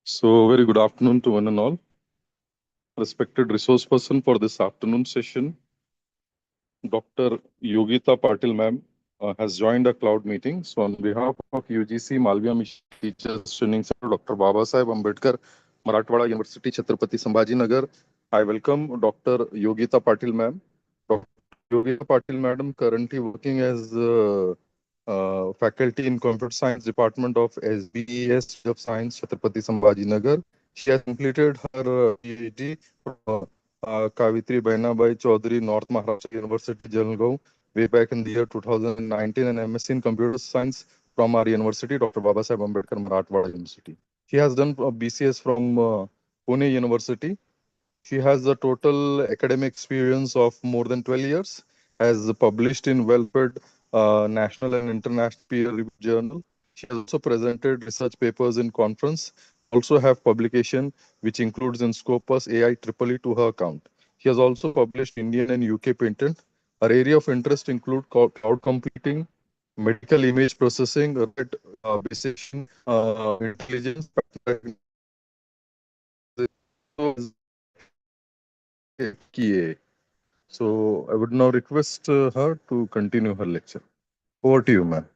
So, very good afternoon to one and all. Respected resource person for this afternoon session, Dr. Yogita Patil ma'am has joined a cloud meeting. So, on behalf of UGC Malviya Mission Teachers Training Center, Dr. Baba Saheb Ambedkar, Marathwada University, Chhatrapati Sambhajinagar, I welcome Dr. Yogita Patil ma'am. Dr. Yogita Patil madam currently working as faculty in Computer Science Department of SBES College of Science, Chhatrapati Sambhajinagar. She has completed her PhD from Kavitri Bainabai Chaudhary, North Maharashtra University, Jalgaon, way back in the year 2019, and MSc in Computer Science from our university, Dr. Babasaheb Ambedkar, Marathwada University. She has done BCS from Pune University. She has a total academic experience of more than 12 years, has published in well-read national and international peer-reviewed journal. She has also presented research papers in conference, also have publication which includes in Scopus AI EEE to her account. She has also published Indian and UK patent. Her area of interest include cloud computing, medical image processing, basic intelligence, pattern recognition. So I would now request her to continue her lecture. Over to you, ma'am.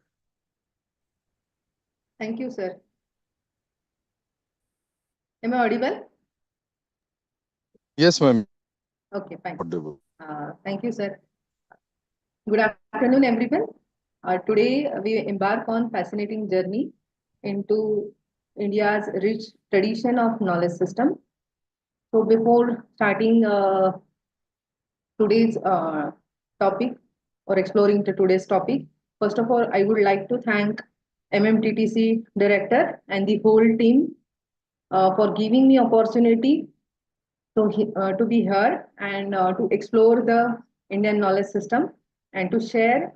Thank you, sir. Am I audible? Yes, ma'am. Okay, fine. Audible. Thank you, sir. Good afternoon, everyone. Today we embark on fascinating journey into India's rich tradition of knowledge system. So before starting today's topic or exploring today's topic, first of all, I would like to thank MMTTC director and the whole team for giving me opportunity to be here and to explore the Indian knowledge system and to share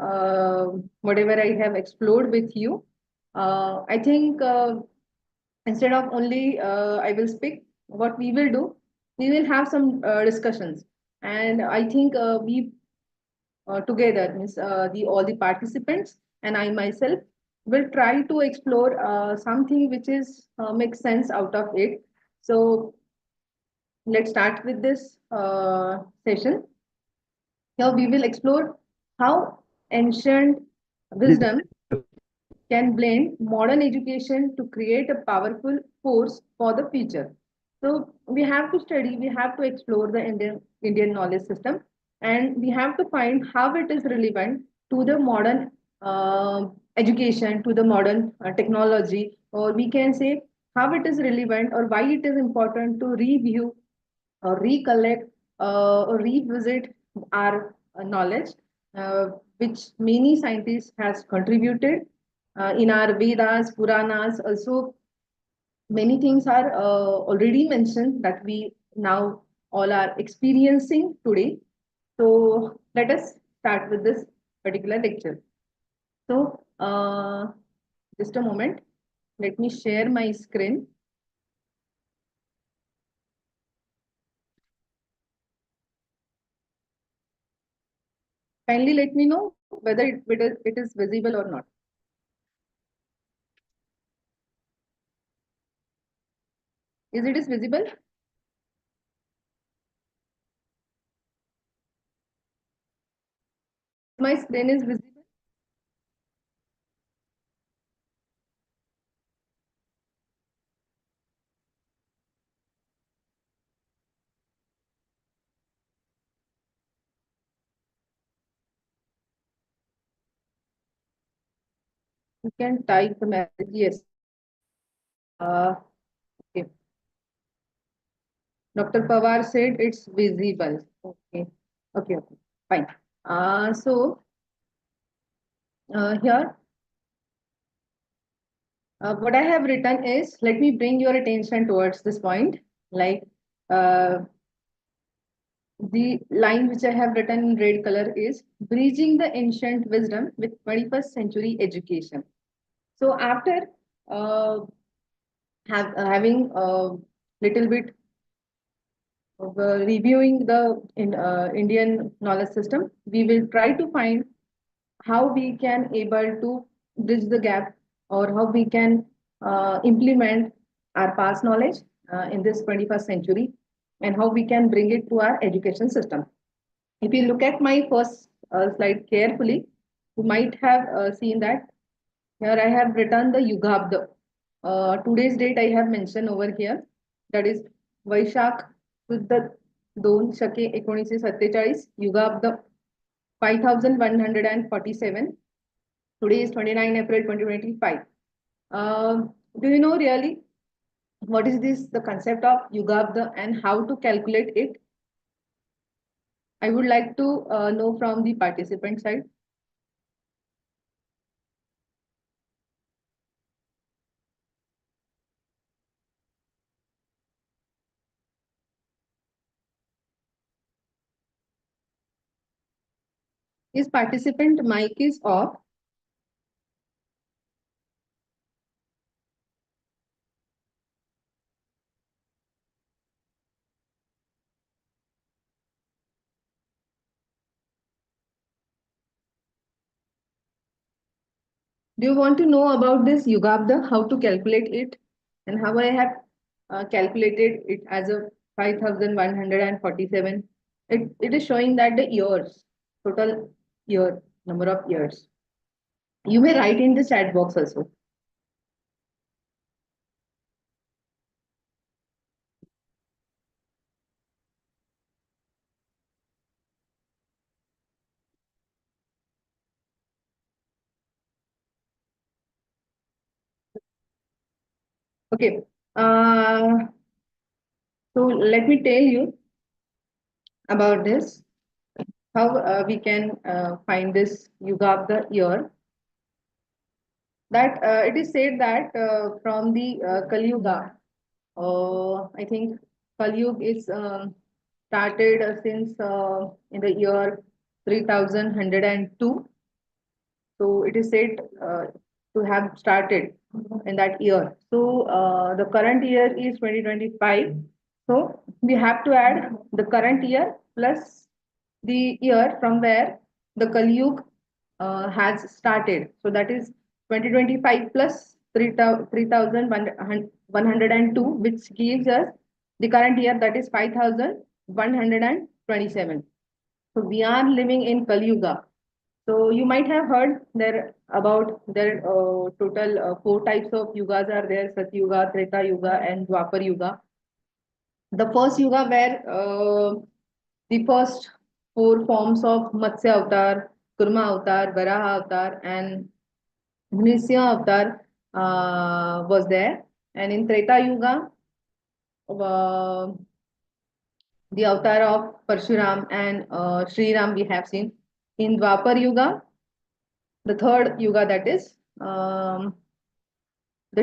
whatever I have explored with you. I think instead of only I will speak, what we will do, we will have some discussions, and I think we together means the all the participants and I myself will try to explore something which is makes sense out of it. So let's start with this session. Here we will explore how ancient wisdom can blend modern education to create a powerful force for the future. So we have to study, we have to explore the Indian knowledge system, and we have to find how it is relevant to the modern education, to the modern technology, or we can say how it is relevant or why it is important to review or recollect or revisit our knowledge, uh, which many scientists has contributed in our Vedas, Puranas. Also, many things are already mentioned that we now all are experiencing today. So let us start with this particular lecture. So just a moment, let me share my screen. Kindly let me know whether it is visible or not. Is it is visible? My screen is visible. You can type the message. Yes. Okay. Dr. Pawar said it's visible. Okay. Okay. Okay. Fine. So here, what I have written is, let me bring your attention towards this point. Like uh, the line which I have written in red color is bridging the ancient wisdom with 21st century education. So after uh, having a little bit of reviewing the Indian knowledge system, we will try to find how we can able to bridge the gap or how we can implement our past knowledge in this 21st century and how we can bring it to our education system. If you look at my first slide carefully, you might have seen that here I have written the Yugabda. Today's date I have mentioned over here. That is Vaishak शुद्ध 2 शके 1947 Yugabda 5147. Today is 29 April 2025. Do you know really what is this the concept of Yugabda and how to calculate it? I would like to know from the participant side. Is participant mic is off? Do you want to know about this Yugabda, how to calculate it, and how I have calculated it as a 5147? It is showing that the years, total year, number of years. You may write in the chat box also. Okay. Uh, so let me tell you about this, how we can find this Yugabda year. That it is said that from the Kali Yuga, I think Kali Yuga is started since in the year 3102. So it is said to have started in that year. So the current year is 2025. So we have to add the current year plus the year from where the Kali Yuga has started. So that is 2025 plus 3102, which gives us the current year, that is 5127. So we are living in Kali Yuga. So you might have heard there about there total four types of yugas are there: Sat Yuga, Treta Yuga, and Dwapar Yuga. The first yuga where the first four forms of Matsya Avatar, Kurma Avatar, Varaha Avatar, and Nisya Avatar was there. And in Treta Yuga, uh, the avatar of Parshuram and Sri Ram we have seen. In Dwapar Yuga, the third yuga, that is the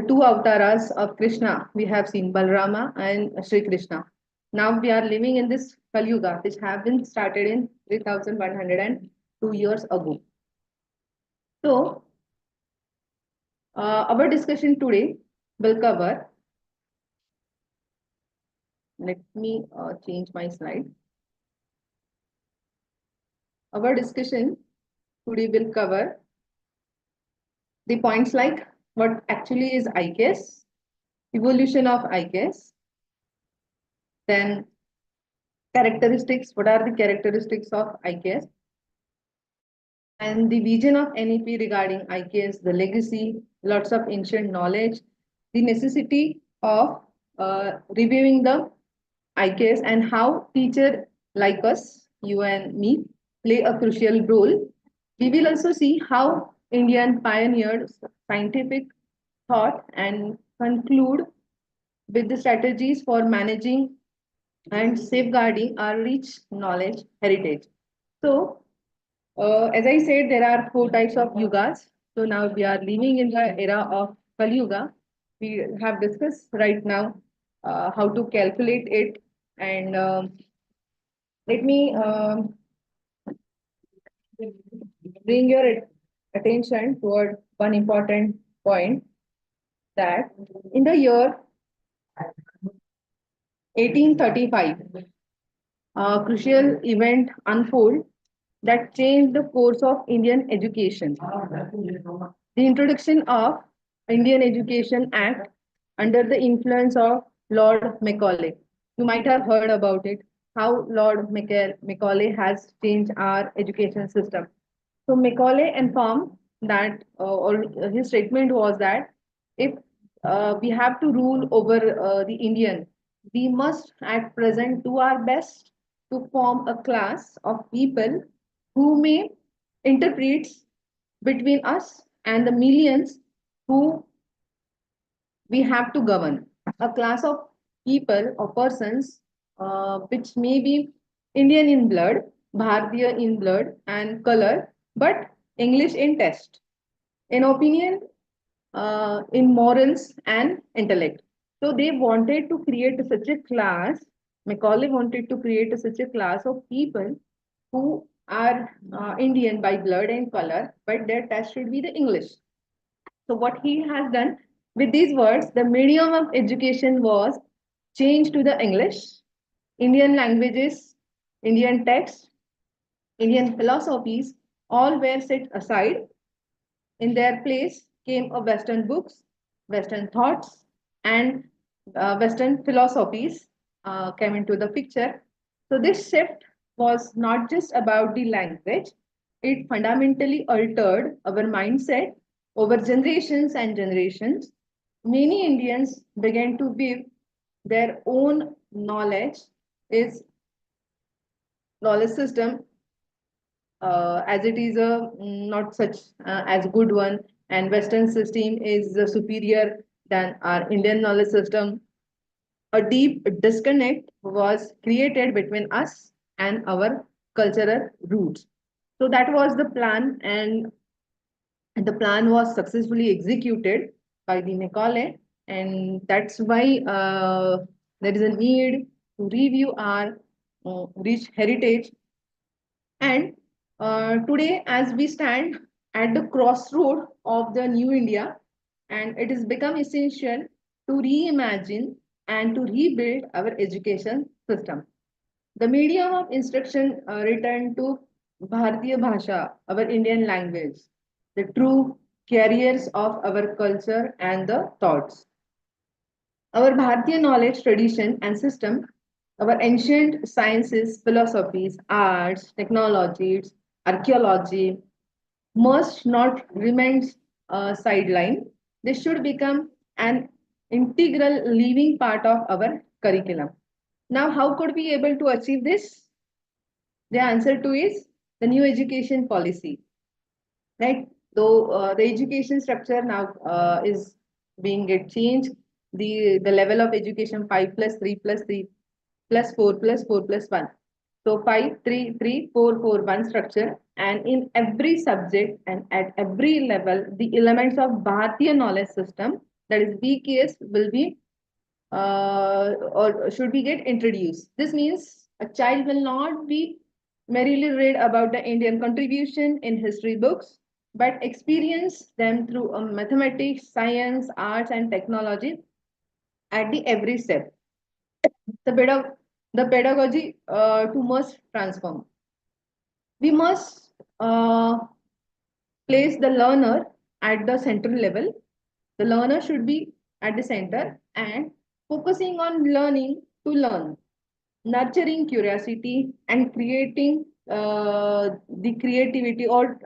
two avatars of Krishna, we have seen Balrama and Sri Krishna. Now we are living in this Kali Yuga, which have been started in 3102 years ago. So, our discussion today will cover, let me change my slide. Our discussion today will cover the points like what actually is IKS, evolution of IKS, then characteristics, what are the characteristics of IKS, and the vision of NEP regarding IKS, the legacy, lots of ancient knowledge, the necessity of reviewing the IKS and how teacher like us, you and me, play a crucial role. We will also see how Indian pioneered scientific thought and conclude with the strategies for managing and safeguarding our rich knowledge heritage. So, as I said, there are four types of yugas. So now we are living in the era of Kali Yuga. We have discussed right now how to calculate it, and let me bring your attention toward one important point, that in the year 1835, a crucial event unfold that changed the course of Indian education. The introduction of Indian Education Act under the influence of Lord Macaulay. You might have heard about it, how Lord Macaulay has changed our education system. So Macaulay informed that, or his statement was that if we have to rule over the Indian, we must at present do our best to form a class of people who may interpret between us and the millions who we have to govern. A class of people or persons which may be Indian in blood, Bharatiya in blood and color, but English in test, in opinion, in morals and intellect. So they wanted to create such a class. Macaulay wanted to create such a class of people who are Indian by blood and color, but their test should be the English. So what he has done with these words, the medium of education was changed to the English, Indian languages, Indian texts, Indian philosophies, all were set aside. In their place came a Western books, Western thoughts, and Western philosophies came into the picture. So this shift was not just about the language; it fundamentally altered our mindset over generations and generations. Many Indians began to weave their own is knowledge system as it is a not such as good one, and Western system is superior than our Indian knowledge system. A deep disconnect was created between us and our cultural roots. So that was the plan, and the plan was successfully executed by the Macaulay, and that's why there is a need to review our rich heritage. And today, as we stand at the crossroad of the new India, and it has become essential to reimagine and to rebuild our education system. The medium of instruction returned to Bharatiya Bhasha, our Indian language, the true carriers of our culture and the thoughts. Our Bharatiya knowledge, tradition, and system, our ancient sciences, philosophies, arts, technologies, archaeology, must not remain sideline. They should become an integral living part of our curriculum. Now, how could we able to achieve this? The answer to is the new education policy, right? Though the education structure now is being get changed, the level of education 5+3+3+4+4+1. So 5-3-3-4-4-1 structure, and in every subject and at every level, the elements of Bharatiya knowledge system, that is BKS, will be or should be get introduced. This means a child will not be merely read about the Indian contribution in history books, but experience them through a mathematics, science, arts, and technology at the every step. The pedagogy to must transform. We must place the learner at the central level. The learner should be at the center and focusing on learning to learn, nurturing curiosity and creating the creativity, or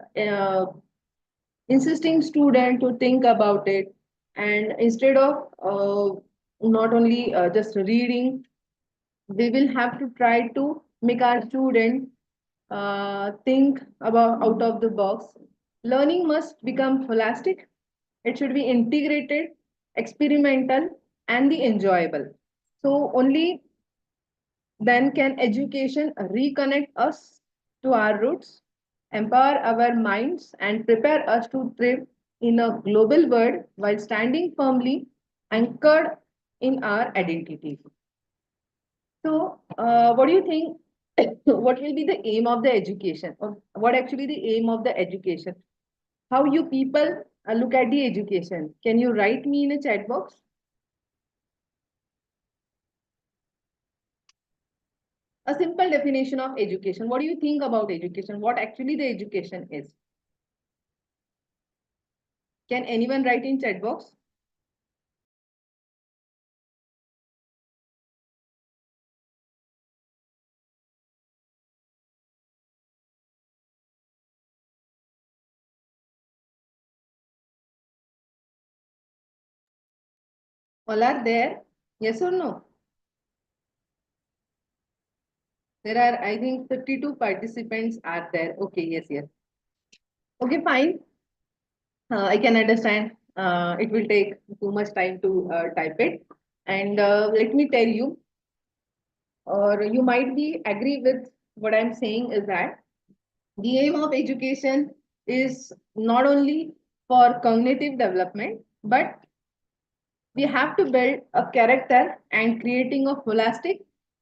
insisting student to think about it, and instead of not only just reading, we will have to try to make our student think about out of the box. Learning must become holistic. It should be integrated, experimental, and the enjoyable. So only then can education reconnect us to our roots, empower our minds, and prepare us to thrive in a global world while standing firmly anchored in our identity. So, what do you think? What will be the aim of the education, or what actually the aim of the education? How you people look at the education? Can you write me in a chat box? A simple definition of education. What do you think about education? What actually the education is? Can anyone write in chat box? All are there? Yes or no? There are, I think, 52 participants are there. Okay, yes, yes. Okay, fine. I can understand. It will take too much time to type it. And let me tell you, or you might be agree with what I'm saying is that the aim of education is not only for cognitive development, but we have to build a character and creating a holistic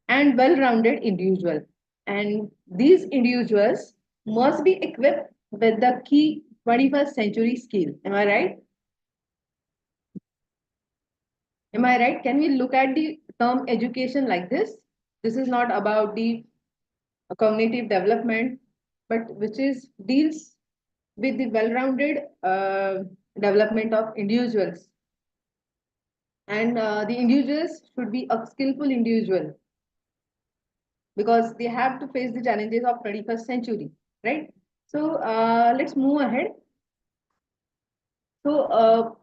and well-rounded individual. And these individuals must be equipped with the key 21st century skill. Am I right? Am I right? Can we look at the term education like this? This is not about the cognitive development, but which is deals with the well-rounded development of individuals. And the individuals should be a skillful individual because they have to face the challenges of 21st century, right? So let's move ahead. So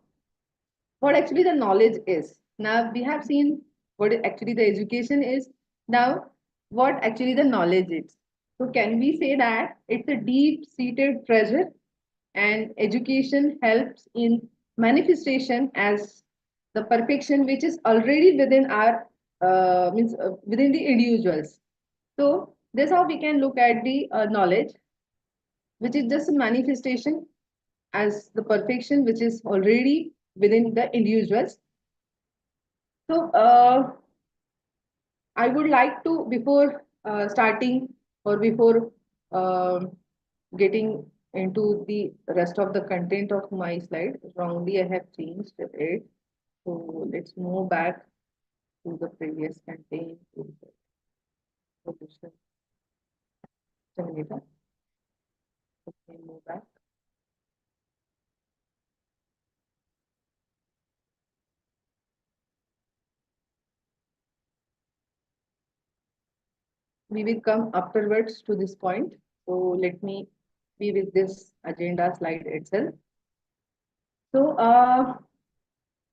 what actually the knowledge is. Now we have seen what actually the education is. Now what actually the knowledge is. So can we say that it's a deep-seated treasure and education helps in manifestation as the perfection which is already within our means within the individuals. So this how we can look at the knowledge, which is just a manifestation as the perfection which is already within the individuals. So I would like to before starting or before um getting into the rest of the content of my slide, wrongly I have changed it. So let's move back to the previous content. To the solution generator. Okay, move back. We will come afterwards to this point. So let me be with this agenda slide itself. So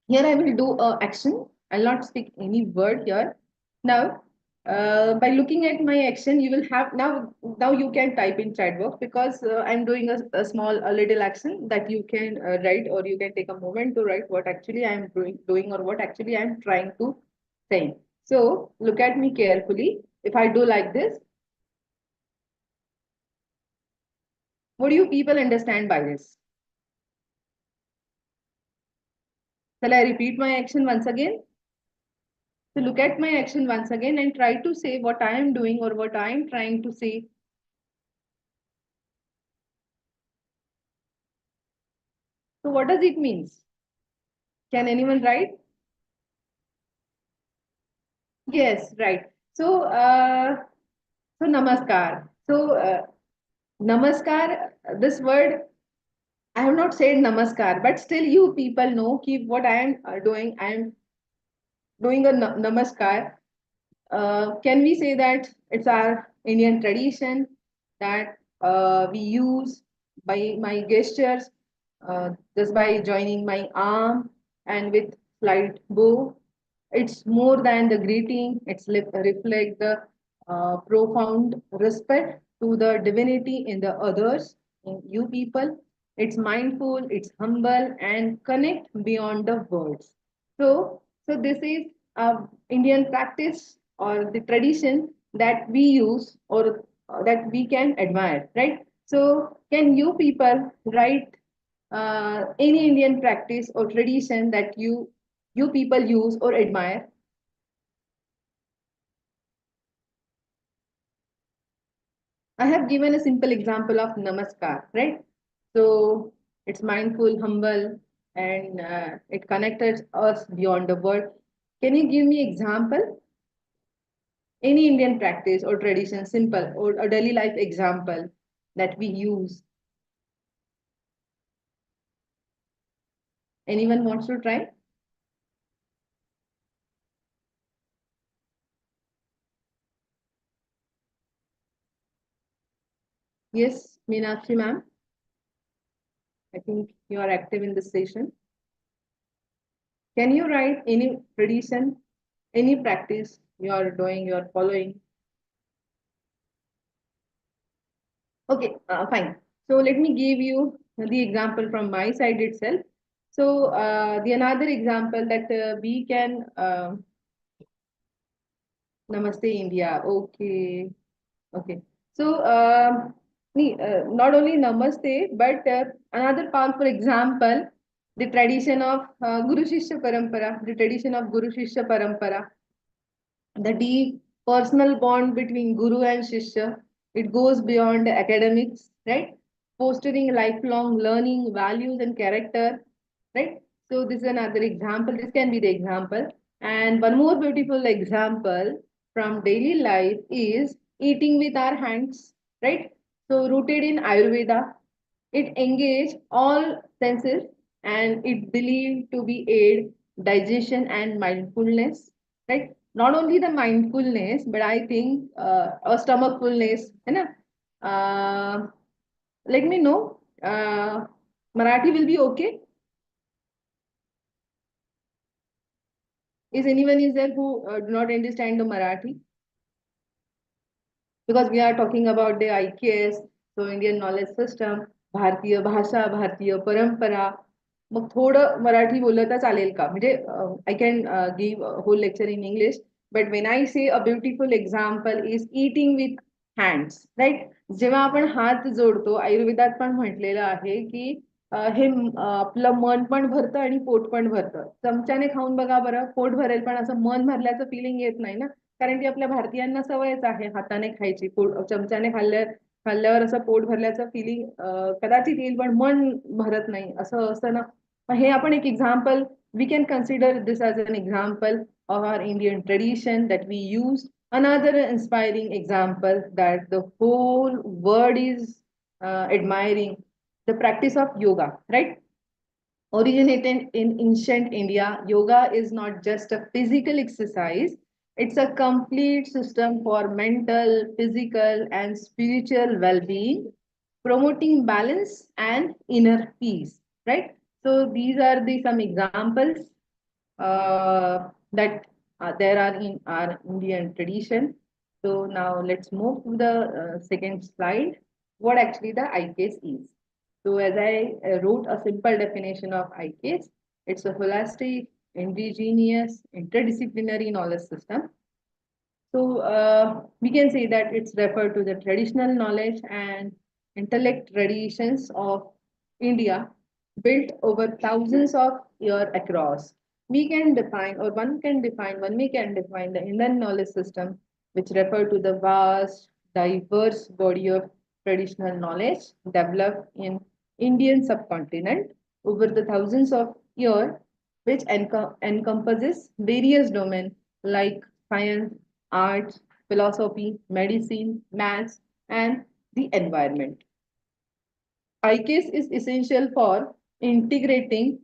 here I will do a action. I'll not speak any word here. Now, by looking at my action, you will have now you can type in chat box because I'm doing a small a little action that you can write or you can take a moment to write what actually I'm doing or what actually I'm trying to say. So look at me carefully. If I do like this, what do you people understand by this? Shall I repeat my action once again? So look at my action once again and try to say what I am doing or what I am trying to say. So what does it means? Can anyone write? Yes, right. So namaskar. So namaskar, this word I have not said namaskar, but still you people know keep what I am doing. I am doing a namaskar. Can we say that it's our Indian tradition that we use by my gestures, just by joining my arm and with slight bow? It's more than the greeting. It's reflect the profound respect to the divinity in the others, in you people. It's mindful, it's humble, and connect beyond the words. So this is Indian practice or the tradition that we use or that we can admire, right? So can you people write any Indian practice or tradition that you people use or admire? I have given a simple example of namaskar, right? So it's mindful, humble, and it connected us beyond the world. Can you give me example? Any Indian practice or tradition, simple or a daily life example that we use. Anyone wants to try? Yes, Meenakshi ma'am. I think you are active in this session. Can you write any tradition, any practice you are doing, you are following? Okay, fine. So let me give you the example from my side itself. So the another example that we can Namaste India. Okay, okay. So not only Namaste, but another powerful example, the tradition of Guru Shishya Parampara, the tradition of Guru Shishya Parampara, the deep personal bond between guru and shishya. It goes beyond academics, right? Fostering lifelong learning, values and character, right? So this is another example, this can be the example. And one more beautiful example from daily life is eating with our hands, right? So rooted in ayurveda, it engage all senses and it believed to be aid digestion and mindfulness, right? Not only the mindfulness, but I think a stomach fullness, है ना? Uh, let me know. Marathi will be okay. Is anyone is there who do not understand the Marathi? Because we are talking about the IKS, so Indian knowledge system, भारतीय भाषा, भारतीय परंपरा. मग थोडं मराठी बोललं तर चालेल का? म्हणजे I can give whole lecture in English, but when I say a beautiful example is eating with hands, right? जेव्हा आपण हात जोडतो, आयुर्वेदात पण म्हटलेलं आहे की हे आपलं मन पण भरतं आणि पोट पण भरतं. चमच्याने खाऊन बघा बरं, पोट भरेल पण असं मन भरल्याचं फिलिंग येत नाही ना. कारण की आपल्या भारतीयांना सवयच आहे हाताने खायची, चमच्याने खाल्ल्यावर असं पोट भरल्याचं फिलिंग कदाचित येईल पण मन भरत नाही असं असतं ना. हे आपण एक example, we can consider this as an example of our Indian tradition that we use. Another inspiring example that the whole world is admiring, the practice of yoga, right? Originated in ancient India, yoga is not just a physical exercise, it's a complete system for mental, physical, and spiritual well being, promoting balance and inner peace. Right? So, these are the some examples that there are in our Indian tradition. So, now let's move to the second slide, what actually the ICASE is. So as I wrote a simple definition of ICASE, it's a holistic, indigenous, interdisciplinary knowledge system. So we can say that it's referred to the traditional knowledge and intellect traditions of India built over thousands of years across. We can define, or one we can define the Indian knowledge system, which refer to the vast, diverse body of traditional knowledge developed in Indian subcontinent over the thousands of years, which encompasses various domains like science, arts, philosophy, medicine, maths, and the environment. ICASE is essential for integrating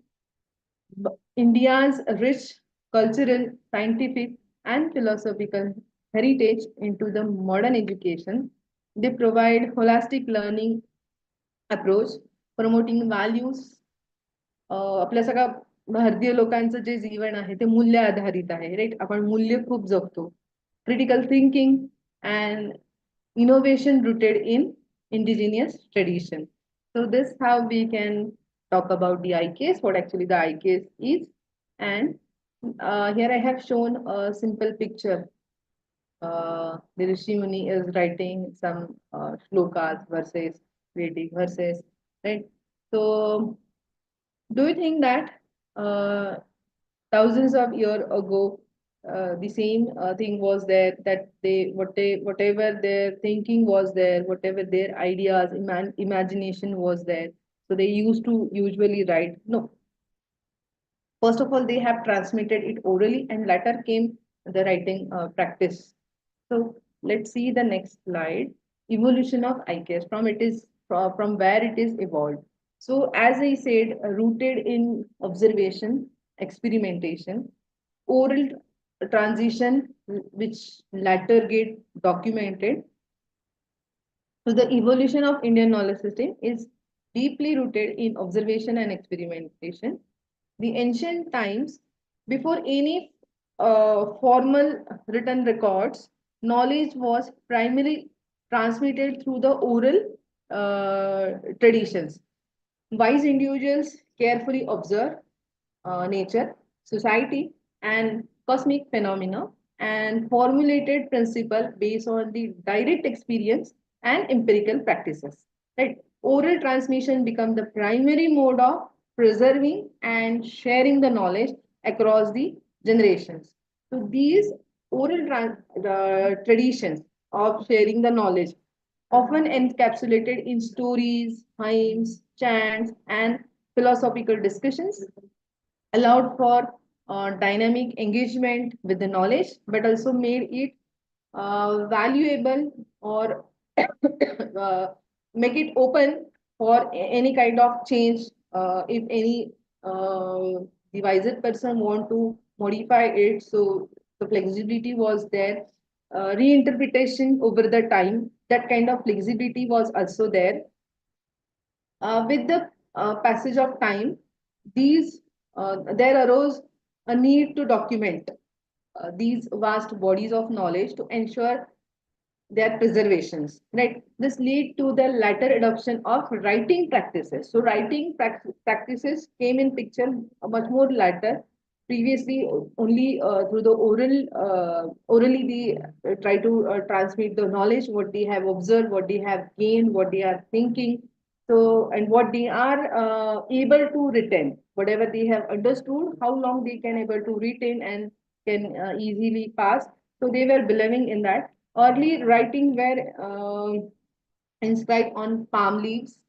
India's rich cultural, scientific, and philosophical heritage into the modern education. They provide holistic learning approach, promoting values. आपल्या सगळ्या भारतीय लोकांचं जे जीवन आहे ते मूल्य आधारित आहे, राईट? आपण मूल्य खूप जगतो. Critical thinking and innovation rooted in indigenous tradition. So this how we can talk about the ICASE, what actually the ICASE is. And here I have shown a simple picture. The Rishi Muni is writing some shlokas, verses, Vedic verses, right? So do you think that uh, thousands of years ago, the same thing was there, that whatever their thinking was there, whatever their ideas, imagination was there, so they used to usually write? No. First of all, they have transmitted it orally, and later came the writing practice. So let's see the next slide. Evolution of ICAS, from where it is evolved. So as I said, rooted in observation, experimentation, oral transition, which later get documented. So the evolution of Indian knowledge system is deeply rooted in observation and experimentation. The ancient times, Before any formal written records, knowledge was primarily transmitted through the oral traditions. Wise individuals carefully observe nature, society, and cosmic phenomena and formulated principle based on the direct experience and empirical practices. Right? Oral transmission become the primary mode of preserving and sharing the knowledge across the generations. So these traditions of sharing the knowledge often encapsulated in stories, hymns, chants, and philosophical discussions, allowed for dynamic engagement with the knowledge, but also made it valuable or uh, make it open for any kind of change. If any devised person want to modify it, so the flexibility was there. Reinterpretation over the time, that kind of flexibility was also there. With the passage of time, there arose a need to document these vast bodies of knowledge to ensure their preservations, right? This lead to the latter adoption of writing practices. So writing practices came in picture much more later. Previously only through the orally they try to transmit the knowledge, what they have observed, what they have gained, what they are thinking, so and what they are able to retain, whatever they have understood, how long they can able to retain and can easily pass. So they were believing in that. Early writing were inscribed on palm leaves,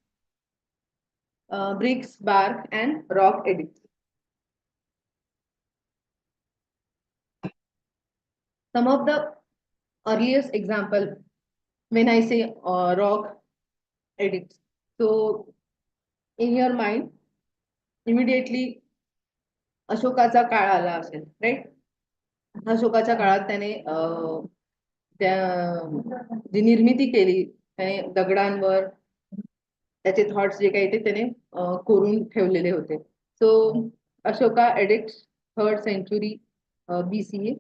bricks, bark, and rock edicts. Some of the earliest example, when I say rock edicts, so in your mind, immediately अशोकाचा काळ आला असेल, right? अशोकाच्या काळात त्याने त्या जी निर्मिती केली त्याने दगडांवर त्याचे थॉट्स जे काही ते त्याने कोरून ठेवलेले होते. So Ashoka edicts third century BCE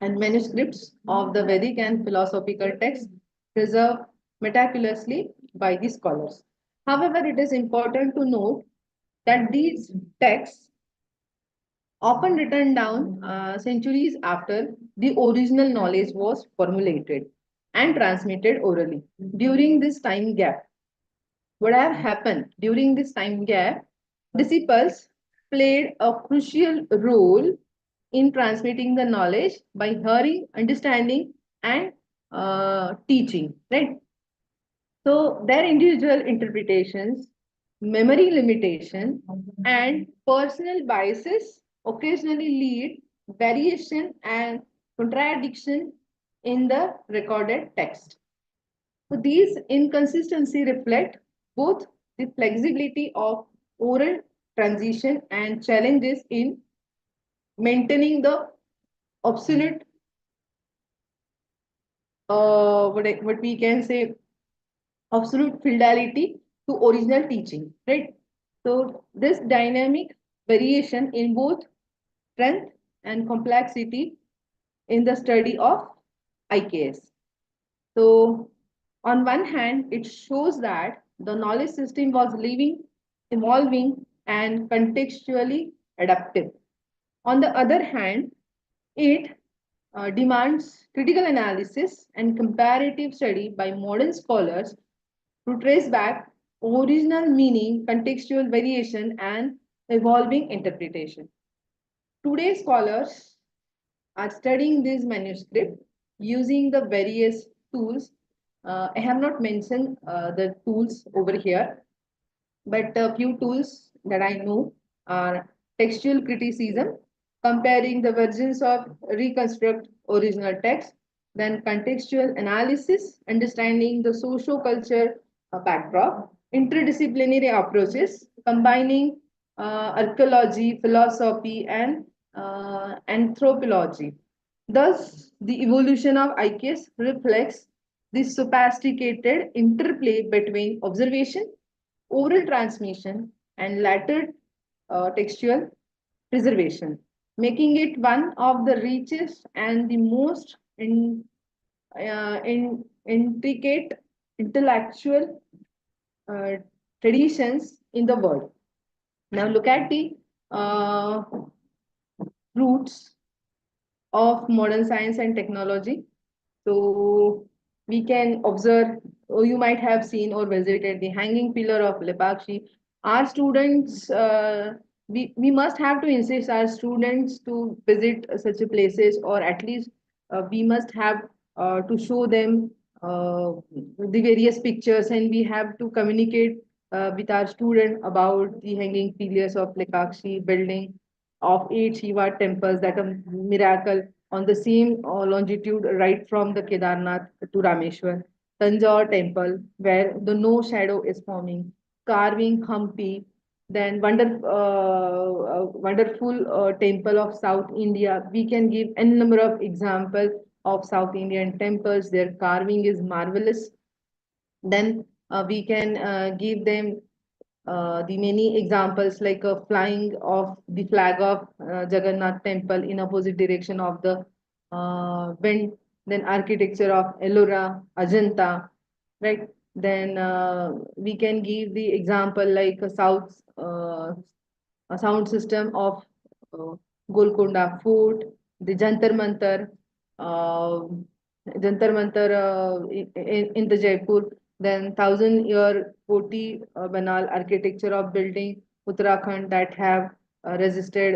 and manuscripts of the Vedic and philosophical texts preserved meticulously by the scholars. However, it is important to note that these texts often written down centuries after the original knowledge was formulated and transmitted orally. During this time gap, what have happened during this time gap, disciples played a crucial role in transmitting the knowledge by hearing, understanding, and teaching, right? So their individual interpretations, memory limitation, and personal biases occasionally lead variation and contradiction in the recorded text. So these inconsistency reflect both the flexibility of oral transition and challenges in maintaining the absolute, what we can say, absolute fidelity to original teaching, right? So this dynamic variation in both strength and complexity in the study of IKS. So on one hand, it shows that the knowledge system was living, evolving, and contextually adaptive. On the other hand, it demands critical analysis and comparative study by modern scholars to trace back original meaning, contextual variation, and evolving interpretation. Today's scholars are studying this manuscript using the various tools. I have not mentioned the tools over here, but a few tools that I know are textual criticism, comparing the versions of reconstruct original text, then contextual analysis, understanding the socio-culture backdrop, interdisciplinary approaches, combining archaeology, philosophy, and anthropology. Thus, the evolution of IKS reflects this sophisticated interplay between observation, oral transmission, and later textual preservation. making it one of the richest and the most intricate intellectual uh, traditions in the world. Now look at the uh, roots of modern science and technology. So we can observe, or you might have seen or visited the hanging pillar of Lepakshi. Our students, we must have to insist our students to visit such a places, or at least we must have to show them the various pictures, and we have to communicate with our student about the hanging pillars of Lepakshi building of eight Shiva temples that a miracle on the same longitude right from the Kedarnath to Rameshwar. Tanjore temple where the no shadow is forming. Carving Hampi, then wonderful temple of South India. We can give n number of examples of South Indian temples. Their carving is marvelous. Then we can give them the many examples like a flying of the flag of Jagannath temple in opposite direction of the wind, then architecture of Ellora, Ajanta, right? Then we can give the example like a sound system of uh, Golconda Fort, the uh, Jantar Mantar in the Jaipur, then thousand year Koti Banal architecture of building Uttarakhand that have resisted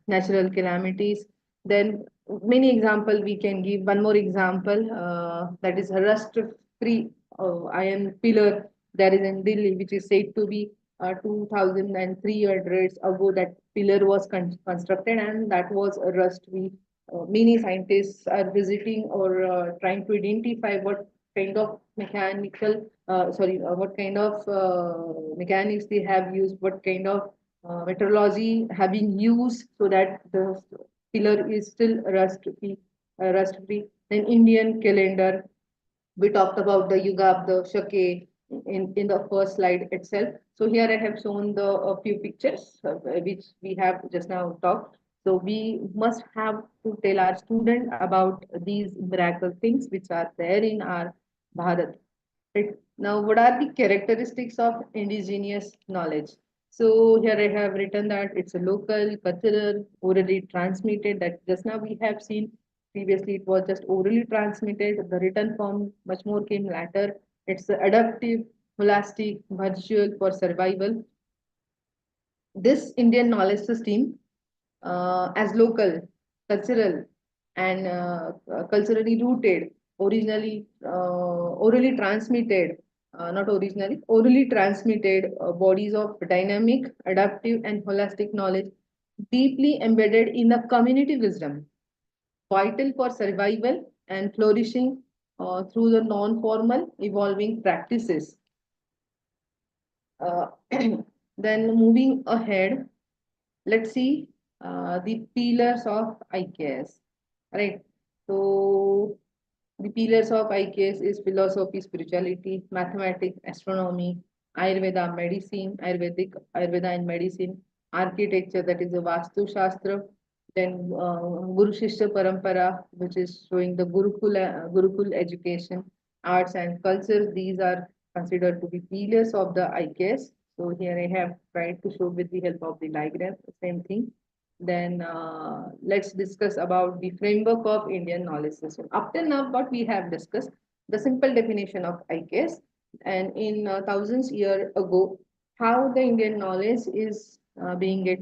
natural calamities. Then many example we can give. One more example that is rust free iron pillar that is in Delhi, which is said to be 2300 ago that pillar was constructed, and that was a rust free. Many scientists are visiting or trying to identify what kind of what kind of mechanics they have used, what kind of meteorology have been used so that the pillar is still rust free. Then Indian calendar, we talked about the Yuga of the Shake in the first slide itself. So here I have shown the a few pictures which we have just now talked. So we must have to tell our student about these miracle things which are there in our Bharat. Right. Now, what are the characteristics of indigenous knowledge? So here I have written that it's a local, cultural, orally transmitted. That just now we have seen previously it was just orally transmitted. The written form much more came later. It's adaptive, holistic, virtual for survival. This Indian knowledge system as local, cultural, and culturally rooted, orally transmitted, not originally, orally transmitted bodies of dynamic, adaptive, and holistic knowledge deeply embedded in the community wisdom, vital for survival and flourishing through the non-formal evolving practices. Uh, then moving ahead, let's see the pillars of IKS. Right. So the pillars of IKS is philosophy, spirituality, mathematics, astronomy, Ayurveda, medicine, Ayurveda and medicine, architecture, that is the Vastu Shastra, then Guru Shishya Parampara, which is showing the Gurukul education, arts and culture. These are considered to be pillars of the IKS. So here I have tried to show with the help of the diagram, same thing. Then let's discuss about the framework of Indian knowledge system. Up till now, what we have discussed, the simple definition of IKS, and in thousands year ago, how the Indian knowledge is being get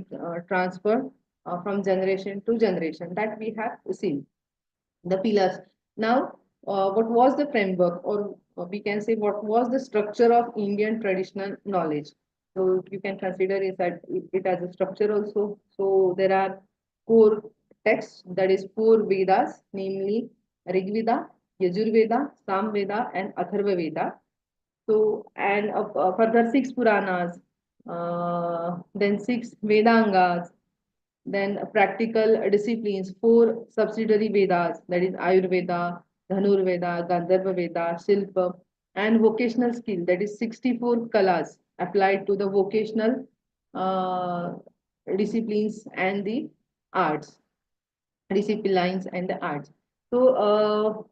transferred from generation to generation. That we have seen the pillars. Now, what was the framework, or we can say what was the structure of Indian traditional knowledge? So you can consider it as a structure also. So there are four texts, that is four Vedas, namely Rig Veda, Yajurveda, Samveda, and Atharva Veda. So and further six Puranas, then six Vedangas, then practical disciplines, four subsidiary Vedas, that is Ayurveda, Dhanurveda, Gandharva Veda, Shilpa, and vocational skill, that is 64 kalas applied to the vocational uh, disciplines and the arts, disciplines and the arts. So,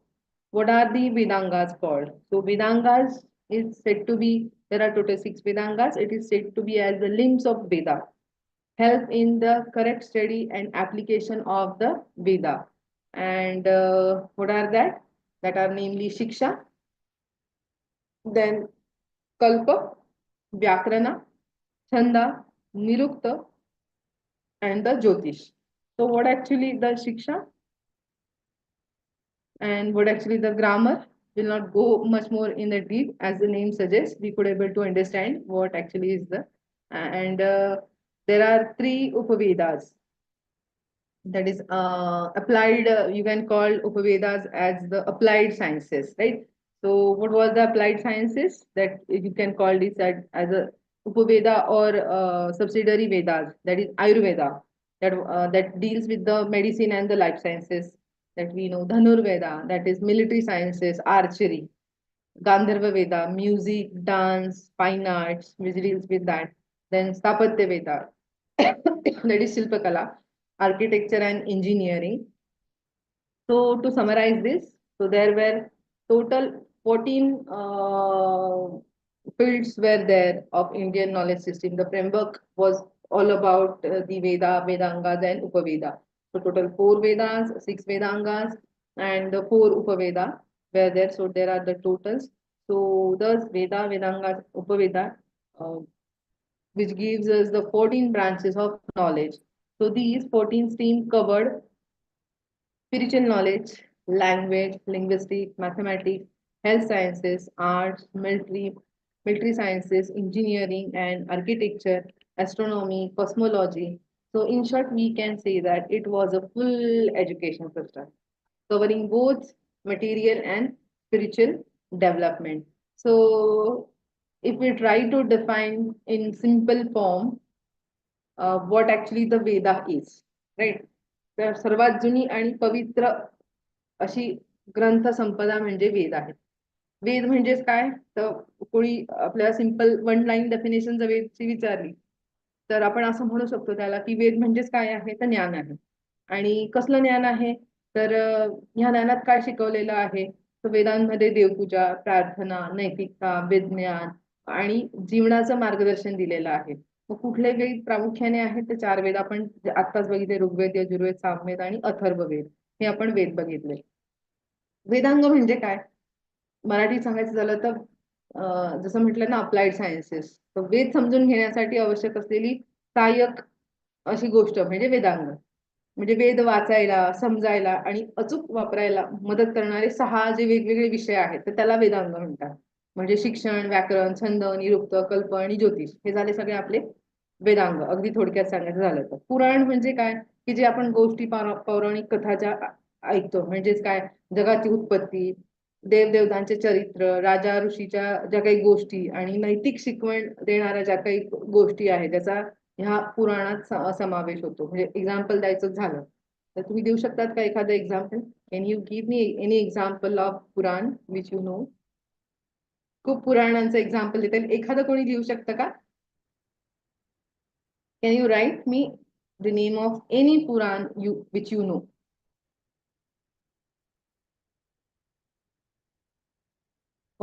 what are the Vedangas called? So, Vedangas is said to be, there are total 6 Vedangas. It is said to be as the limbs of Veda, help in the correct study and application of the Veda. And what are that? That are namely Shiksha, then Kalpa, Vyakrana, Chanda, Nirukta, and the Jyotish. So, what actually the Shiksha and what actually the grammar will not go much more in the deep as the name suggests. We could able to understand what actually is the and there are 3 Upavedas, that is applied, you can call Upavedas as the applied sciences, right? So what was the applied sciences that you can call this as a Upaveda or subsidiary Vedas, that is Ayurveda, that deals with the medicine and the life sciences, that we know. Dhanurveda, that is military sciences, archery. Gandharva Veda, music, dance, fine arts, which deals with that. Then Stapatya Veda, that is Shilpakala, architecture and engineering. So to summarize this, so there were total 14 fields were there of Indian knowledge system. The framework was all about the Veda, Vedangas and Upaveda. So total 4 Vedas, 6 Vedangas and 4 Upaveda were there. So there are the totals. So thus Veda, Vedangas, Upaveda, uh, which gives us the 14 branches of knowledge. So these 14 streams covered spiritual knowledge, language, linguistics, mathematics, health sciences, arts, military sciences, engineering and architecture, astronomy, cosmology. So in short, we can say that it was a full education system covering both material and spiritual development. So if we try to define in simple form what actually the Veda is, right? तर सर्वात जुनी आणि पवित्र अशी ग्रंथ संपदा म्हणजे वेद आहेत. वेद म्हणजेच काय? तर कोणी आपल्याला सिंपल वन लाईन डेफिनेशन जर वेदची विचारली तर आपण असं म्हणू शकतो त्याला की वेद म्हणजेच काय आहे? तर ज्ञान आहे. आणि कसलं ज्ञान आहे? तर ह्या ज्ञानात काय शिकवलेलं आहे? तर वेदांमध्ये देवपूजा, प्रार्थना, नैतिकता, विज्ञान आणि जीवनाचं मार्गदर्शन दिलेलं आहे. मग कुठले वेद प्रामुख्याने आहेत? तर 4 वेद आपण आत्ताच बघितले, ऋग्वेद, यजुर्वेद, सामवेद आणि अथर्ववेद, हे आपण वेद बघितले. वेदांग म्हणजे काय? मराठीत सांगायचं झालं तर जसं म्हटलं ना, अप्लाइड सायन्सेस. तर वेद समजून घेण्यासाठी आवश्यक असलेली सहाय्यक अशी गोष्ट म्हणजे वेदांग. म्हणजे वेद वाचायला, समजायला आणि अचूक वापरायला मदत करणारे 6 जे वेगवेगळे विषय आहेत तर त्याला वेदांग म्हणतात. म्हणजे शिक्षण, व्याकरण, छंद, निरुक्त, कल्प आणि ज्योतिष, हे झाले सगळे आपले वेदांग. अगदी थोडक्यात सांगायचं झालं तर पुराण म्हणजे काय? की जे आपण गोष्टी पौराणिक कथाच्या ऐकतो. म्हणजेच काय? जगाची उत्पत्ती, देवदेवतांचे चरित्र, राजा ऋषीच्या ज्या काही गोष्टी आणि नैतिक शिकवण देणाऱ्या ज्या काही गोष्टी आहेत त्याचा ह्या पुराणात समावेश होतो. म्हणजे एक्झाम्पल द्यायचं झालं तर तुम्ही देऊ शकतात का एखादं example? Can you give me any example of Purana which you know? खूप पुराणांचं एक्झाम्पल देता येईल, एखादं कोणी देऊ शकतं का? Can you write me the name of any Purana you which you know?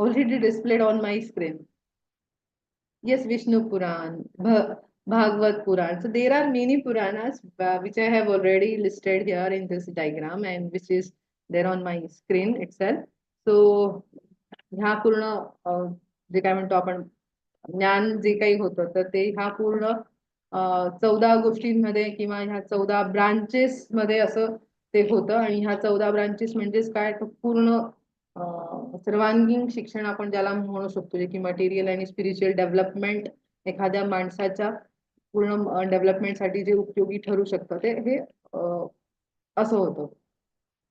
Already displayed on my screen. Yes, Vishnu Puran, Bhagavad Puran. So there are many Puranas which I have already listed here in this diagram and which is there on my screen itself. So ह्या पूर्ण जे काय म्हणतो आपण ज्ञान जे काही होतं तर ते ह्या पूर्ण 14 गोष्टींमध्ये किंवा ह्या 14 ब्रांचेस मध्ये असं ते होतं. आणि ह्या 14 ब्रांचेस म्हणजेच काय? तर पूर्ण सर्वांगीण शिक्षण आपण ज्याला म्हणू शकतो, जे की मटेरियल आणि स्पिरिच्युअल डेव्हलपमेंट एखाद्या माणसाच्या पूर्ण डेव्हलपमेंटसाठी जे उपयोगी ठरू शकतं ते हे असं होतं.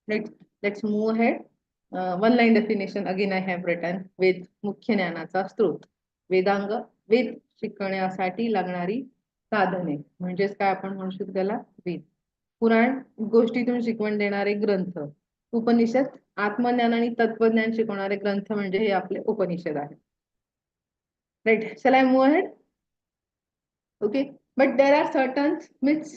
Let's move ahead. One line definition again I have written. Veda मुख्य ज्ञानाचा स्रोत. वेदांग वेद शिकण्यासाठी लागणारी साधने म्हणजेच काय आपण म्हणू शकतो त्याला वेद. पुराण गोष्टीतून शिकवण देणारे ग्रंथ. उपनिषद आत्मज्ञान आणि तत्वज्ञान शिकवणारे ग्रंथ म्हणजे हे आपले उपनिषद आहेत. Right, shall I move ahead? Okay, but there are certain myths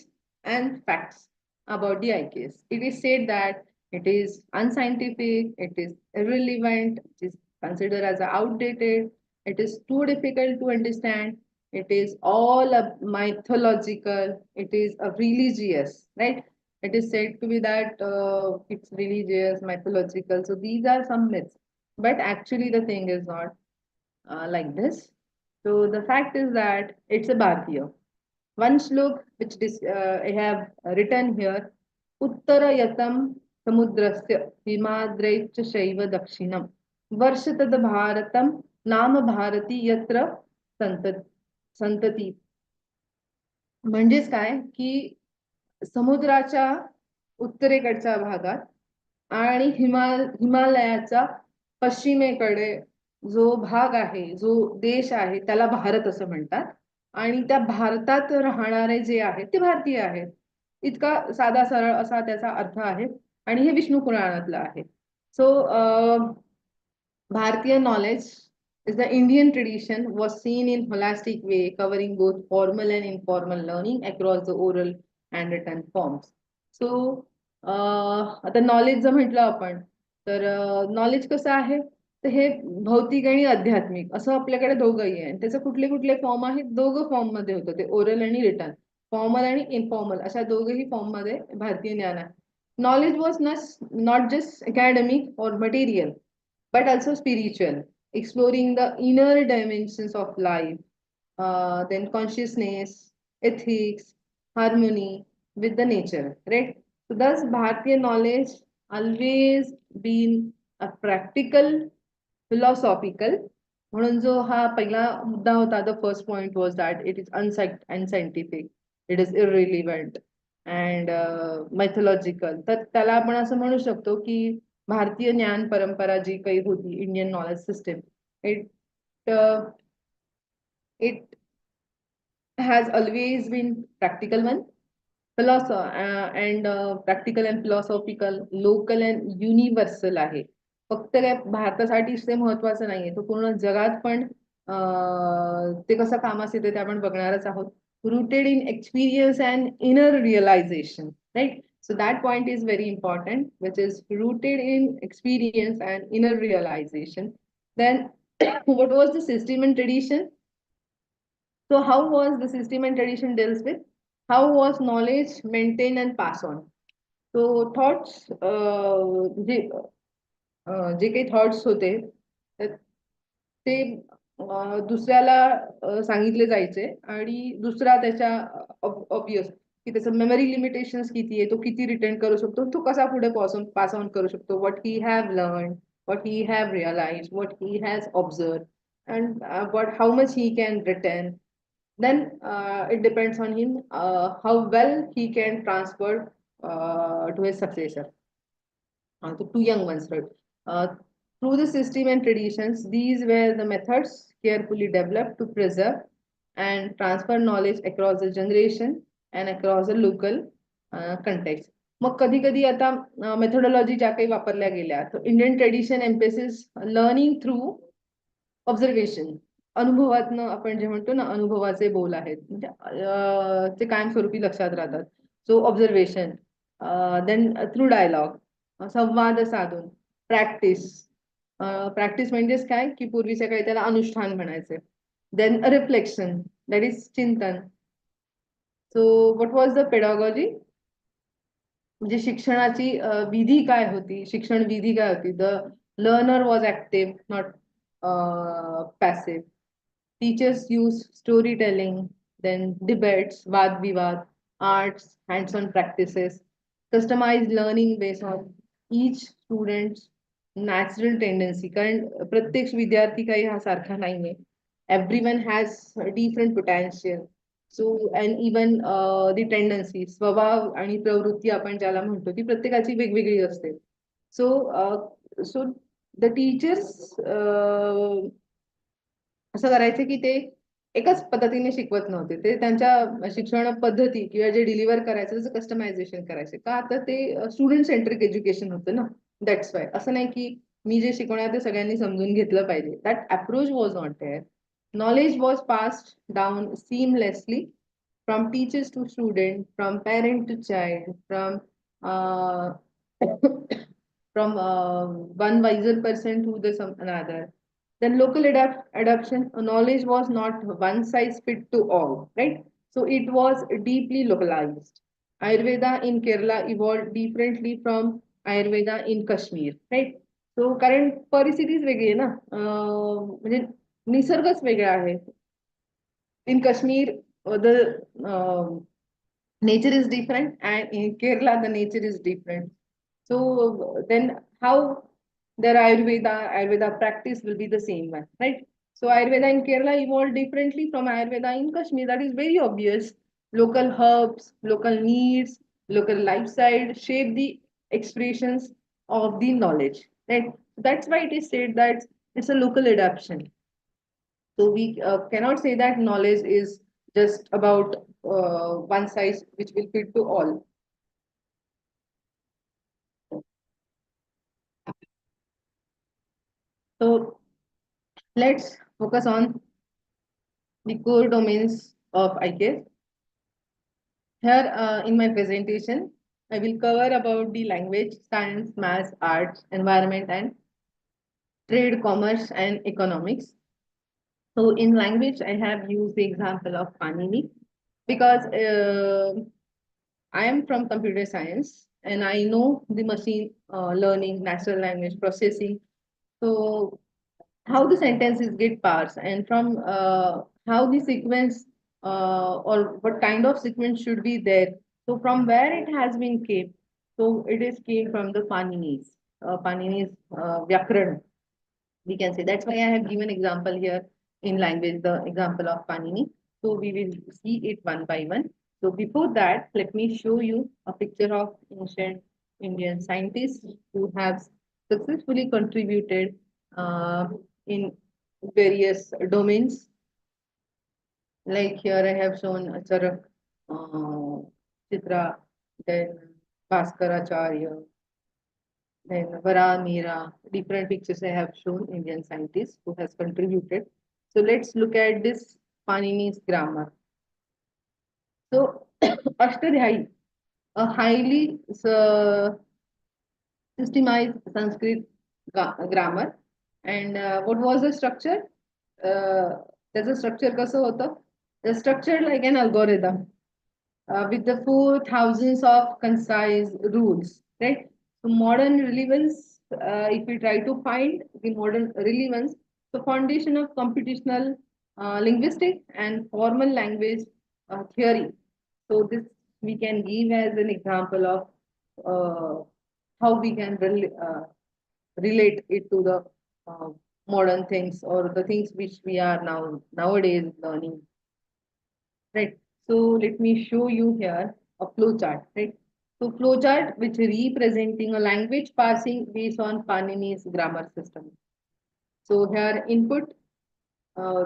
and facts. about the IKS. It is said that it is unscientific, it is irrelevant, it is considered as outdated, it is too difficult to understand, it is all a mythological, it is a religious, right? It is said to be that it's religious, mythological. So these are some myths. But actually, the thing is not like this. So the fact is that it's a Bhartiya. One slok which I have written here, Uttarayatam Samudrasya Himadraicha Shaiva Dakshinam Varshatad Bharatam Nama Bharati Yatra Santati. म्हणजेच काय की समुद्राच्या उत्तरेकडच्या भागात आणि हिमालयाचा पश्चिमेकडे जो भाग आहे, जो देश आहे, त्याला भारत असं म्हणतात. आणि त्या भारतात राहणारे जे आहेत ते भारतीय आहेत. इतका साधा सरळ असा त्याचा अर्थ आहे आणि हे विष्णू पुराणातलं आहे. सो Bharatiya knowledge is the Indian tradition was seen in holistic way, covering both formal and informal learning across the oral and written forms. So, आता knowledge जर म्हटलं आपण तर नॉलेज कसं आहे तर हे भौतिक आणि आध्यात्मिक असं आपल्याकडे दोघंही आहे. त्याचे कुठले कुठले फॉर्म आहेत दोघं फॉर्म मध्ये होतं ते ओरल आणि रिटर्न फॉर्मल आणि इनफॉर्मल अशा दोघंही फॉर्म मध्ये भारतीय ज्ञान आहे. Knowledge was not just academic or material but also spiritual, exploring the inner dimensions of life, then consciousness, ethics, harmony with the nature, right? So, thus, Bharatiya knowledge always been a practical, philosophical. म्हणून जो हा पहिला मुद्दा होता, the first point was that it is unscientific, it is irrelevant and mythological. तर त्याला आपण असं म्हणू शकतो की भारतीय ज्ञान परंपरा जी काही होती Indian knowledge system it it has always been practical one, and practical and philosophical, local and universal आहे. फक्त काय भारतासाठीच ते महत्वाचं नाहीये तो पूर्ण जगात पण ते कसं कामास येते ते आपण बघणारच आहोत. Rooted in experience and inner realization, right? So that point is very important, which is rooted in experience and inner realization. Then what was the system and tradition? So how was the system and tradition deals with? How was knowledge maintained and passed on? So thoughts, जे काही thoughts होते ते दुसऱ्याला सांगितले जायचे आणि दुसरा त्याच्या obvious की त्याचं मेमरी लिमिटेशन्स किती आहे तो किती रिटेन करू शकतो तो कसा पुढे पास ऑन करू शकतो what he have learn what he have realise what he has observe and what how much he can retain then it depends on him how well he can transfer to his successor, to two young ones, right? Through the system and traditions, these were the methods carefully developed to preserve and transfer knowledge across the generation and across the local context. मग कधी कधी आता methodology ज्या काही वापरल्या गेल्या तर Indian tradition emphasis learning through observation अनुभवातनं आपण जे म्हणतो ना अनुभवाचे बोल आहेत म्हणजे ते कायमस्वरूपी लक्षात राहतात. सो ऑब्झर्वेशन देन थ्रू डायलॉग संवाद साधून प्रॅक्टिस प्रॅक्टिस म्हणजेच काय की पूर्वीच्या काळी त्याला अनुष्ठान म्हणायचे. देन रिफ्लेक्शन दॅट इज चिंतन. सो व्हॉट वॉज द पेडॉगॉजी म्हणजे शिक्षणाची विधी काय होती शिक्षण विधी काय होती. The learner was active not passive. Teachers use storytelling, then debates, वाद विवाद, arts, hands-on practices, customized learning based on each student's natural tendency. कारण प्रत्येक विद्यार्थी काही हा सारखा नाहीये. Everyone has different potential. So and even the tendency स्वभाव आणि प्रवृत्ती आपण ज्याला म्हणतो ती प्रत्येकाची वेगवेगळी असते. सो सो द टीचर्स असं करायचे की ते एकाच पद्धतीने शिकवत नव्हते. ते त्यांच्या शिक्षण पद्धती किंवा जे डिलिव्हर करायचं त्याचं कस्टमायझेशन करायचे. का तर ते स्टुडंट सेंट्रिक एज्युकेशन होतं ना. दॅट्स वाय असं नाही की मी जे शिकवणार ते सगळ्यांनी समजून घेतलं पाहिजे. That approach was not there. Knowledge was passed down seamlessly from teachers to student, from parent to child, from uh, from one wiser person to the some another. Then local adoption knowledge was not one size fit to all, right? So it was deeply localized. Ayurveda in Kerala evolved differently from Ayurveda in Kashmir, right? So current परिस्थितीच वेगळी आहे ना म्हणजे निसर्गच वेगळा आहे. In Kashmir, the nature is different, and in Kerala, the nature is different. So then, how their Ayurveda practice will be the same one, right? So Ayurveda in Kerala evolved differently from Ayurveda in Kashmir. That is very obvious. Local herbs, local needs, local lifestyle shape the expressions of the knowledge, right? That's why it is said that it's a local adaptation. So we cannot say that knowledge is just about one size which will fit to all. So let's focus on the core domains of ICAS. Here in my presentation, I will cover about the language, science, maths, arts, environment, and trade, commerce, and economics. So in language, I have used the example of Panini because I am from computer science and I know the machine learning, natural language processing. So how the sentences get parsed and from how the sequence or what kind of sequence should be there. So from where it has been came. So it is came from the Panini's Vyakaran, we can say. That's why I have given example here in language, the example of Panini. So we will see it one by one. So before that, let me show you a picture of ancient Indian scientists who have successfully contributed in various domains. Like here I have shown Charak, Chitra, then Bhaskaracharya, then Vara, Mira, different pictures I have shown Indian scientists who has contributed. So let's look at this Panini's grammar. So Ashtadhyayi, a highly systemized Sanskrit grammar. And what was the structure? There's a structure कसं होतं? The structure like an algorithm with the four thousands of concise rules, right? So modern relevance, if we try to find the modern relevance, the foundation of computational linguistic and formal language theory. So this we can give as an example of how we can relate it to the uh, modern things or the things which we are nowadays learning. Right. So let me show you here a flow chart. Right. So flow chart which representing a language parsing based on Panini's grammar system. So here input,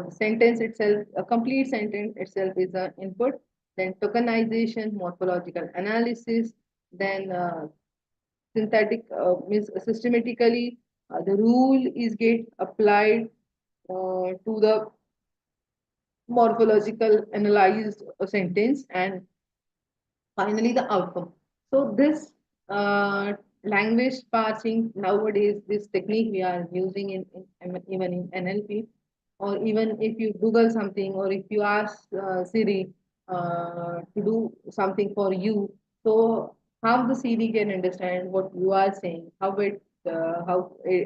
sentence itself, a complete sentence itself is an input. Then tokenization, morphological analysis. Then synthetic means systematically the rule is get applied to the morphological analyzed sentence and finally the outcome. So this language parsing nowadays, this technique we are using even in NLP, or even if you Google something or if you ask Siri to do something for you, so how the Siri can understand what you are saying, how it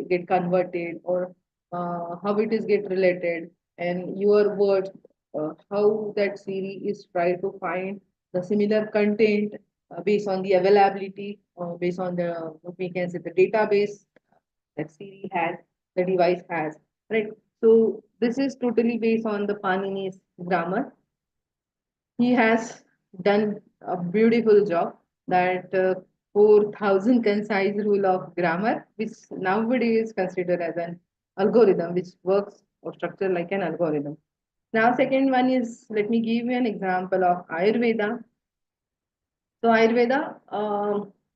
get converted or how it is get related, and your words, how that Siri is try to find the similar content based on the availability or based on the what we can say the database that Siri has, the device has, right? So this is totally based on the Panini's grammar. He has done a beautiful job that 4,000 concise rule of grammar, which nowadays is considered as an algorithm, which works or structured like an algorithm. Now, second one is, let me give you an example of Ayurveda. So Ayurveda,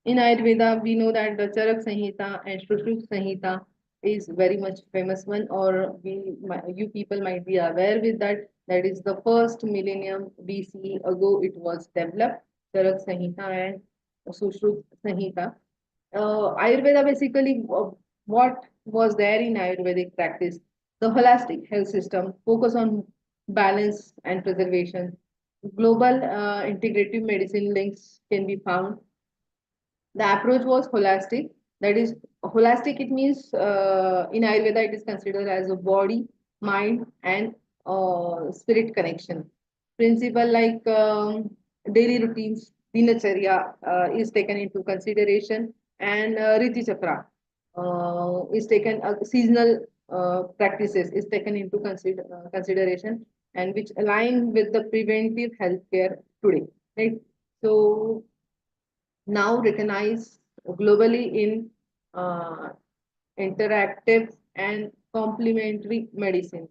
in Ayurveda, we know that the Charak Samhita and Shushruta Samhita is very much famous one, or you people might be aware with that. That is the first millennium BCE ago it was developed. Charak Samhita and Sushrut Samhita. Ayurveda basically, what was there in Ayurvedic practice? The holistic health system, focus on balance and preservation. Global integrative medicine links can be found. The approach was holistic. That is, holistic, it means in Ayurveda, it is considered as a body, mind, and spirit connection. Principle like daily routines, dinacharya is taken into consideration, and Riti Chakra is taken, seasonal practices is taken into consideration, and which align with the preventive healthcare today. Right. So now recognized globally in uh, interactive and complementary medicine.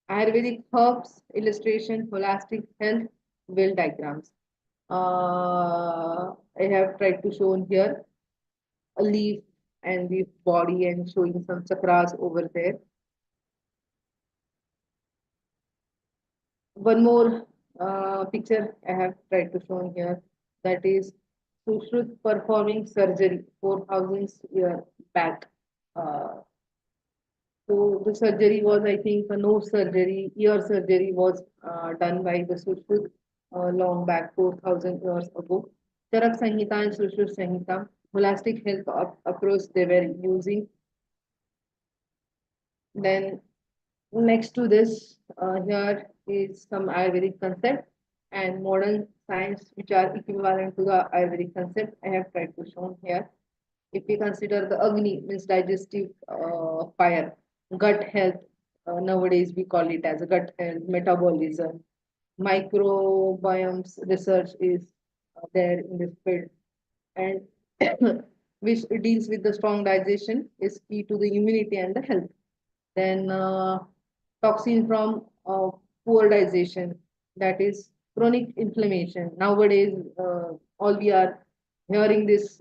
Ayurvedic herbs, illustration, holistic health, well diagrams. I have tried to show here a leaf and the body and showing some chakras over there. One more picture I have tried to show here, that is Sushrut performing surgery 4000 year back. Uh, so the surgery was, I think, a nose surgery, ear surgery was done by the Sushrut long back 4000 years ago. Charak Sanhita and Sushrut Sanhita, holistic health approach they were using. Then next to this, here is some Ayurvedic concept and modern science which are equivalent to the Ayurvedic concept. I have tried to show here. If we consider the Agni, means digestive fire, gut health, nowadays we call it as a gut health, metabolism, microbiomes research is there in this field, and which deals with the strong digestion is key to the immunity and the health. Then toxin from poor digestion, that is chronic inflammation. Nowadays, all we are hearing this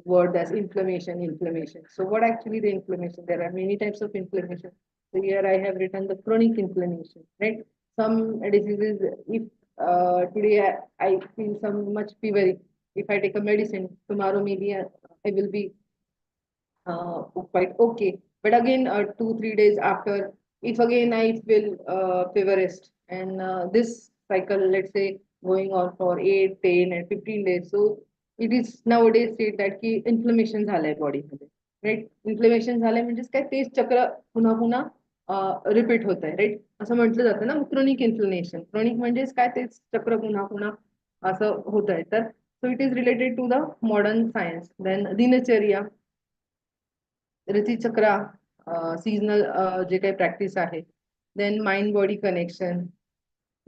word as inflammation, inflammation. So what actually the inflammation? There are many types of inflammation. So here I have written the chronic inflammation, right? Some diseases, if today I feel some much fever, if I take a medicine, tomorrow maybe I will be quite okay. But again, 2 3 days after, if again I feel feverist, and this cycle, let's say, going on for 8, 10, and 15 days. So it is nowadays said that की inflammation झालंय body मध्ये, right? Inflammation झालंय म्हणजेच काय, तेच चक्र पुन्हा पुन्हा रिपीट होत आहे, राईट? असं म्हटलं जातं ना, क्रोनिक इन्फ्लेमेशन. क्रोनिक म्हणजेच काय, तेच चक्र पुन्हा पुन्हा असं होत आहे. तर so it is related to the modern science. Then दिनचर्या, ऋतुचक्रा, सीजनल जे काही प्रॅक्टिस आहे. Then mind body connection.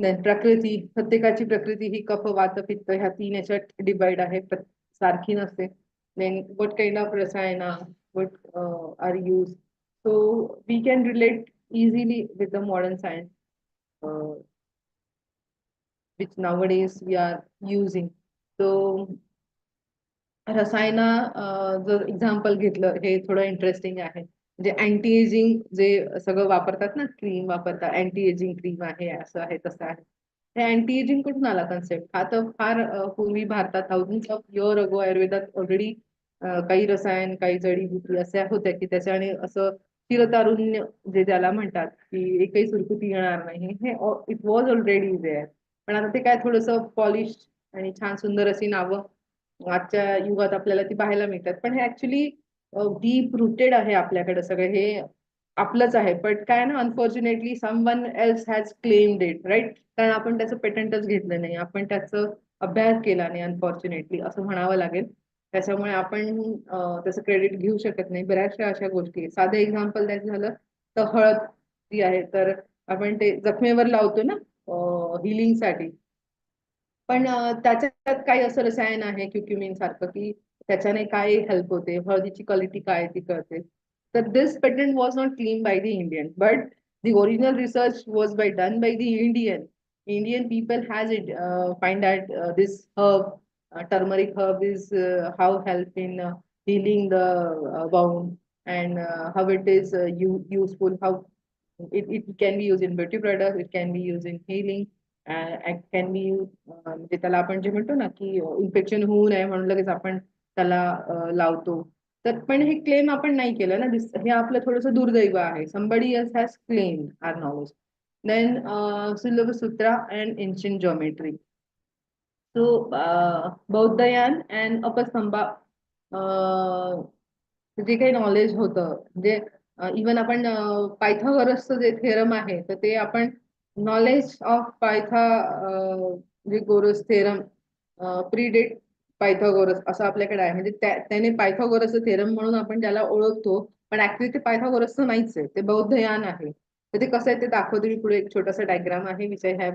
Then प्रकृती, प्रत्येकाची प्रकृती ही कफ वात पित्त ह्या तीन याच्यात डिवाइड आहे, सारखी नसते. देन व्हॉट काइंड ऑफ रसायना, what are use. So we can relate easily with the modern science, uh, which nowadays we are using. So रसायना, जर एक्झाम्पल घेतलं, हे थोडं इंटरेस्टिंग आहे. म्हणजे अँटी एजिंग जे सगळं वापरतात ना, क्रीम वापरतात, अँटी एजिंग क्रीम आहे, असं आहे तसं आहे. हे अँटी एजिंग कुठून आला कन्सेप्ट? हा तर फार पूर्वी भारतात थाउजंड ऑफ इयर अगो आयुर्वेदात ऑलरेडी काही रसायन, काही जडीबुटी अशा होत्या की त्याच्याने असं चिरतारुण्य जे त्याला म्हणतात, की एकही सुरकुती येणार नाही, हे इट वॉज ऑलरेडी देअर. पण आता ते काय थोडंसं पॉलिश आणि छान सुंदर अशी नावं आजच्या युगात आपल्याला ती पाहायला मिळतात. पण हे ऍक्च्युली डीप रुटेड आहे आपल्याकडे सगळं हे आपलंच आहे. पण काय ना, unfortunately someone else has claimed it, right? कारण आपण त्याचं पेटंटच घेतलं नाही, आपण त्याचं अभ्यास केला नाही, अनफॉर्च्युनेटली असं म्हणावं लागेल. त्याच्यामुळे आपण त्याचं क्रेडिट घेऊ शकत नाही. बऱ्याचशा अशा गोष्टी, साधं एक्झाम्पल द्यायचं झालं तर हळद जी आहे, तर आपण ते जखमेवर लावतो ना हिलिंगसाठी, पण त्याच्यात काही असं रसायन आहे क्युक्युमिन सारखं की त्याच्याने काय हेल्प होते, हळदीची क्वालिटी काय ती कळते. तर this patent was not clean by the Indian, but the original research was done by the Indian people has it find that this herb, turmeric herb, is how help in healing the wound, and how it is useful, how it can be used in beauty products, it can be used in healing, it can be used म्हणजे त्याला आपण जे म्हणतो ना की infection होऊ नये म्हणून लगेच आपण त्याला लावतो. तर पण हे क्लेम आपण नाही केलं ना, हे आपलं थोडंसं दुर्दैव आहे. somebody else has claimed our knowledge. Then Sutra and ancient geometry. So बौद्धयान and अपस्तंभा जे काही नॉलेज होतं म्हणजे इवन आपण पायथागोरसचं जे थेरम आहे तर ते आपण नॉलेज ऑफ जे गोरस थेरम प्रीडेट पायथागोरस असं आपल्याकडे आहे. म्हणजे त्याने पायथागोरसचं थेरम म्हणून आपण त्याला ओळखतो, पण ऍक्च्युली ते पायथागोरसचं नाहीच आहे, ते बौद्धयान आहे. तर ते कसं आहे ते दाखवते मी पुढे. एक छोटासा डायग्राम आहे which I have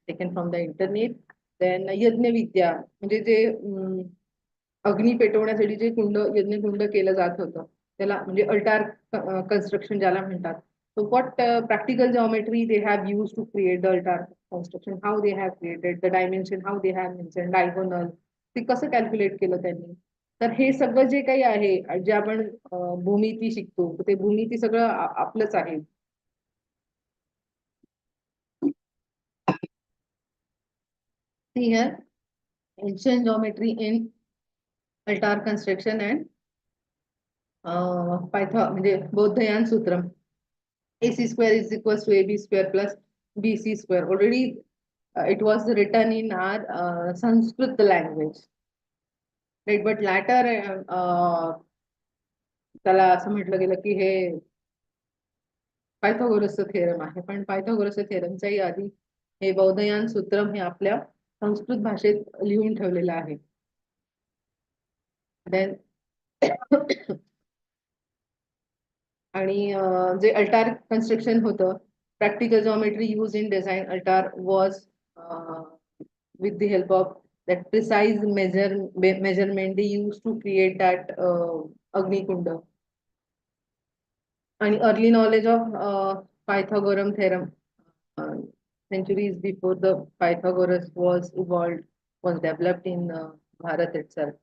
taken from the internet. Then यज्ञविद्या म्हणजे जे अग्नी पेटवण्यासाठी जे यज्ञकुंड केलं जात होतं त्याला म्हणजे अल्टार कन्स्ट्रक्शन ज्याला म्हणतात. So what practical geometry they have used to create the altar construction, how they have created the dimension, how they have mentioned diagonal, ते कसं कॅल्क्युलेट केलं त्यांनी. तर हे सगळं जे काही आहे जे आपण भूमिती शिकतो ते भूमिती सगळं आपलंच आहे. See here, ancient geometry in altar construction and म्हणजे बौद्धयान सूत्रम. AC square is equals to AB square plus BC square. Already it was written in our Sanskrit language, right? But later त्याला असं म्हटलं गेलं की हे पायथागोरसचं थेरम आहे, पण पायथागोरसच्या थेरमच्याही आधी हे बौद्धयान सूत्रम हे आपल्या संस्कृत भाषेत लिहून ठेवलेलं आहे. देन आणि जे अल्टार कन्स्ट्रक्शन होतं, practical geometry used in design altar was with the help of that precise measurement they used to create that Agnikunda. And early knowledge of Pythagorean theorem, centuries before the Pythagoras was evolved, was developed in Bharat itself.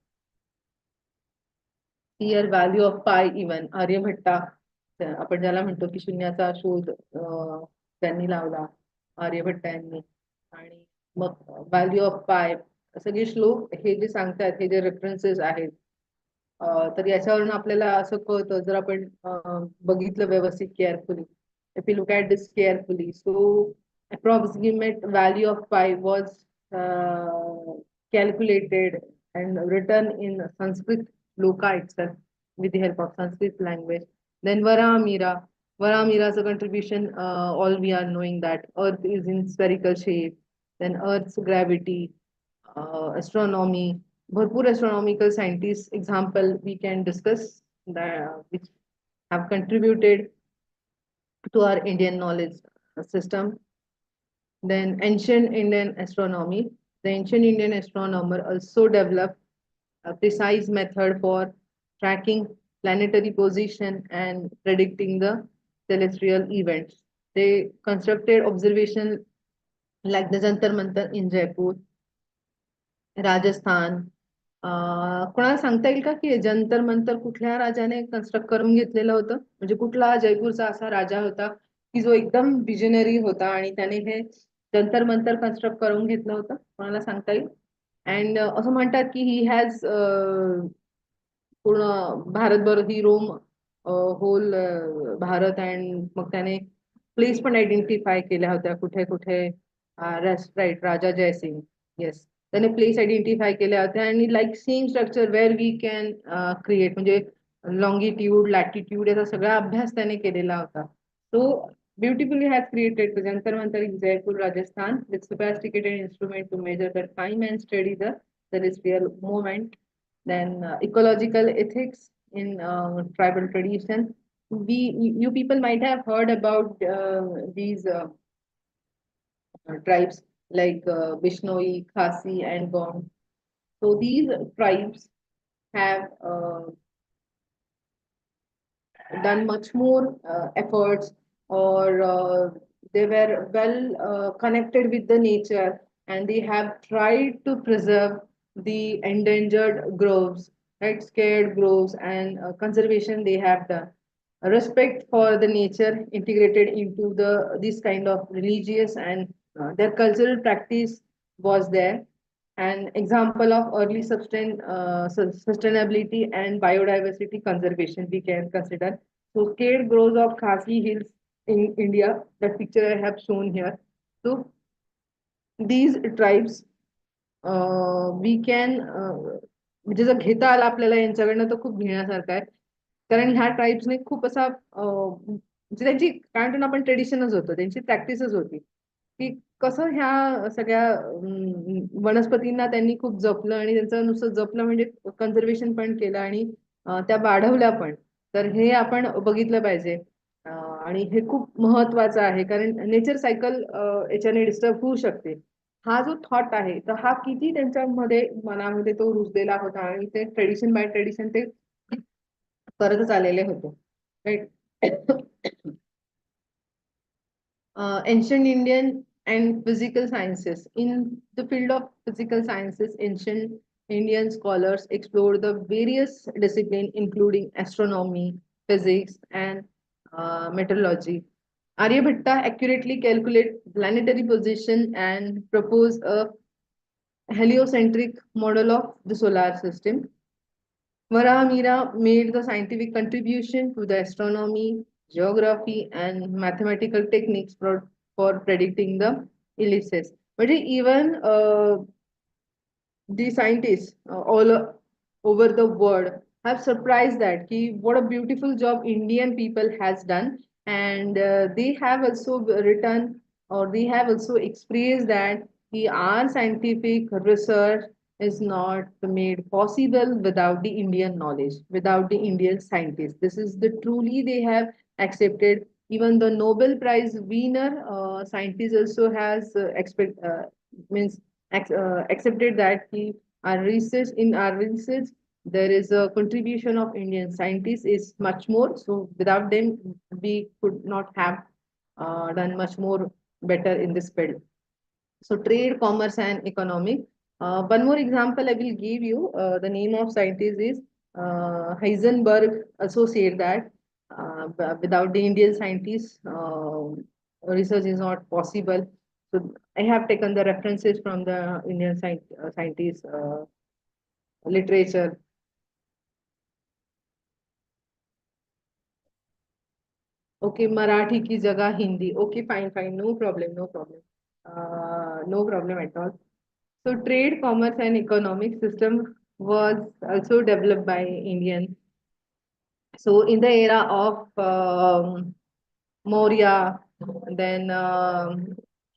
Here value of pi even Aryabhata आपण ज्याला म्हणतो की शून्याचा शोध त्यांनी लावला आर्यभट्ट यांनी. आणि मग value of पाय सगळे श्लोक हे जे सांगतात हे जे रेफरन्सेस आहेत तर याच्यावरून आपल्याला असं कळतं जर आपण बघितलं व्यवस्थित carefully. If you look at this carefully so approximate value of pi was calculated and written in Sanskrit loka itself with the help of Sanskrit language. Then Varamira. Varamira's a contribution, all we are knowing that Earth is in spherical shape, then Earth's gravity, astronomy, भरपूर astronomical scientists example we can discuss that which have contributed to our Indian knowledge system. Then ancient Indian astronomy. The ancient Indian astronomer also developed a precise method for tracking planetary position and predicting the celestial events. They constructed observation like the Jantar Mantar in Jaipur, Rajasthan. कोणाला सांगता येईल का की जंतर मंतर कुठल्या राजाने construct करून घेतलेलं होतं, म्हणजे कुठला जयपूरचा असा राजा होता की जो एकदम विजनरी होता आणि त्याने हे जंतर मंतर कन्स्ट्रक्ट करून घेतलं होतं, कोणाला सांगता येईल? अँड असं म्हणतात की ही हॅज पूर्ण भारतभर he roam whole Bharat and मग त्याने प्लेस पण आयडेंटिफाय केल्या होत्या कुठे कुठे. राईट, राजा जयसिंग. येस, त्याने प्लेस आयडेंटिफाय केल्या होत्या आणि like same structure where we can create म्हणजे लॉंगिट्यूड लॅटिट्यूड याचा सगळा अभ्यास त्याने केलेला होता. So beautifully has created the Jantar Mantar in Jaipur, Rajasthan, with sophisticated instrument to measure the time and study the celestial movement. Then ecological ethics in tribal tradition. You people might have heard about these tribes like Bishnoi, Khasi, and Gond. So these tribes have done much more efforts, or they were well connected with the nature, and they have tried to preserve the endangered groves, right? Scared groves and conservation they have done. respect for the nature integrated into the this kind of religious and their cultural practice was there. An example of early sustainability and biodiversity conservation we can consider. So scaled growth of Khasi Hills in India, that picture I have shown here. So these tribes we can म्हणजे जर घेता आला आपल्याला यांच्याकडनं तर खूप घेण्यासारखं आहे. कारण ह्या ट्राईब्सने खूप असा म्हणजे त्यांची काय म्हणतो ना आपण ट्रेडिशनच होतं, त्यांची प्रॅक्टिसच होती की कसं ह्या सगळ्या वनस्पतींना त्यांनी खूप जपलं आणि त्यांचं नुसतं जपलं म्हणजे कन्झर्वेशन पण केलं आणि त्या वाढवल्या पण. तर हे आपण बघितलं पाहिजे. आणि हे खूप महत्वाचं आहे कारण नेचर सायकल याच्याने डिस्टर्ब होऊ शकते. हा जो थॉट आहे तर हा किती त्यांच्यामध्ये मनामध्ये तो रुजलेला होता आणि ते ट्रेडिशन बाय ट्रेडिशन ते करतच आलेले होते. Right. Ancient Indian and physical sciences. In the field of physical sciences, ancient Indian scholars explored the various disciplines, including astronomy, physics, and meteorology. Aryabhatta accurately calculate planetary position and propose a heliocentric model of the solar system. Varahamira made the scientific contribution to the astronomy, geography, and mathematical techniques for predicting the ellipses. But even the scientists over the world have surprised that what a beautiful job Indian people has done, and they have also written or they have also expressed that our scientific research is not made possible without the Indian knowledge, without the Indian scientists. This is the truly they have accepted. Even the Nobel Prize winner scientist also has means accepted that our research there is a contribution of Indian scientists is much more. So without them, we could not have done much more better in this field. So trade, commerce, and economic. One more example I will give you. The name of scientist is Heisenberg. Also said that without the Indian scientists, research is not possible. So I have taken the references from the Indian scientists literature. Okay, Marathi की जगह Hindi. Okay, fine, fine, no problem, no problem, no problem at all. So trade, commerce, and economic system was also developed by Indian. So in the era of Maurya, then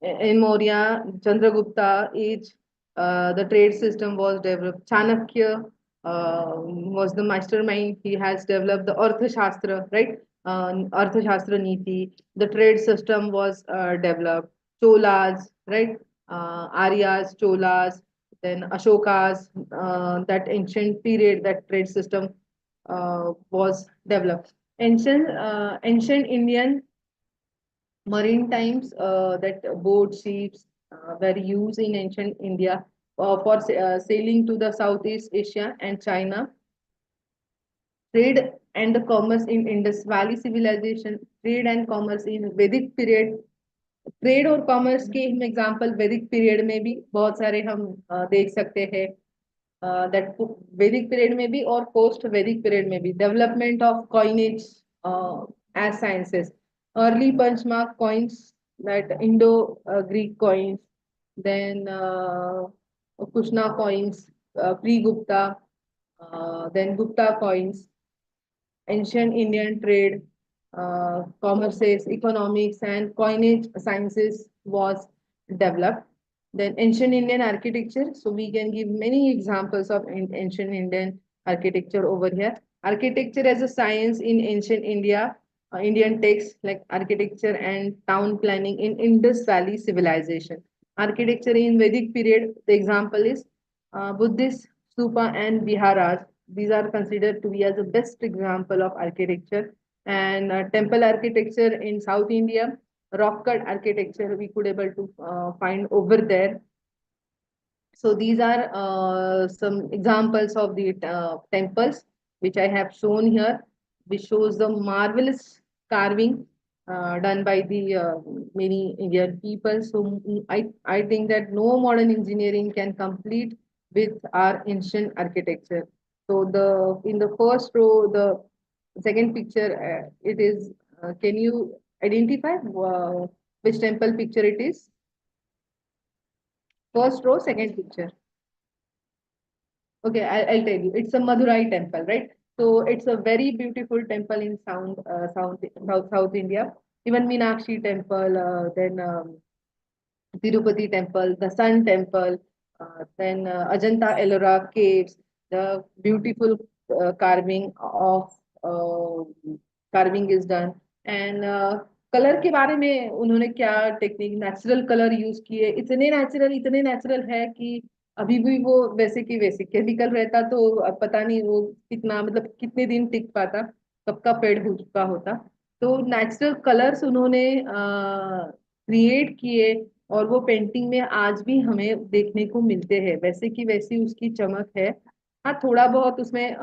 in Maurya, Chandragupta age, the trade system was developed. Chanakya was the mastermind. He has developed the Arthashastra, right? Arthashastra Niti. The trade system was developed. Cholas, right? Aryas, Cholas, then Ashokas, that ancient period, that trade system was developed. Ancient Indian marine times, that boat ships were used in ancient India for sailing to the Southeast Asia and China. Trade and the commerce in Indus Valley civilization, trade and commerce in Vedic period. Trade और commerce के हम example वैदिक period में भी बहुत सारे हम देख सकते हैं. दैट वैदिक पीरियड में भी और पोस्ट वैदिक पीरियड में भी development of coinage as sciences. Early punchmark coins, that Indo Greek coins, then Kushana coins, pre Gupta, then Gupta coins, ancient Indian trade, commerces, economics, and coinage sciences was developed. Then ancient Indian architecture. So we can give many examples of ancient Indian architecture over here. Architecture as a science in ancient India, Indian texts like architecture and town planning in Indus Valley civilization. Architecture in Vedic period, the example is Buddhist stupa and viharas. These are considered to be as the best example of architecture. And temple architecture in South India, rock cut architecture we could able to find over there. So these are some examples of the temples which I have shown here. which shows the marvelous carving done by the many Indian people. So I think that no modern engineering can complete with our ancient architecture. So the in the first row, the second picture, it is. Can you identify which temple picture it is? First row, second picture. Okay, I'll tell you. It's a Madurai temple, right? So it's a very beautiful temple in South India. Even Meenakshi temple, then Tirupati temple, the Sun temple, then Ajanta Ellora caves, the beautiful carving of uh, carving is done. And colour के बारे में उन्होंने क्या technique natural colour use किए, इतने natural है कि अभी भी वो वैसे की वैसे केमिकल रहता तो अब पता नहीं वो कितना मतलब कितने दिन टिक पाता, कब का फेड हो चुका होता। तो नेचुरल कलर्स उन्होंने क्रिएट किए और वो पेंटिंग में आज भी हमें देखने को मिलते हैं, वैसे की वैसी उसकी चमक है। हाँ, थोड़ा बहुत उसमें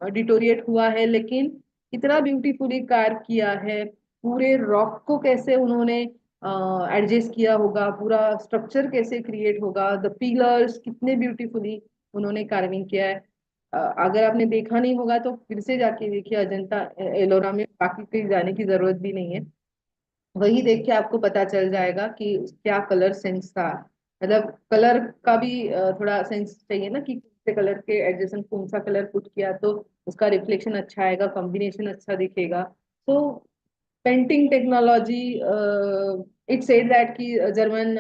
डिटोरिएट हुआ है, लेकिन इतना ब्यूटीफुली कार्व किया है। पूरे रॉक को कैसे उन्होंने एडजस्ट किया होगा, पूरा स्ट्रक्चर कैसे क्रिएट होगा, द पिलर्स कितने ब्यूटीफुली उन्होंने कार्विंग किया है। अगर आपने देखा नहीं होगा तो फिर से जाके देखिए अजंता एलोरा में, बाकी कहीं जाने की जरूरत भी नहीं है। वही देख के आपको पता चल जाएगा कि क्या कलर सेंस था। मतलब कलर का भी थोड़ा सेंस चाहिए ना कि कौन से कलर के एडजस्टमेंट, कौन सा कलर पुट किया तो उसका रिफ्लेक्शन अच्छा आएगा, कॉम्बिनेशन अच्छा दिखेगा। तो painting technology, it said that कि जर्मन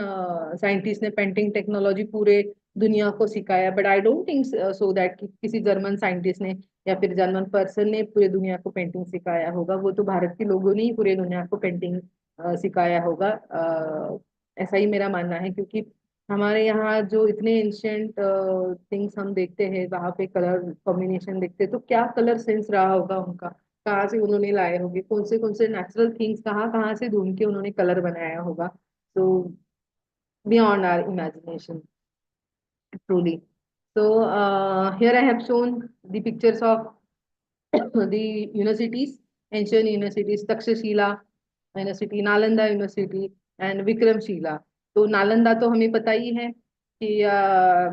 साइंटिस्ट ने पेंटिंग टेक्नोलॉजी पूरे दुनिया को सिखाया, but I don't think so that कि किसी जर्मन साइंटिस्ट ने या फिर जर्मन पर्सन ने पूरे दुनिया को पेंटिंग सिखाया होगा। वो तो भारत के लोगों ने ही पूरे दुनिया को पेंटिंग सिखाया होगा। ऐसा ही मेरा मानना है, क्योंकि हमारे यहाँ जो इतने एंशियंट थिंग्स हम देखते हैं, वहां पे कलर कॉम्बिनेशन देखते हैं, तो क्या कलर सेंस रहा होगा उनका, कहाँ से उन्होंने लाए होंगे, कौन से नेचुरल थिंग्स कहाँ कहाँ से ढूंढ के उन्होंने कलर बनाया होगा। तो beyond our imagination truly. So here I have shown the pictures of the universities, ancient universities, Takshashila University, Nalanda University, and Vikramshila. तो नालंदा तो हमें पता ही है कि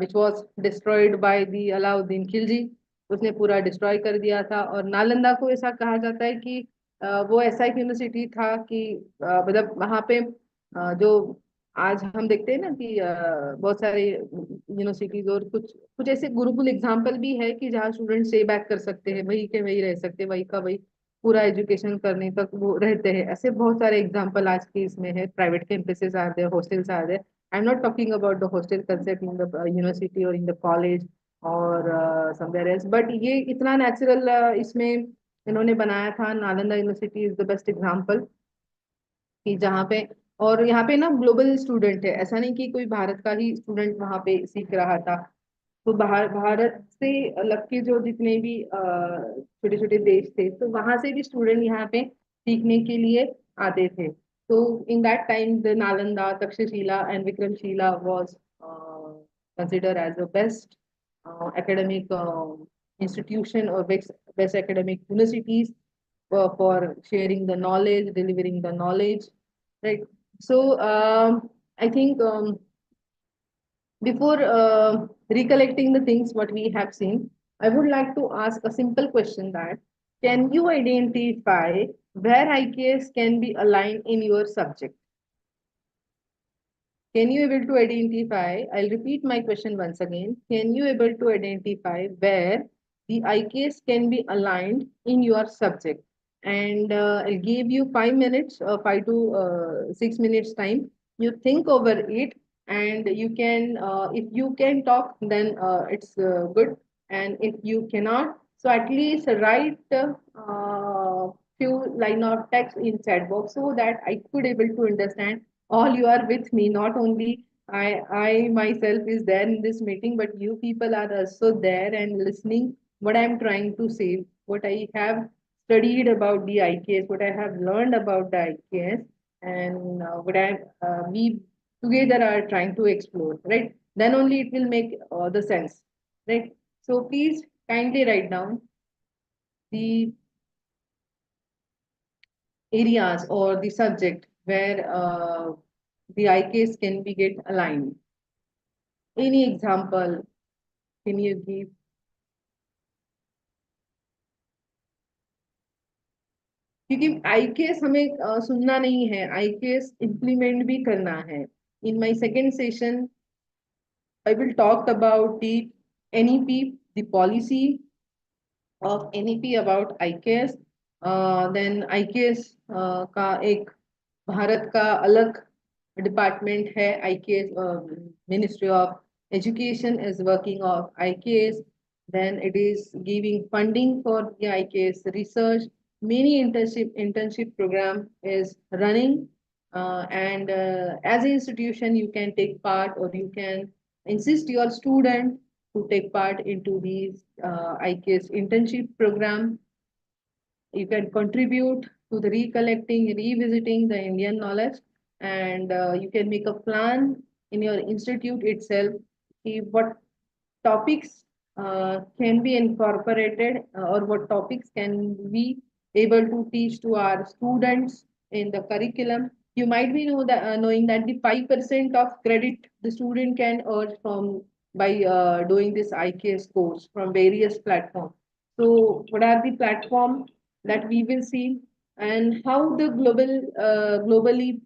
which was destroyed by the Alauddin Khilji, उसने पूरा डिस्ट्रॉय कर दिया था। और नालंदा को ऐसा कहा जाता है कि वो ऐसा एक यूनिवर्सिटी था कि मतलब वहाँ पे जो आज हम देखते हैं ना कि बहुत सारे यूनिवर्सिटीज और कुछ कुछ ऐसे गुरुकुल एग्जाम्पल भी है कि जहाँ स्टूडेंट स्टे बैक कर सकते हैं, वही के वही रह सकते हैं, वही का वही पूरा एजुकेशन करने तक वो रहते हैं। ऐसे बहुत सारे एग्जाम्पल आज के इसमें है, private campuses are there, hostels are there. I am not talking about the hostel concept in the university और इन द कॉलेज और समवेयर एल्स, बट ये इतना नेचुरल इसमें इन्होंने बनाया था। Nalanda university is the best example कि जहाँ पे, और यहाँ पे ना ग्लोबल स्टूडेंट है, ऐसा नहीं कि कोई भारत का ही स्टूडेंट वहाँ पे सीख रहा था। तो भारत से अलग के जो जितने भी छोटे छोटे देश थे, तो वहां से भी स्टूडेंट यहाँ पे सीखने के लिए आते थे। तो in that time the Nalanda, Takshashila and Vikramshila was considered as the best academic institution or best academic universities for sharing the knowledge, delivering the knowledge, right? So I think before recollecting the things what we have seen, I would like to ask a simple question that can you identify where IKS can be aligned in your subject? Can you able to identify, I'll repeat my question once again. Can you able to identify where the IKS can be aligned in your subject? And I'll give you 5 minutes, 5 to 6 minutes time. You think over it, and you can, if you can talk, then it's good. And if you cannot, so at least write few line of text in chat box so that I could able to understand all you are with me, not only I myself is there in this meeting, but you people are also there and listening what I'm trying to say, what I have studied about the IKS, what I have learned about the IKS, and what we together are trying to explore, right? Then only it will make the sense, right? So please kindly write down the areas or the subject where the IKs can be get aligned. Any example can you give? क्योंकि IKS हमें सुनना नहीं है, IKS implement भी करना है. In my second session, I will talk about the NEP, the policy of NEP about IKS. Then IKS का एक भारत का अलग डिपार्टमेंट है. IKS ministry of education is working of IKS. Then it is giving funding for the IKS research. Many internship program is running, and as an institution you can take part, or you can insist your student to take part into these IKS internship program. You can contribute to the recollecting, revisiting the Indian knowledge, and you can make a plan in your institute itself. What topics can be incorporated, or what topics can we able to teach to our students in the curriculum. You might be knowing that the 5% of credit the student can earn from by doing this IKS course from various platforms. So what are the platforms that we will see, and how the globally,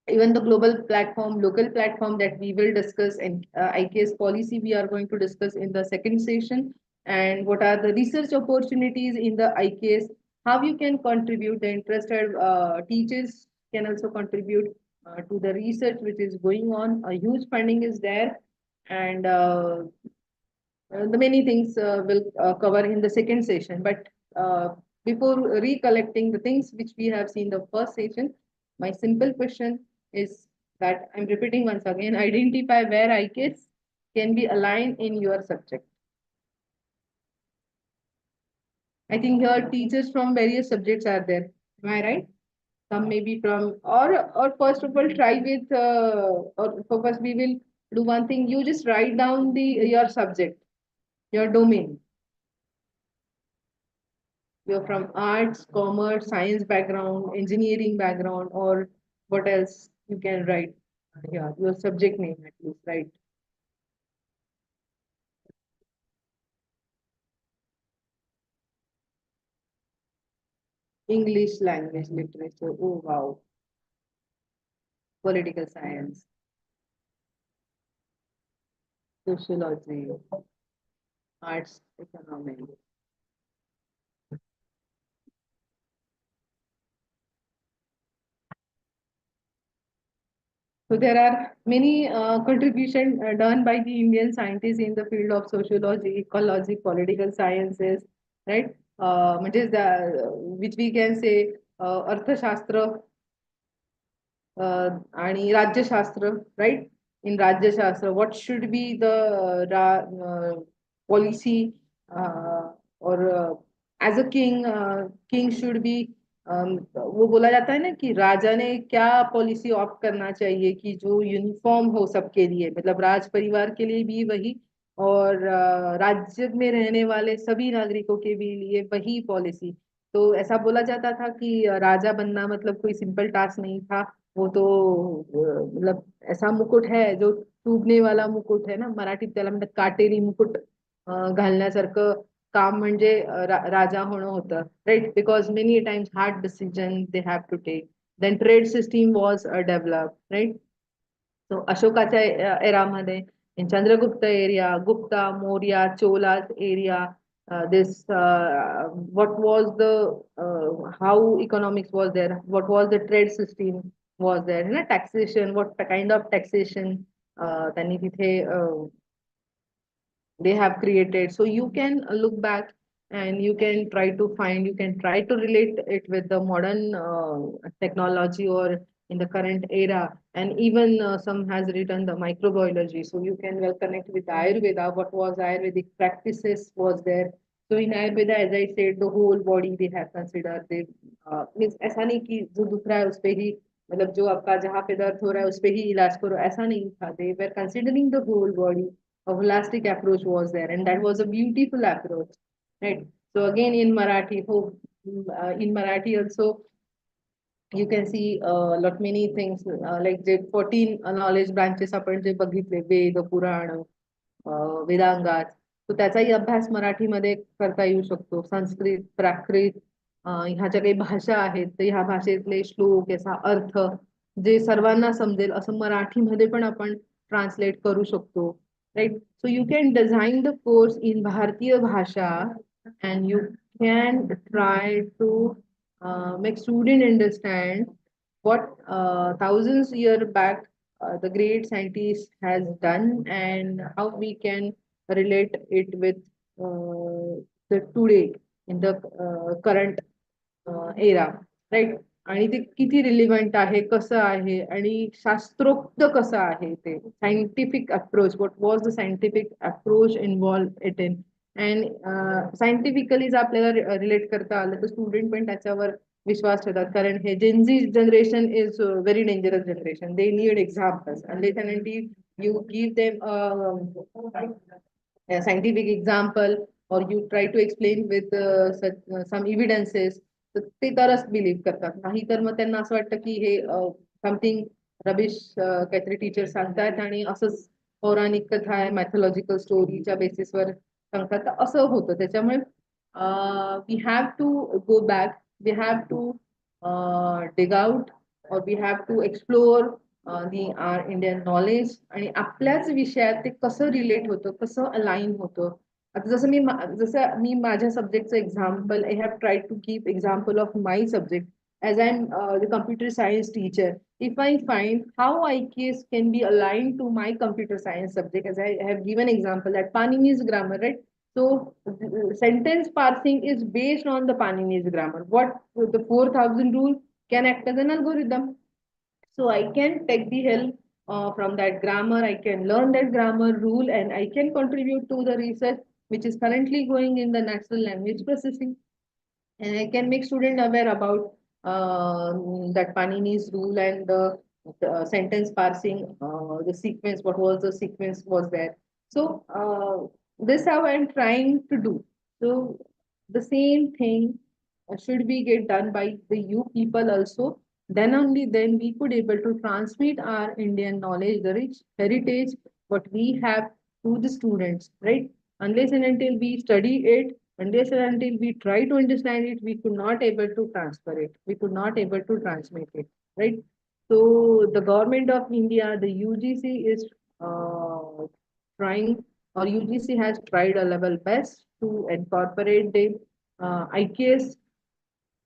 even the global platform, local platform that we will discuss, and IKS policy we are going to discuss in the second session, and what are the research opportunities in the IKS, how you can contribute, the interested teachers can also contribute to the research which is going on. A huge funding is there, and the many things will cover in the second session. But before recollecting the things which we have seen the first session, my simple question is that I'm repeating once again: identify where IKs can be aligned in your subject. I think here teachers from various subjects are there. Am I right? Some maybe from, or first of all, try with or first we will do one thing. You just write down the your subject, your domain. You're from arts, commerce, science background, engineering background, or what else you can write? Yeah, your subject name at least, right? English language literature. Oh wow. Political science, sociology, arts, economics. So there are many contributions done by the Indian scientists in the field of sociology, ecology, political sciences, right? म्हणजे which we can say अर्थशास्त्र आणि राज्यशास्त्र, right? In राज्यशास्त्र, what should be the policy, or as a king, king should be, वो बोला जाता है ना कि राजा ने क्या पॉलिसी ऑप्ट करना चाहिए कि जो यूनिफॉर्म हो सबके लिए, मतलब राज परिवार के लिए भी वही, और राज्य में रहने वाले सभी नागरिकों के भी लिए वही पॉलिसी. तो ऐसा बोला जाता था कि राजा बनना मतलब कोई सिंपल टास्क नहीं था. वो तो मतलब ऐसा मुकुट है जो टूटणे वाला मुकुट है ना, मराठीत त्याला म्हणतात काटेरी मुकुट घालण्यासारखं काम म्हणजे राजा होणं होतं, right? Because many times hard decision they have to take. Then trade system was develop, right? So अशोकाच्या एरामध्ये, in Chandragupta area, Gupta, Maurya, Cholas area, this what was the how economics was there, what was the trade system was there, na taxation, what kind of taxation त्यांनी तिथे they have created. So you can look back and you can try to find, you can try to relate it with the modern technology or in the current era. And even some has written the microbiology. So you can well connect with Ayurveda. What was Ayurvedic practices was there. So in Ayurveda, as I said, the whole body they have considered. They means ऐसा नहीं कि जो दूसरा है उस पे ही, मतलब जो आपका जहाँ पे दर्द हो रहा है उस पे ही इलाज करो, ऐसा नहीं था. They were considering the whole body. A holistic approach was there, and that was a beautiful approach, right? So again in Marathi, in Marathi also you can see lot many things like the 14 knowledge branches आपण जे बघितले वेद पुराण वेदांगात तो त्याचाही अभ्यास मराठीमध्ये करता येऊ शकतो संस्कृत प्राकृत ह्या ज्या काही भाषा आहेत तर ह्या भाषेतले श्लोक याचा अर्थ जे सर्वांना समजेल असं मराठीमध्ये पण आपण ट्रान्सलेट करू शकतो right so you can design the course in Bharatiya bhasha and you can try to make student understand what thousands year back the great scientist has done and how we can relate it with the today in the current era right आणि ते किती relevant आहे कसं आहे आणि शास्त्रोक्त कसं आहे ते scientific approach what was the scientific approach involve it in and scientifically जर आपल्याला रिलेट करता आलं तर स्टुडंट पण त्याच्यावर विश्वास ठेवतात कारण हे Gen Z generation is very dangerous generation they need examples unless and until you give them a scientific example or you try to explain with some evidences तर ते तरच बिलीव्ह करतात नाही तर मग त्यांना असं वाटतं की हे समथिंग रबिश काहीतरी टीचर सांगतायत आणि असंच पौराणिक कथा आहे मॅथोलॉजिकल स्टोरीच्या बेसिसवर सांगतात तर असं होतं त्याच्यामुळे we have to go back we have to dig out or we have to explore our Indian knowledge आणि आपल्याच विषयात ते कसं रिलेट होतं कसं अलाइन होतं आता जसं मी माझ्या सब्जेक्टचं example I have try to keep example of my subject as I'm the computer science teacher, if I find how IKS can be aligned to my computer science subject, as I have given example that Panini's grammar, right? So sentence parsing is based on the Panini's grammar. What the 4,000 rule can act as an algorithm. So I can take the help from that grammar. I can learn that grammar rule and I can contribute to the research which is currently going in the natural language processing. And I can make student aware about that Panini's rule and the sentence parsing, the sequence, what was the sequence was there. So this how I'm trying to do. So the same thing should be get done by the you people also. Then only then we could able to transmit our Indian knowledge, the rich heritage, what we have to the students, right? Unless and until we study it, unless and until we try to understand it, we could not able to transfer it. We could not able to transmit it, right? So the government of India, the UGC is trying, or UGC has tried a level best to incorporate the IKS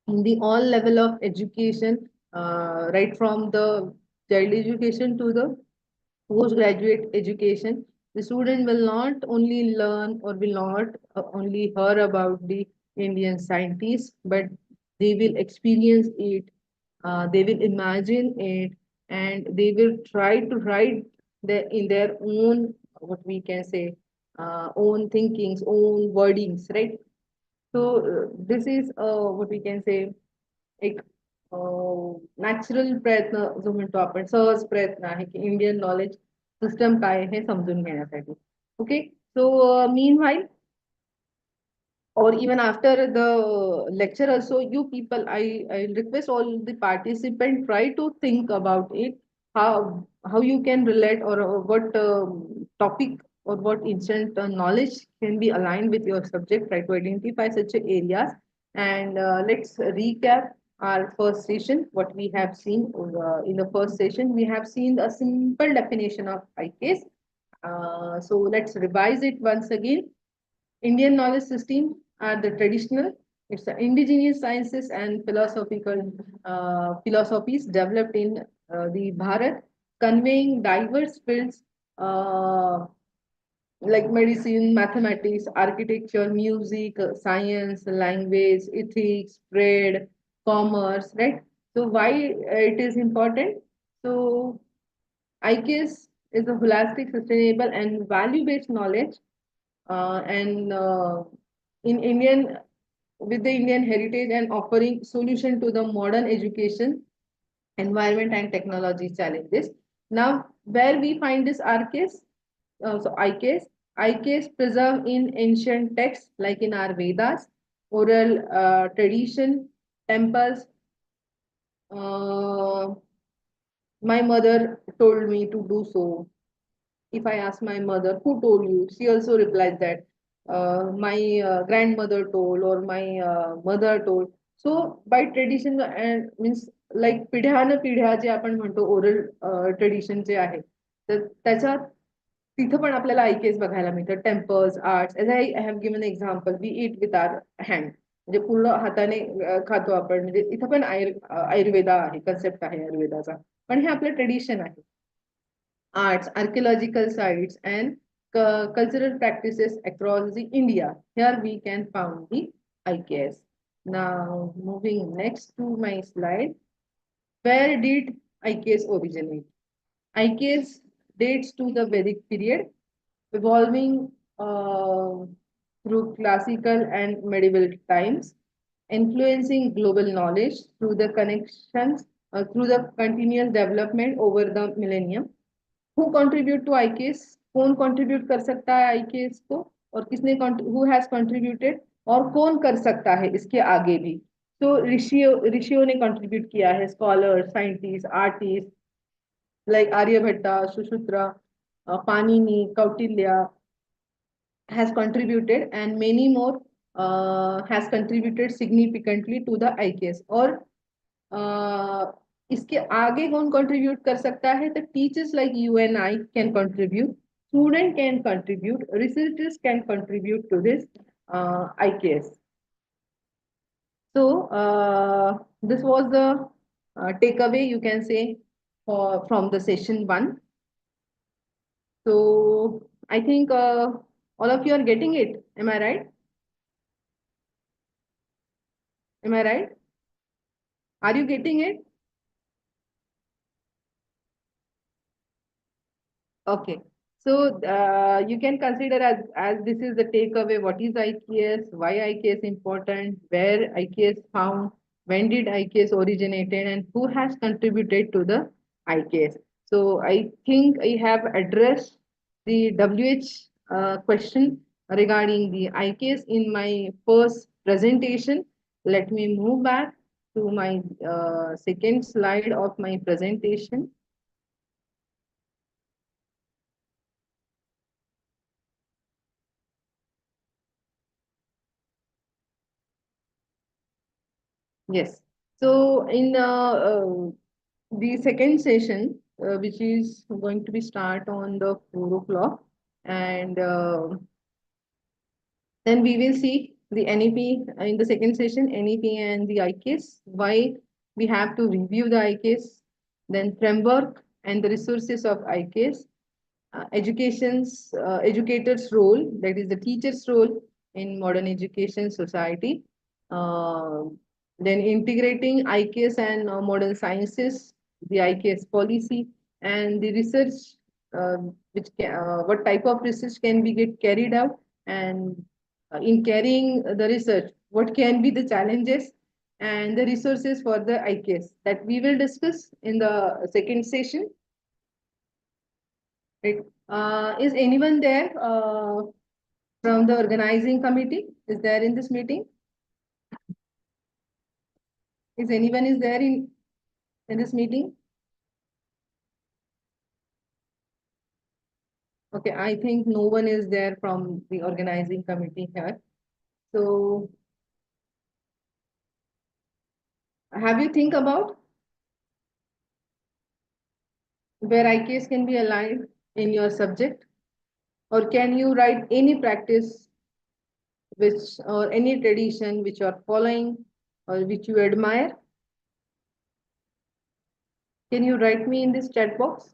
in the all level of education, right from the child education to the postgraduate education. The student will not only learn or will not only hear about the Indian scientists, but they will experience it, they will imagine it, and they will try to write in their own, what we can say, own thinkings, own wordings, right? So this is what we can say एक natural प्रयत्न जो म्हणतो आपण सहज प्रयत्न आहे की Indian knowledge system काय हे समजून घेण्यासाठी okay so mean while or even after the lecture also you people I request all the participants try to think about it how you can relate or what topic or what instant knowledge can be aligned with your subject try to identify such areas and let's recap our first session what we have seen in the first session we have seen a simple definition of ICASE so let's revise it once again. Indian knowledge system are the traditional, it's the indigenous sciences and philosophical philosophies developed in the Bharat, conveying diverse fields like medicine, mathematics, architecture, music, science, language, ethics, trade, commerce, right? So why it is important? So IKS is a holistic, sustainable, and value-based knowledge and in Indian with the Indian heritage and offering solution to the modern education, environment and technology challenges. Now, where we find this RKS, so IKS preserved in ancient texts like in our Vedas, oral tradition, temples, uh, my mother told me to do so. If I ask my mother, who told you? She also replies that my grandmother told or my mother told. So by tradition and means like पिढ्यान पिढ्या जे आपण म्हणतो oral tradition जे आहे तर त्याच्यात तिथं पण आपल्याला IKS बघायला मिळतं temples arts as I have given example we eat with our hand म्हणजे पूर्ण हाताने खातो आपण म्हणजे इथं पण आयुर्वेदा आहे कन्सेप्ट आहे आयुर्वेदाचा पण हे आपलं ट्रेडिशन आहे arts, archaeological sites, and cultural practices across the India. Here we can found the IKS. Now, moving next to my slide, where did IKS originate? IKS dates to the Vedic period, evolving through classical and medieval times, influencing global knowledge through the connections, through the continuous development over the millennium. Who contribute to IKS कौन contribute कर सकता है IKS को और किसने who has contributed और कौन कर सकता है इसके आगे भी तो ऋषियों ने कंट्रीब्यूट किया है scholar scientist artist like Aryabhata Sushruta Panini Kautilya has contributed and many more has contributed significantly to the IKS और इसके आगे कौन कंट्रीब्यूट कर सकता है तो teachers like you and I can contribute student can contribute researchers can contribute to this IKS so this was the takeaway you can say from the session 1 so I think all of you are getting it am I right am I right are you getting it Okay. So you can consider as this is the takeaway. What is IKS? Why IKS important? Where IKS found? When did IKS originated? And who has contributed to the IKS? So I think I have addressed the WH question regarding the IKS in my first presentation. Let me move back to my second slide of my presentation. Yes. So in the second session, which is going to be start on the 4 o'clock, and then we will see the NEP in the second session, NEP and the ICAS, why we have to review the ICAS, then framework and the resources of ICAS, educator's role, that is the teacher's role in modern education society. Uh, then integrating IKS and modern sciences, the IKS policy, and the research, uh, what type of research can be get carried out, and in carrying the research, what can be the challenges and the resources for the IKS that we will discuss in the second session. Right. Is anyone there from the organizing committee? Is there in this meeting? Is anyone is there in this meeting? Okay, I think no one is there from the organizing committee here. So have you think about where IKS can be aligned in your subject? Or can you write any practice which or any tradition which you are following or which you admire? Can you write me in this chat box?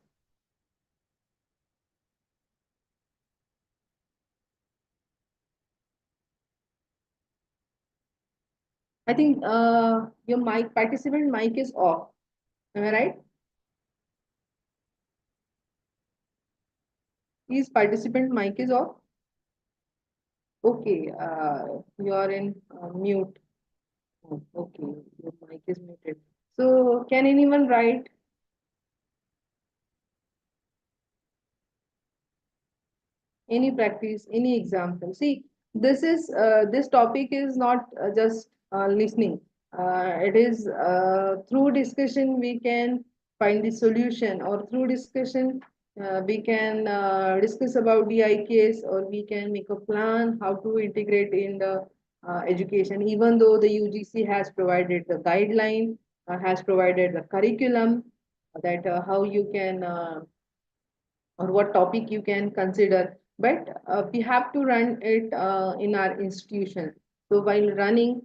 I think your mic participant mic is off. Am I right? Please participant mic is off. Okay, you are in mute. Oh, okay, your mic is muted. So can anyone write any practice, any example? See, this topic is not just listening. It is through discussion we can find the solution, or through discussion we can discuss about the IKS, or we can make a plan how to integrate in the education. Even though the UGC has provided the guideline, has provided the curriculum, that how you can or what topic you can consider, but we have to run it in our institution. So while running,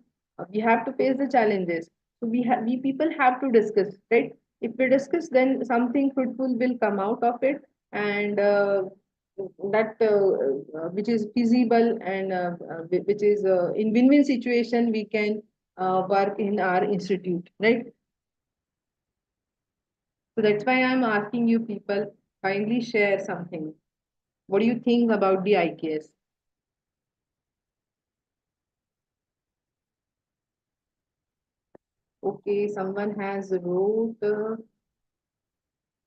we have to face the challenges. So we people have to discuss, right? If we discuss, then something fruitful will come out of it, and that which is feasible, and which is in win-win situation, we can work in our institute, right? So that's why I'm asking you people, kindly share something. What do you think about the IKS? Okay, someone has wrote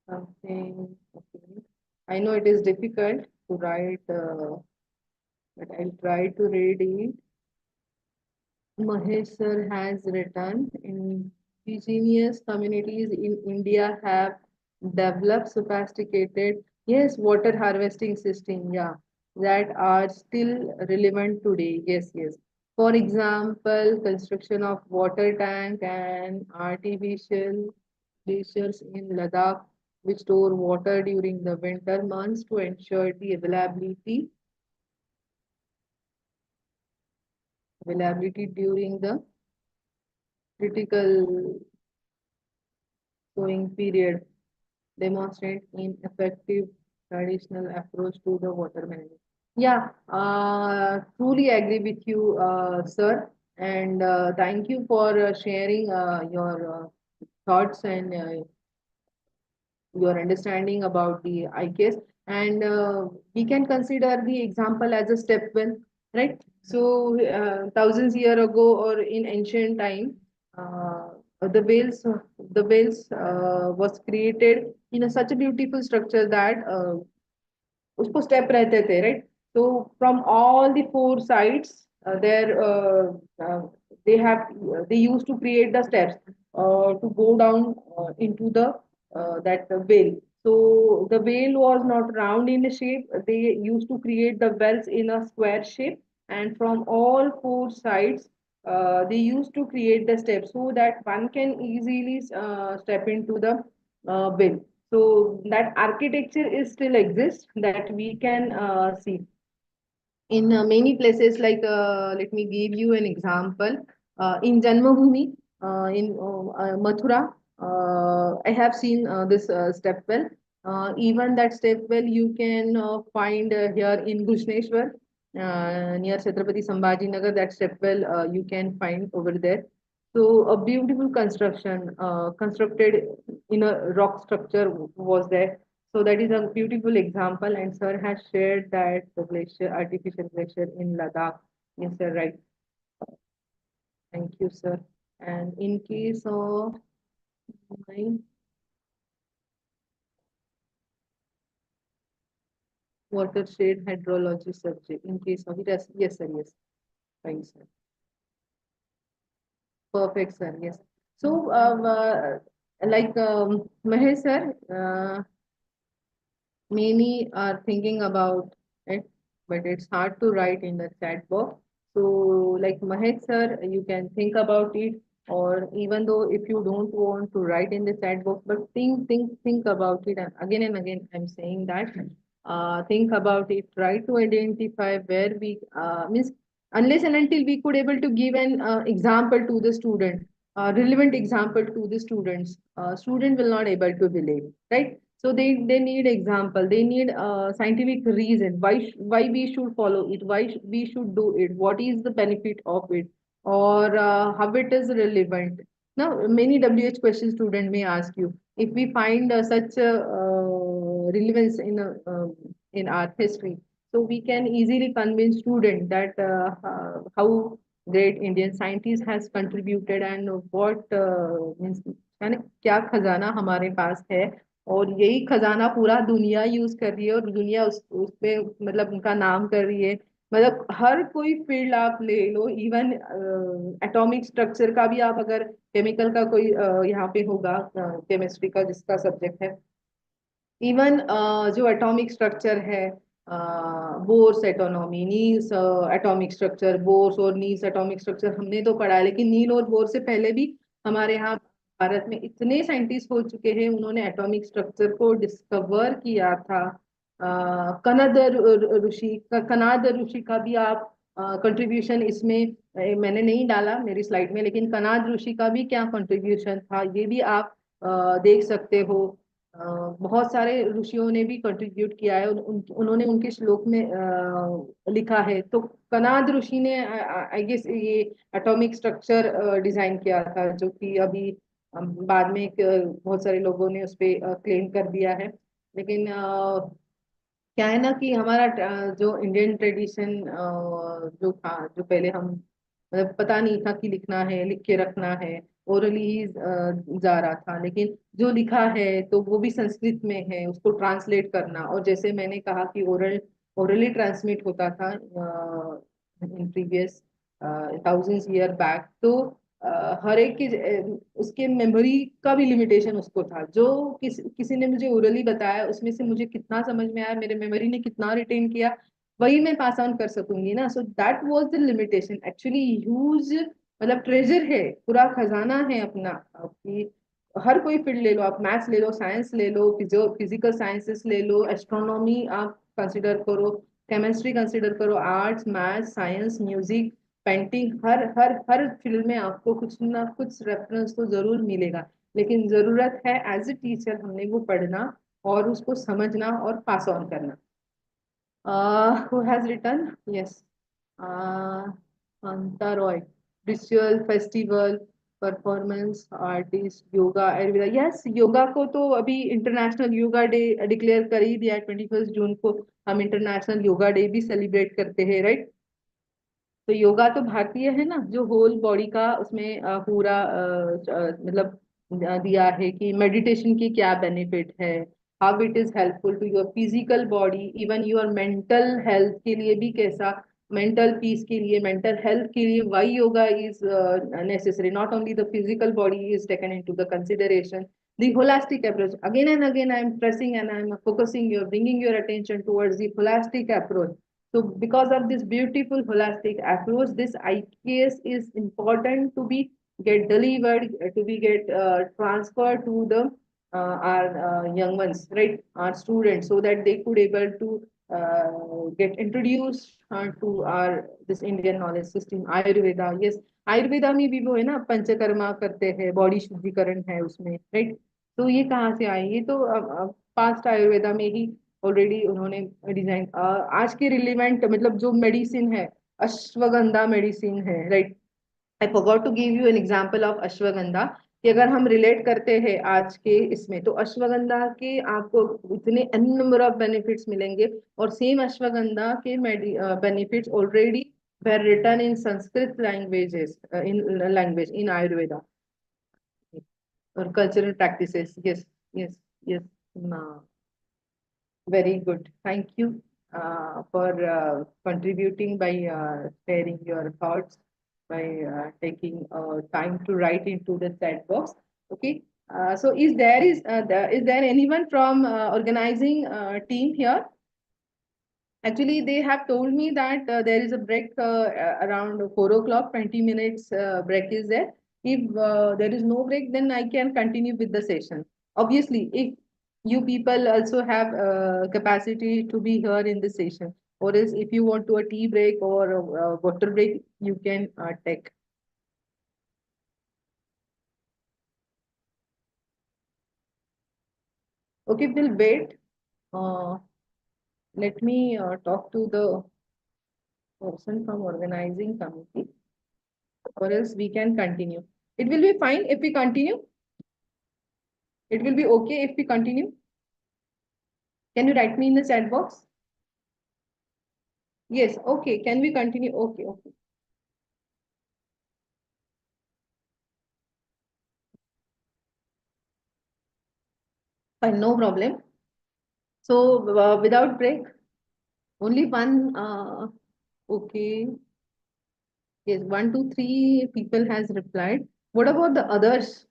something. Okay. I know it is difficult to write, but I'll try to read it. Mahesh sir has written, indigenous communities in India have developed sophisticated, yes, water harvesting system, yeah, that are still relevant today. Yes, yes. For example, construction of water tank and artificial glaciers in Ladakh, which store water during the winter months to ensure the availability during the critical sowing period, demonstrate in effective traditional approach to the water management. Yeah, truly agree with you, sir. And thank you for sharing your thoughts and your understanding about the ICAS. And we can consider the example as a step one, right? So thousands year ago, or in ancient time, the whales was created in a, such a beautiful structure that उसको step रहते थे, right? So from all the four sides, there they have they used to create the steps to go down into the that whale. So the whale was not round in shape. They used to create the wells in a square shape, and from all four sides they used to create the steps so that one can easily step into the whale. So that architecture is still exists, that we can see in many places. Like let me give you an example. In Janmabhoomi, in Mathura, I have seen this step well. Even that step well you can find here in Gushneshwar, near Chhatrapati Sambhaji Nagar. That step well you can find over there. So a beautiful construction constructed in a rock structure was there. So that is a beautiful example, and sir has shared that the glacier, artificial glacier in Ladakh. Yes, sir, right. Thank you, sir. And in case of my watershed hydrology subject, in case of it, yes, sir, yes, fine, sir. Perfect, sir, yes. So, like Mahesh, sir, many are thinking about it, but it's hard to write in the chat box. So, like Mahek sir, you can think about it, or even though if you don't want to write in the chat box, but think about it. And again, I'm saying that think about it. Try to identify where we means, unless and until we could able to give an example to the student, relevant example to the students, student will not able to believe, right? So they need example, they need scientific reason why why we should follow it, why we should do it, what is the benefit of it, or how it is relevant. Now many WH questions student may ask you, if we find such a relevance in our history, so we can easily convince student that how great Indian scientist has contributed, and what means यानी क्या खजाना हमारे पास है, और यही खजाना पूरा दुनिया यूज कर रही है, और दुनिया उस पे मतलब उनका नाम कर रही है, मतलब हर कोई फील्ड आप ले लो, इवन एटॉमिक स्ट्रक्चर का भी आप अगर केमिकल का कोई यहाँ पे होगा, केमिस्ट्री का जिसका सब्जेक्ट है, इवन जो एटॉमिक स्ट्रक्चर है, Bohr's autonomy, Niels atomic structure, Bohr's और नील्स एटॉमिक स्ट्रक्चर हमने तो पढ़ा है, लेकिन नील और बोर से पहले भी हमारे यहाँ भारत में इतने साइंटिस्ट हो चुके हैं, उन्होंने एटॉमिक स्ट्रक्चर को डिस्कवर किया था। कनाद ऋषि का भी आप कंट्रीब्यूशन इसमें मैंने नहीं डाला मेरी स्लाइड में, लेकिन कनाद ऋषि का भी क्या कंट्रीब्यूशन था ये भी आप देख सकते हो। बहुत सारे ऋषियों ने भी कंट्रीब्यूट किया है, उन्होंने उनके श्लोक में लिखा है। तो कनाद ऋषि ने आई गेस ये एटॉमिक स्ट्रक्चर डिजाइन किया था, जो कि अभी बाद में बहुत सारे लोगों ने उस पर क्लेम कर दिया है। लेकिन क्या है ना कि हमारा जो इंडियन ट्रेडिशन जो था, जो पहले हम मतलब पता नहीं था कि लिखना है, लिख के रखना है, ओरली ही जा रहा था, लेकिन जो लिखा है तो वो भी संस्कृत में है, उसको ट्रांसलेट करना। और जैसे मैंने कहा कि ओरली ट्रांसमिट होता था in previous thousands year back, तो हर एक की उसके मेमोरी का भी लिमिटेशन उसको था। जो किसी ने मुझे ओरली बताया उसमें से मुझे कितना समझ में आया, मेरे मेमोरी ने कितना रिटेन किया, वही मैं पास ऑन कर सकूंगी ना। So that was the limitation actually. Huge मतलब ट्रेजर है, पूरा खजाना है अपना। आपकी हर कोई फील्ड ले लो, आप मैथ्स ले लो, साइंस ले लो, फिजिकल साइंसेस ले लो, एस्ट्रोनॉमी आप कंसिडर करो, केमिस्ट्री कंसिडर करो, arts maths science music painting, हर हर हर फील्ड में आपको कुछ ना कुछ रेफरेंस तो जरूर मिलेगा। लेकिन जरूरत है एज ए टीचर हमने वो पढ़ना और उसको समझना और पास ऑन करना। Who has written? Yes. Anta Roy. Ritual, festival, performance artist, yoga, Ayurveda. Yes, yoga को तो अभी इंटरनेशनल योगा डे डिक्लेयर कर ही दिया है। 21 जून को हम इंटरनेशनल योगा डे भी सेलिब्रेट करते हैं, राइट। तो योगा तो भारतीय है ना, जो होल बॉडी का उसमें पूरा मतलब दिया है कि मेडिटेशन की क्या बेनिफिट है, how it is helpful to your physical body, even your mental health के लिए भी कैसा, मेंटल पीस के लिए, मेंटल हेल्थ के लिए why yoga is necessary. Not only the physical body is taken into the consideration, the holistic approach. Again and again I am pressing and I am focusing your bringing your attention towards the holistic approach. So because of this beautiful holistic approach, this IKS is important to be get delivered, to be get transferred to the our young ones, right, our students, so that they could able to get introduced to our this Indian knowledge system, Ayurveda. Yes, Ayurveda में भी वो है ना, पंचकर्मा करते हैं, body शुद्धिकरण है उसमें, राइट। तो ये कहाँ से आई, ये तो पास्ट आयुर्वेदा में ही ऑलरेडी उन्होंने डिजाइन। आज के रिलेवेंट मतलब जो मेडिसिन है, अश्वगंधा मेडिसिन है, right. I forgot to give you an example of ashwagandha, कि अगर हम रिलेट करते हैं आज के इसमें, तो अश्वगंधा के आपको इतने एन नंबर ऑफ बेनिफिट्स मिलेंगे। और सेम अश्वगंधा के benefits already were written in Sanskrit languages, in Ayurveda or cultural practices. Yes, yes, yes. Very good. Thank you for contributing by sharing your thoughts, by taking time to write into the chat box. Okay. So is there anyone from organizing team here? Actually, they have told me that there is a break around 4 o'clock, 20 minutes break is there. If there is no break, then I can continue with the session. Obviously, if you people also have capacity to be here in the session, or else if you want to a tea break or a water break, you can take. Okay, we'll wait. Uh, Let me talk to the person from organizing committee, or else we can continue. It will be fine if we continue. It will be okay if we continue. Can you write me in the chat box? Yes, okay. Can we continue? Okay, okay. Fine, no problem. So without break, only one Okay. Yes, one, two, three people has replied. What about the others?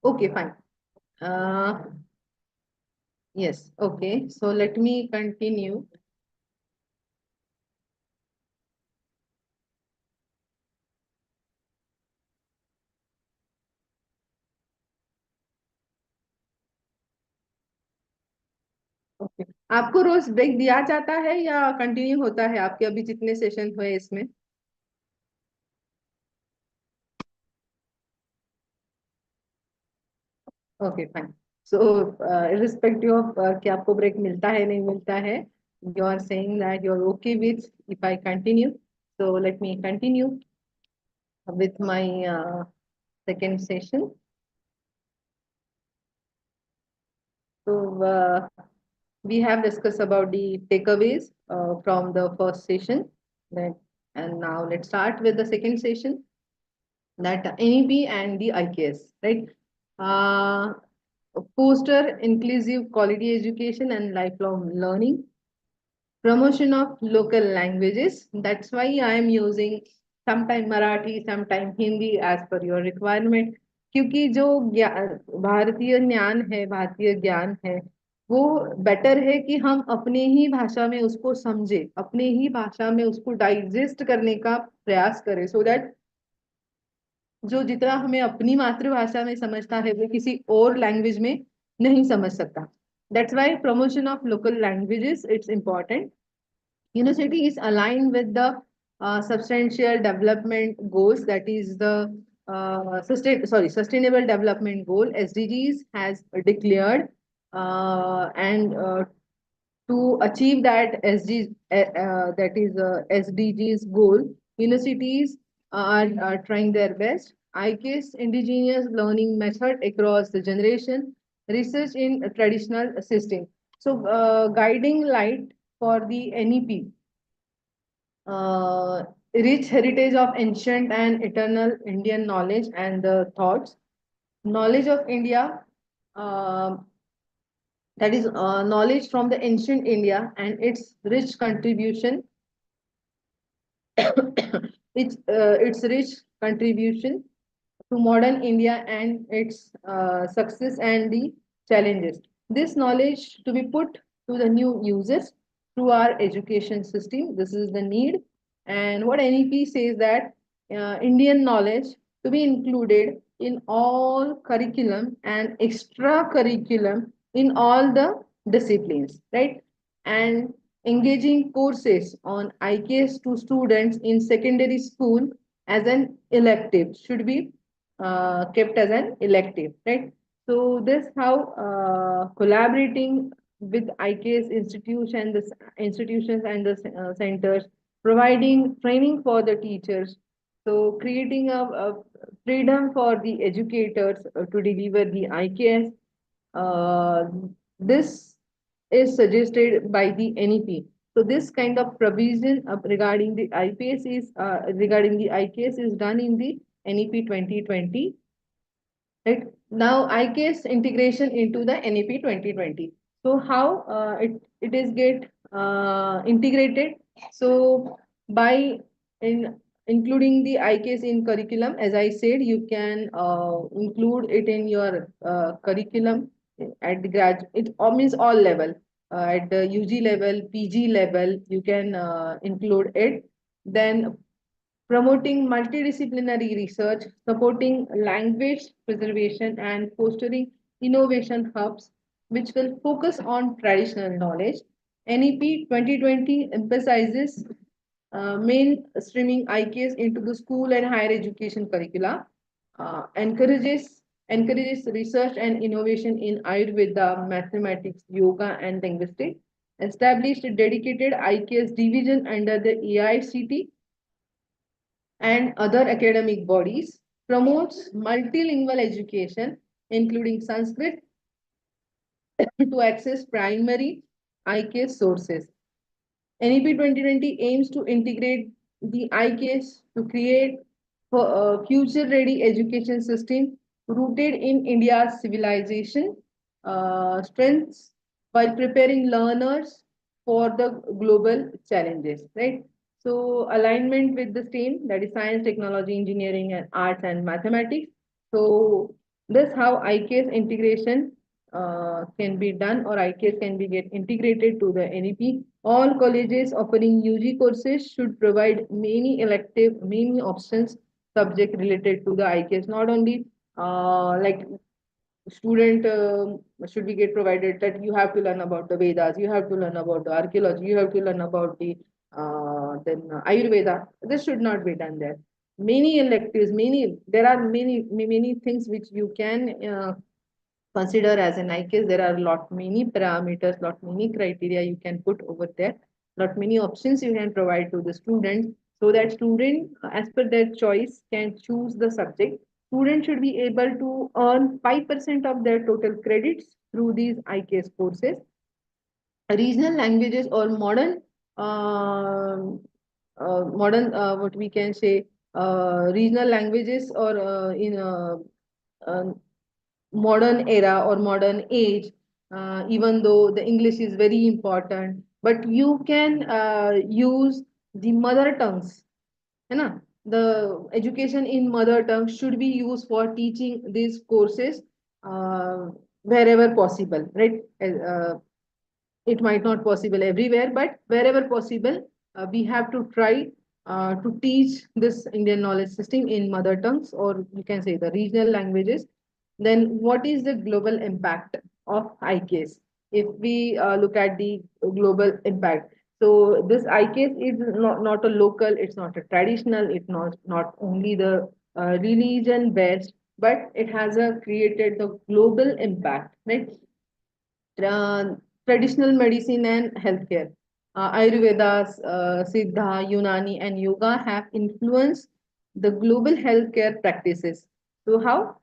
Okay, fine. Uh, yes. Okay. So let me continue. Okay, आपको रोज break दिया जाता है या continue होता है आपके अभी जितने सेशन हुए इसमें? Okay fine. So irrespective of कि आपको ब्रेक मिलता है नहीं मिलता है, you are saying that you are okay with if I continue. So let me continue with my second session. So we have discussed about the takeaways from the first session. Then, and now let's start with the second session, that NEP and the IKS, right? Uh, Foster inclusive quality education and lifelong learning, promotion of local languages. That's why I am using sometime Marathi, sometime Hindi as per your requirement. क्योंकि जो भारतीय ज्ञान है, भारतीय ज्ञान है, वो better है कि हम अपने ही भाषा में उसको समझे, अपने ही भाषा में उसको डाइजेस्ट करने का प्रयास करें, सो दैट जो जितना हमें अपनी मातृभाषा में समझता है वो किसी और लैंग्वेज में नहीं समझ सकता. That's why promotion of local languages it's important. University is aligned with the substantial development goals, that is the sustainable development goal SDGs has declared, and to achieve that that is SDGs goal, universities are trying their best. IKS indigenous learning method across the generation, research in traditional system. So guiding light for the NEP, uh, rich heritage of ancient and eternal Indian knowledge and the thoughts, knowledge of India, uh, that is knowledge from the ancient India and its rich contribution, its rich contribution to modern India and its success and the challenges. This knowledge to be put to the new users through our education system. This is the need. And what NEP says that Indian knowledge to be included in all curriculum and extra curriculum in all the disciplines, right? And engaging courses on IKS to students in secondary school as an elective should be kept as an elective, right? So this how collaborating with IKS institutions and the centers, providing training for the teachers, so creating a freedom for the educators to deliver the IKS. Uh, this is suggested by the NEP. So this kind of provision regarding the IKS is done in the NEP 2020. Right now, IKS integration into the NEP 2020. So how it is get integrated? So by in including the IKS in curriculum, as I said, you can include it in your curriculum at the grad. It all means all level, at the UG level, PG level. You can include it. Then promoting multidisciplinary research, supporting language preservation, and fostering innovation hubs, which will focus on traditional knowledge. NEP 2020 emphasizes mainstreaming IKS into the school and higher education curricula, encourages research and innovation in Ayurveda, mathematics, yoga, and linguistics, established a dedicated IKS division under the AICT and other academic bodies, promotes multilingual education, including Sanskrit, to access primary IKS sources. NEP 2020 aims to integrate the IKS to create a future-ready education system rooted in India's civilization strengths, while preparing learners for the global challenges, right? So alignment with the STEAM, that is science, technology, engineering, and arts and mathematics. So this how IKS integration can be done, or IKS can be get integrated to the NEP. All colleges offering UG courses should provide many elective, many options subject related to the IKS, not only like student should be get provided that you have to learn about the Vedas, you have to learn about the archaeology, you have to learn about the then Ayurveda. This should not be done there. Many electives, many there are many things which you can consider as an IQS. There are lot many parameters, lot many criteria you can put over there, lot many options you can provide to the students, so that student, as per their choice, can choose the subject. Student should be able to earn 5% of their total credits through these IKS courses. Regional languages or what we can say, regional languages, or in uh, modern era or modern age, even though the English is very important, but you can use the mother tongues. है ना? The education in mother tongue should be used for teaching these courses uh, wherever possible, right? It might not possible everywhere, but wherever possible, we have to try to teach this Indian knowledge system in mother tongues, or you can say the regional languages. Then what is the global impact of ICAS? If we look at the global impact, so this ICAS is not a local, it's not a traditional, it's not only the religion based, but it has created the global impact, right? tra- Traditional medicine and healthcare. Ayurveda, Siddha, Unani, and Yoga have influenced the global healthcare practices. So, how?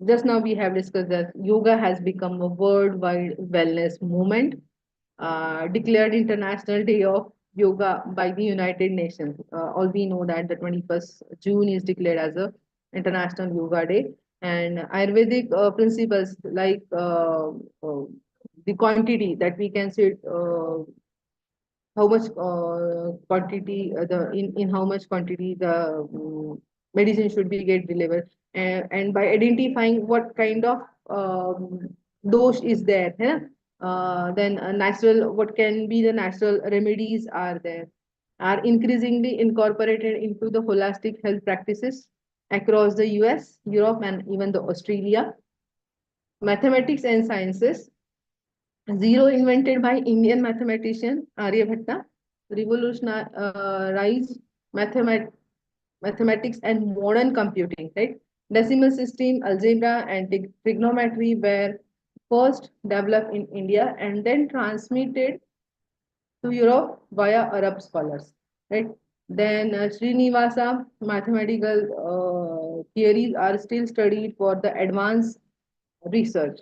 Just now we have discussed that yoga has become a worldwide wellness movement, declared International Day of Yoga by the United Nations. All we know that the 21st June is declared as a International Yoga Day, and Ayurvedic principles like the quantity that we can say, how much quantity in how much quantity the medicine should be get delivered, and by identifying what kind of dosh is there, है ना? Then natural, what can be the natural remedies are there, are increasingly incorporated into the holistic health practices across the US, Europe, and even the Australia. Mathematics and sciences. Zero invented by Indian mathematician Aryabhatta revolutionized mathemat mathematics and modern computing, right? Decimal system, algebra, and trigonometry were first developed in India and then transmitted to Europe via Arab scholars, right? Then Srinivasa mathematical theories are still studied for the advanced research.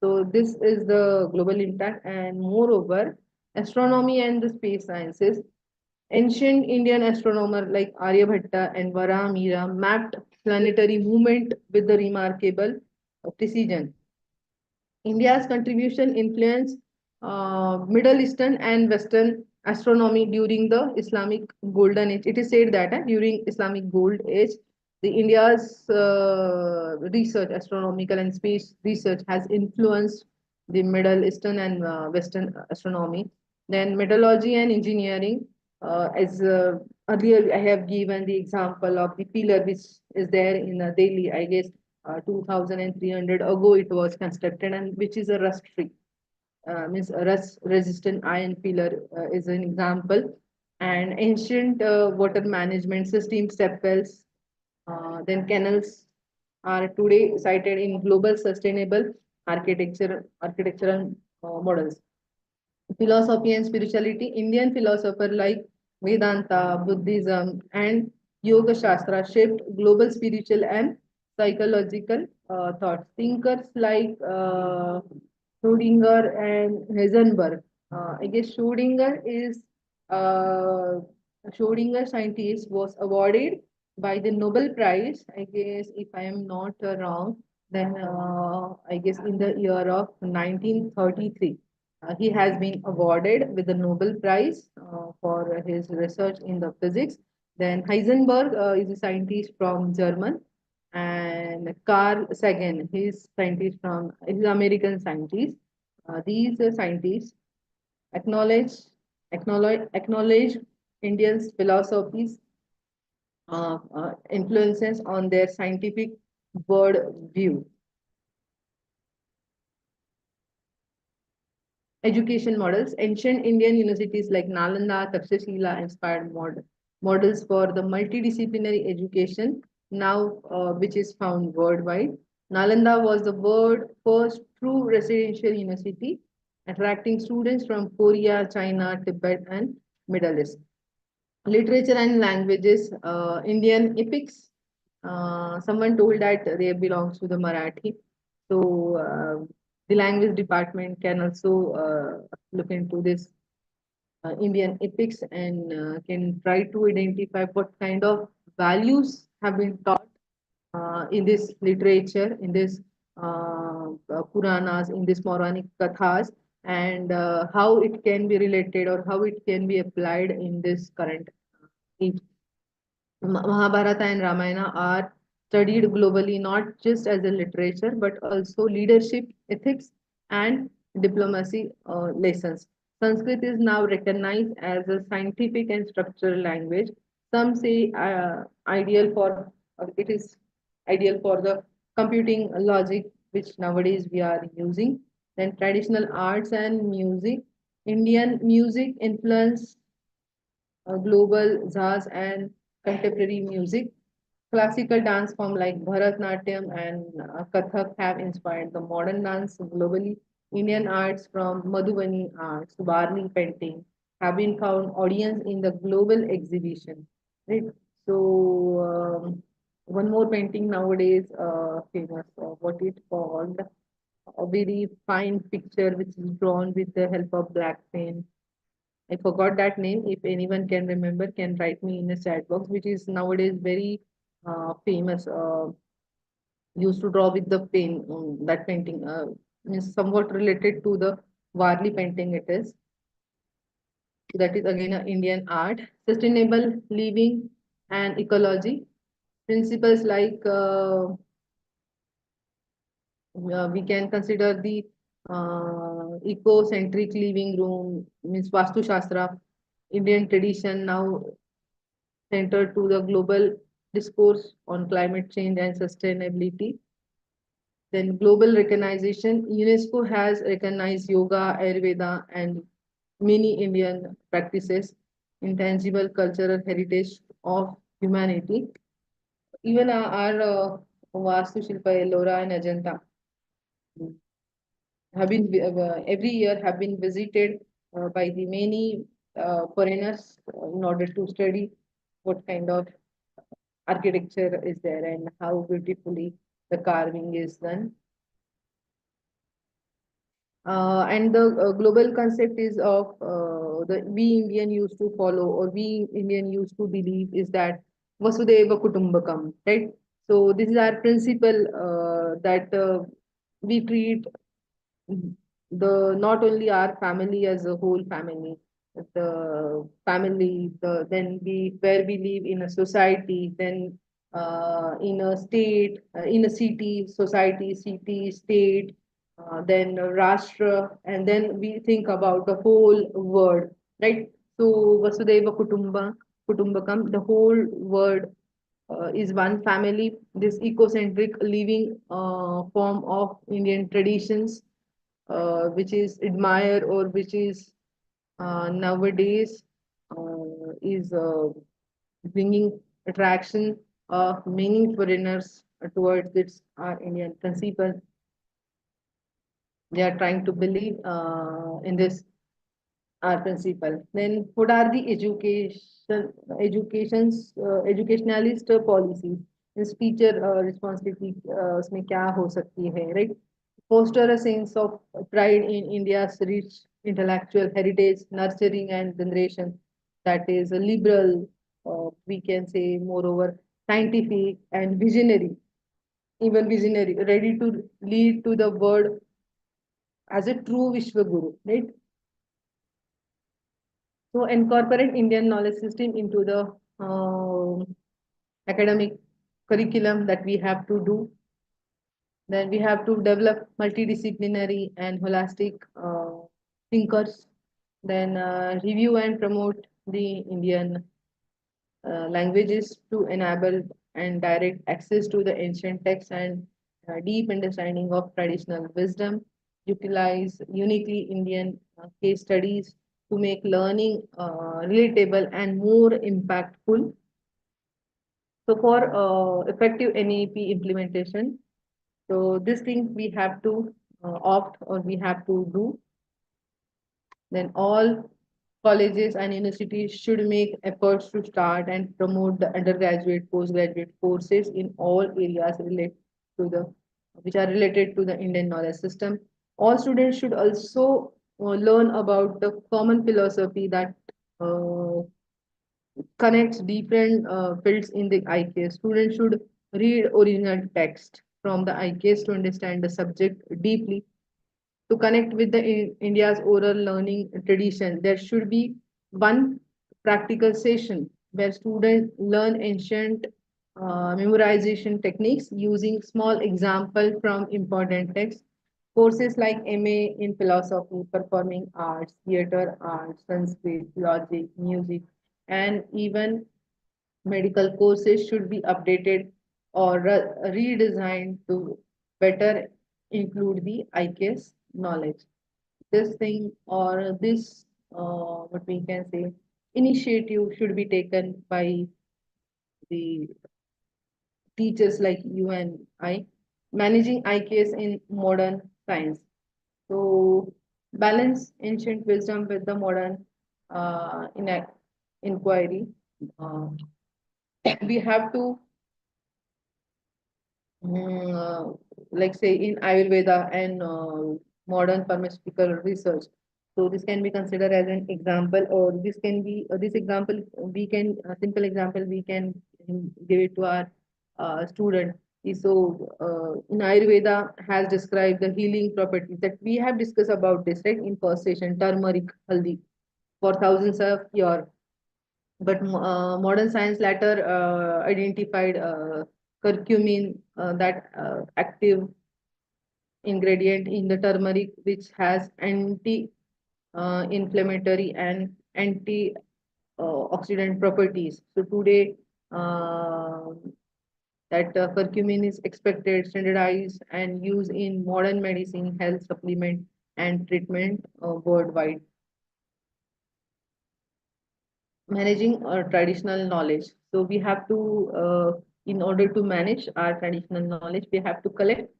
So this is the global impact, and moreover, astronomy and the space sciences. Ancient Indian astronomer like Aryabhatta and Varamira mapped planetary movement with the remarkable precision. India's contribution influenced Middle Eastern and Western astronomy during the Islamic Golden Age. It is said that during Islamic Gold Age, the India's research, astronomical and space research, has influenced the Middle Eastern and Western astronomy. Then metallurgy and engineering, as earlier I have given the example of the pillar which is there in Delhi. I guess 2300 ago it was constructed, and which is a rust free, means a rust resistant iron pillar is an example. And ancient water management system, step wells, then canals, are today cited in global sustainable architectural models. Philosophy and spirituality. Indian philosopher like Vedanta, Buddhism, and Yoga Shastra shaped global spiritual and psychological thoughts. Thinkers like Schrodinger and Heisenberg. I guess uh, Schrodinger scientist was awarded by the Nobel Prize. I guess if I am not wrong, then I guess in the year of 1933. He has been awarded with the Nobel Prize for his research in the physics. Then Heisenberg is a scientist from German, and Carl Sagan, he's American scientist. These scientists acknowledge acknowledge Indians' philosophies influences on their scientific world view. Education models. Ancient Indian universities like Nalanda, Takshashila inspired models for the multidisciplinary education now which is found worldwide. Nalanda was the world's first true residential university, attracting students from Korea, China, Tibet, and Middle East. Literature and languages, Indian epics. Someone told that they belongs to the Marathi. So the language department can also look into this Indian epics and can try to identify what kind of values have been taught in this literature, in this Puranas, in this Mauranic Kathas, and how it can be related or how it can be applied in this current age. Mahabharata and Ramayana are studied globally not just as a literature but also leadership, ethics, and diplomacy lessons. Sanskrit is now recognized as a scientific and structural language. Some say it is ideal for the computing logic which nowadays we are using. Then traditional arts and music. Indian music influence global jazz and contemporary music. Classical dance forms like Bharatnatyam and Kathak have inspired the modern dance globally. Indian arts from Madhubani arts, Varli painting have been found audience in the global exhibition. Right. So one more painting nowadays famous. What it called? A very fine picture which is drawn with the help of black paint. I forgot that name. If anyone can remember, can write me in the chat box, which is nowadays very famous. Used to draw with the pen. That painting is somewhat related to the Varli painting. It is that is again an Indian art. Sustainable living and ecology principles like we can consider the eco-centric living room means Vastu Shastra, Indian tradition now centered to the global discourse on climate change and sustainability. Then global recognition, UNESCO has recognized yoga, Ayurveda, and many Indian practices, intangible cultural heritage of humanity. Even our Vastu Shilpa, Ellora, and Ajanta have been every year have been visited by the many foreigners in order to study what kind of architecture is there and how beautifully the carving is done. And the global concept is of the we Indian used to follow or we Indian used to believe is that Vasudeva Kutumbakam, right? So this is our principle that we treat the not only our family as a whole family, but the family, then we where we live in a society, then in a state, in a city, state, then Rashtra, and then we think about the whole world, right? So Vasudeva Kutumbakam, the whole world is one family. This ecocentric living form of Indian traditions which is admired or which is nowadays is bringing attraction of many foreigners towards its Indian principle. They are trying to believe in this our principle. Then what are the educationalist policies? This teacher responsibility उसमें क्या हो सकती है, right? Foster a sense of pride in India's rich intellectual heritage, nurturing and generation that is a liberal, we can say, moreover scientific and visionary, even visionary, ready to lead to the world as a true Vishwaguru, right? So incorporate Indian knowledge system into the academic curriculum that we have to do. Then we have to develop multidisciplinary and holistic thinkers. Then review and promote the Indian languages to enable and direct access to the ancient texts and deep understanding of traditional wisdom. Utilize uniquely Indian case studies to make learning relatable and more impactful. So for effective NEP implementation, so this thing we have to opt or we have to do. Then all colleges and universities should make efforts to start and promote the undergraduate, postgraduate courses in all areas related to the which are related to the Indian knowledge system. All students should also learn about the common philosophy that uh, connects different fields in the IKS. Students should read original text from the IKS to understand the subject deeply. To connect with the India's oral learning tradition, there should be one practical session where students learn ancient memorization techniques using small example from important texts. Courses like MA in philosophy, performing arts, theater arts, Sanskrit, logic, music, and even medical courses should be updated or redesigned to better include the IKS knowledge. This thing or this, what we can say, initiative should be taken by the teachers like you and I, managing IKS in modern science. So balance ancient wisdom with the modern inquiry. Uh, we have to like say in Ayurveda and modern pharmaceutical research. So this can be considered as an example, or this can be this example we can simple example we can give it to our student. So in Ayurveda has described the healing properties that we have discussed about this right in first session, turmeric, haldi for thousands of years. But modern science later identified curcumin, that active ingredient in the turmeric, which has anti inflammatory and anti oxidant properties. So today, uh, that curcumin is expected, standardized, and used in modern medicine, health supplement, and treatment worldwide. Managing our traditional knowledge. So we have to, in order to manage our traditional knowledge, we have to collect,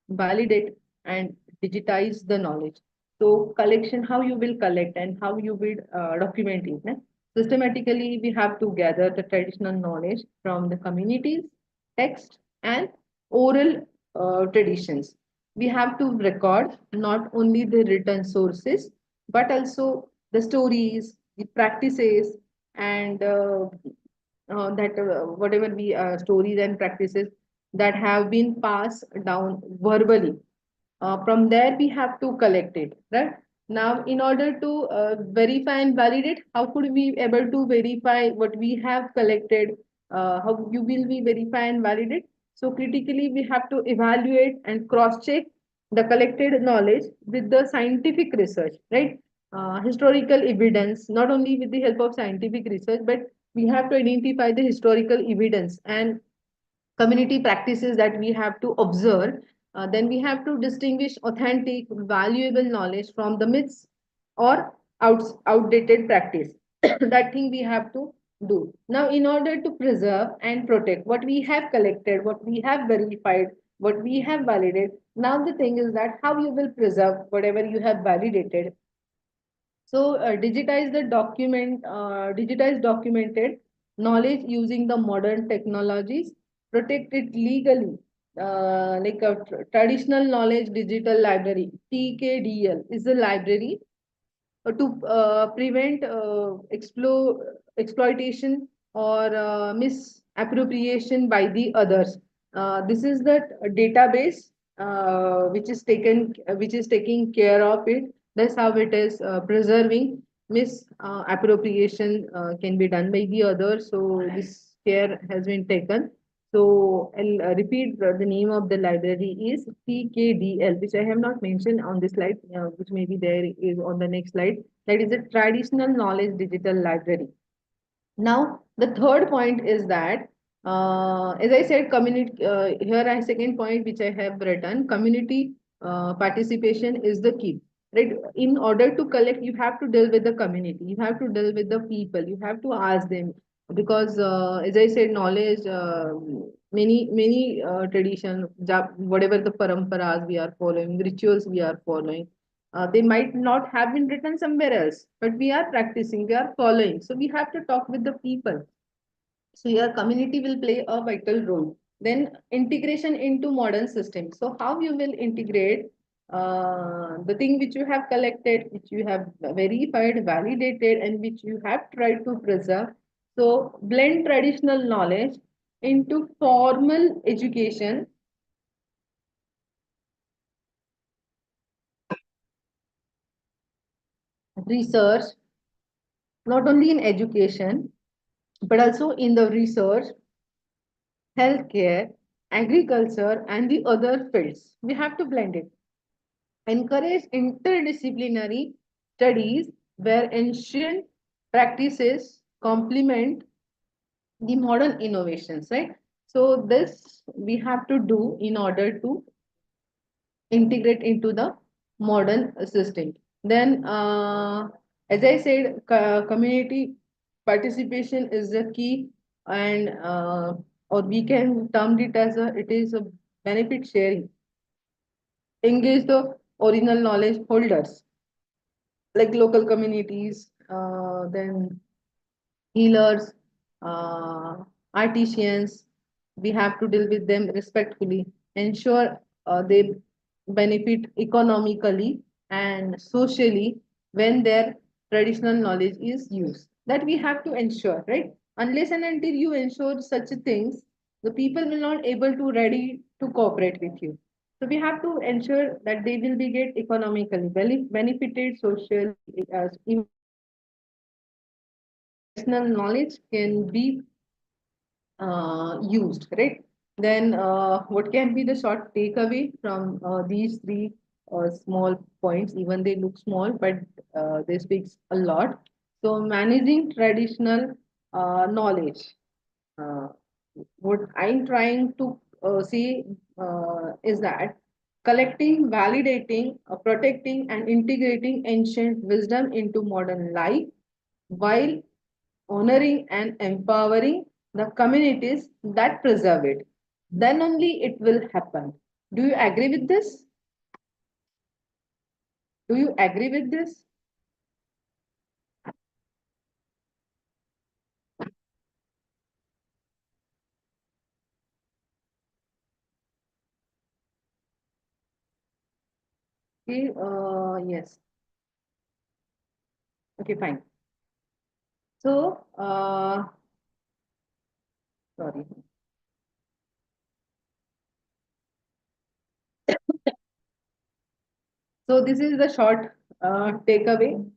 validate, and digitize the knowledge. So collection, how you will collect and how you will document it. Ne? Systematically, we have to gather the traditional knowledge from the communities, text, and oral traditions. We have to record not only the written sources, but also the stories, the practices, and that whatever we stories and practices that have been passed down verbally. From there we have to collect it, right? Now in order to verify and validate, how could we able to verify what we have collected? How you will be verify and validate? So critically we have to evaluate and cross check the collected knowledge with the scientific research, right? Historical evidence, not only with the help of scientific research, but we have to identify the historical evidence and community practices that we have to observe. Then we have to distinguish authentic, valuable knowledge from the myths or outdated practice. That thing we have to do. Now, in order to preserve and protect what we have collected, what we have verified, what we have validated, now the thing is that how you will preserve whatever you have validated. So digitize documented knowledge using the modern technologies, protect it legally, like a traditional knowledge digital library, TKDL is a library to prevent exploitation or misappropriation by the others. This is the database which is taking care of it. That's how it is preserving. Misappropriation can be done by the others, so this care has been taken. So I'll repeat the name of the library is TKDL, which I have not mentioned on this slide, which maybe there is on the next slide. That is a traditional knowledge digital library. Now, the third point is that, as I said, community. Here, I second point which I have written: community participation is the key. Right? In order to collect, you have to deal with the community. You have to deal with the people. You have to ask them because, as I said, knowledge. Many tradition, whatever the paramparas we are following, rituals we are following, they might not have been written somewhere else, but we are practicing, we are following. So we have to talk with the people. So your community will play a vital role. Then integration into modern systems. So how you will integrate the thing which you have collected, which you have verified, validated, and which you have tried to preserve. So blend traditional knowledge into formal education, research, not only in education, but also in the research, healthcare, agriculture, and the other fields. We have to blend it. Encourage interdisciplinary studies where ancient practices complement the modern innovations, right? So this we have to do in order to integrate into the modern system. Then, as I said, community participation is the key, and or we can term it as it is a benefit sharing. Engage the original knowledge holders like local communities, then healers, uh, artisans. We have to deal with them respectfully, ensure they benefit economically and socially when their traditional knowledge is used. That we have to ensure, right? Unless and until you ensure such things, the people will not able to ready to cooperate with you. So we have to ensure that they will be get economically benefited socially, traditional knowledge can be used, right? Then, what can be the short takeaway from these three small points? Even they look small, but they speaks a lot. So, managing traditional knowledge. Uh, what I'm trying to say is that collecting, validating, protecting, and integrating ancient wisdom into modern life while honoring and empowering the communities that preserve it. Then only it will happen. Do you agree with this? Do you agree with this? Okay, yes. Okay, fine. So, sorry. So, this is the short takeaway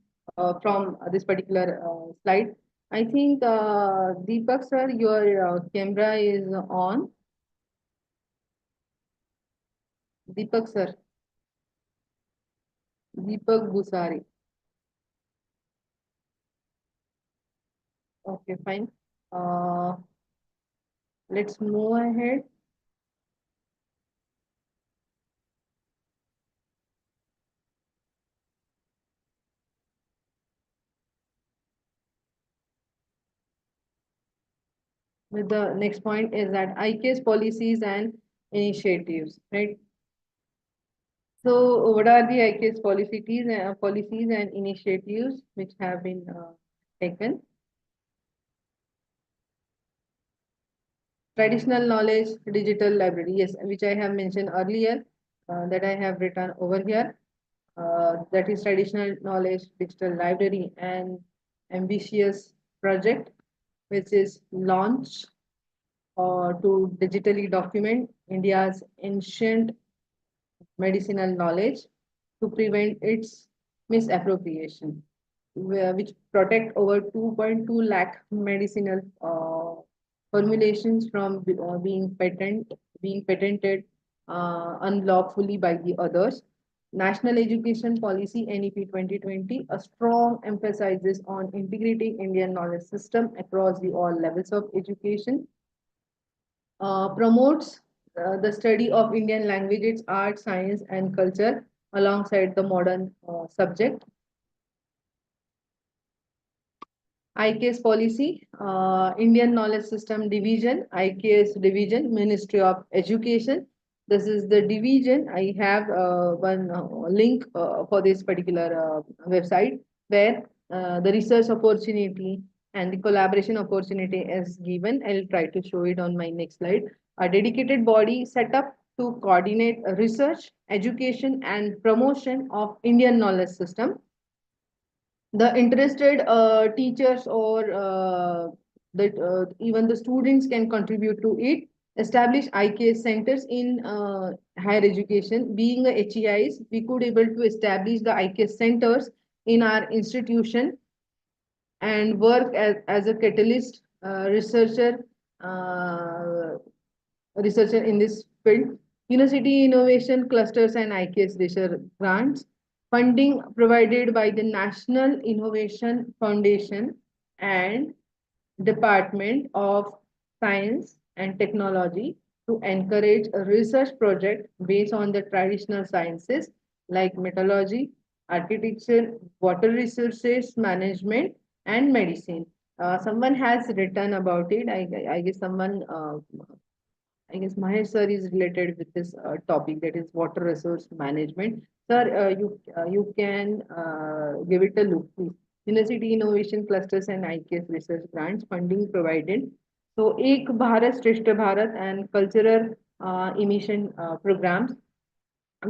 from this particular slide. I think, Deepak sir, your camera is on. Deepak sir, Deepak Busari. Okay, fine. Uh, let's move ahead with the next point is that IK's policies and initiatives, right? So, what are the IK's policies and initiatives which have been taken? Traditional knowledge, digital library, yes, which I have mentioned earlier, that I have written over here. That is traditional knowledge, digital library, and ambitious project, which is launch to digitally document India's ancient medicinal knowledge to prevent its misappropriation, which protect over 2.2 lakh medicinal formulations from being patented unlawfully by the others. National Education Policy NEP 2020, a strong emphasizes on integrating Indian knowledge system across the all levels of education, promotes the study of Indian languages, art, science, and culture alongside the modern subject. IKS policy, Indian Knowledge System Division, IKS Division, Ministry of Education. This is the division. I have one link for this particular website where the research opportunity and the collaboration opportunity is given. I'll try to show it on my next slide. A dedicated body set up to coordinate research, education, and promotion of Indian knowledge system. The interested teachers or even the students can contribute to it. Establish IKS centers in higher education. Being a HEIs, we could able to establish the IKS centers in our institution and work as a catalyst uh, researcher in this field. University innovation clusters and IKS research grants. Funding provided by the National Innovation Foundation and Department of Science and Technology to encourage a research project based on the traditional sciences like metallurgy, architecture, water resources management, and medicine. Someone has written about it. I guess someone I guess Mahesh sir is related with this topic, that is water resource management. Sir, you can give it a look, please. University innovation clusters and IKS research grants funding provided. So, Ek Bharat Shrestha Bharat and cultural emission programs,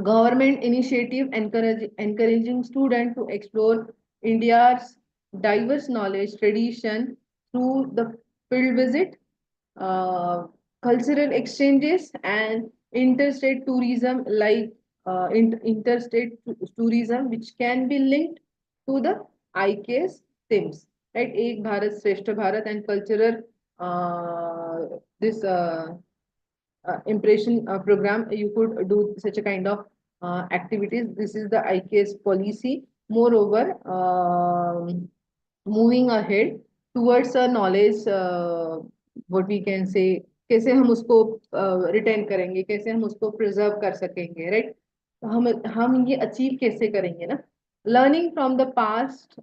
government initiative encouraging students to explore India's diverse knowledge tradition through the field visit, uh, cultural exchanges, and interstate tourism, like interstate tourism, which can be linked to the IKS themes, right? Ek Bharat, Shrestha Bharat, and cultural this impression program, you could do such a kind of activities. This is the IKS policy. Moreover, moving ahead towards a knowledge, what we can say, कैसे हम उसको retain करेंगे, कैसे हम उसको preserve कर सकेंगे, right? हम ये अचीव कैसे करेंगे ना? Learning from the past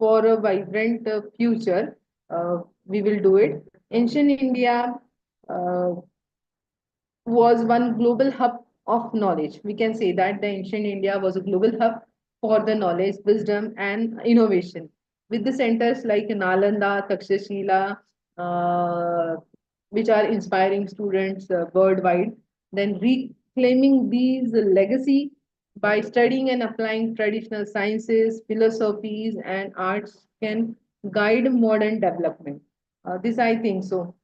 for a vibrant future, we will do it. Ancient India uh, was one global hub of knowledge. We can say that the ancient India was a global hub for the knowledge, wisdom, and innovation. With the centers like Nalanda, Takshashila, which are inspiring students worldwide, then reclaiming these legacy by studying and applying traditional sciences, philosophies, and arts can guide modern development. This I think so.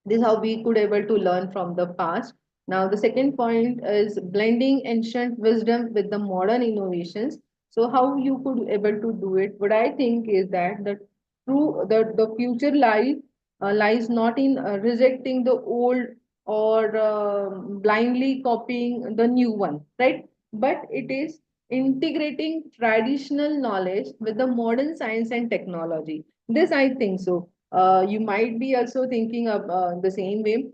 This is how we could able to learn from the past. Now the second point is blending ancient wisdom with the modern innovations. So how you could able to do it? What I think is that the future lies not in rejecting the old or blindly copying the new one, right? But it is integrating traditional knowledge with the modern science and technology. This I think so. You might be also thinking of the same way.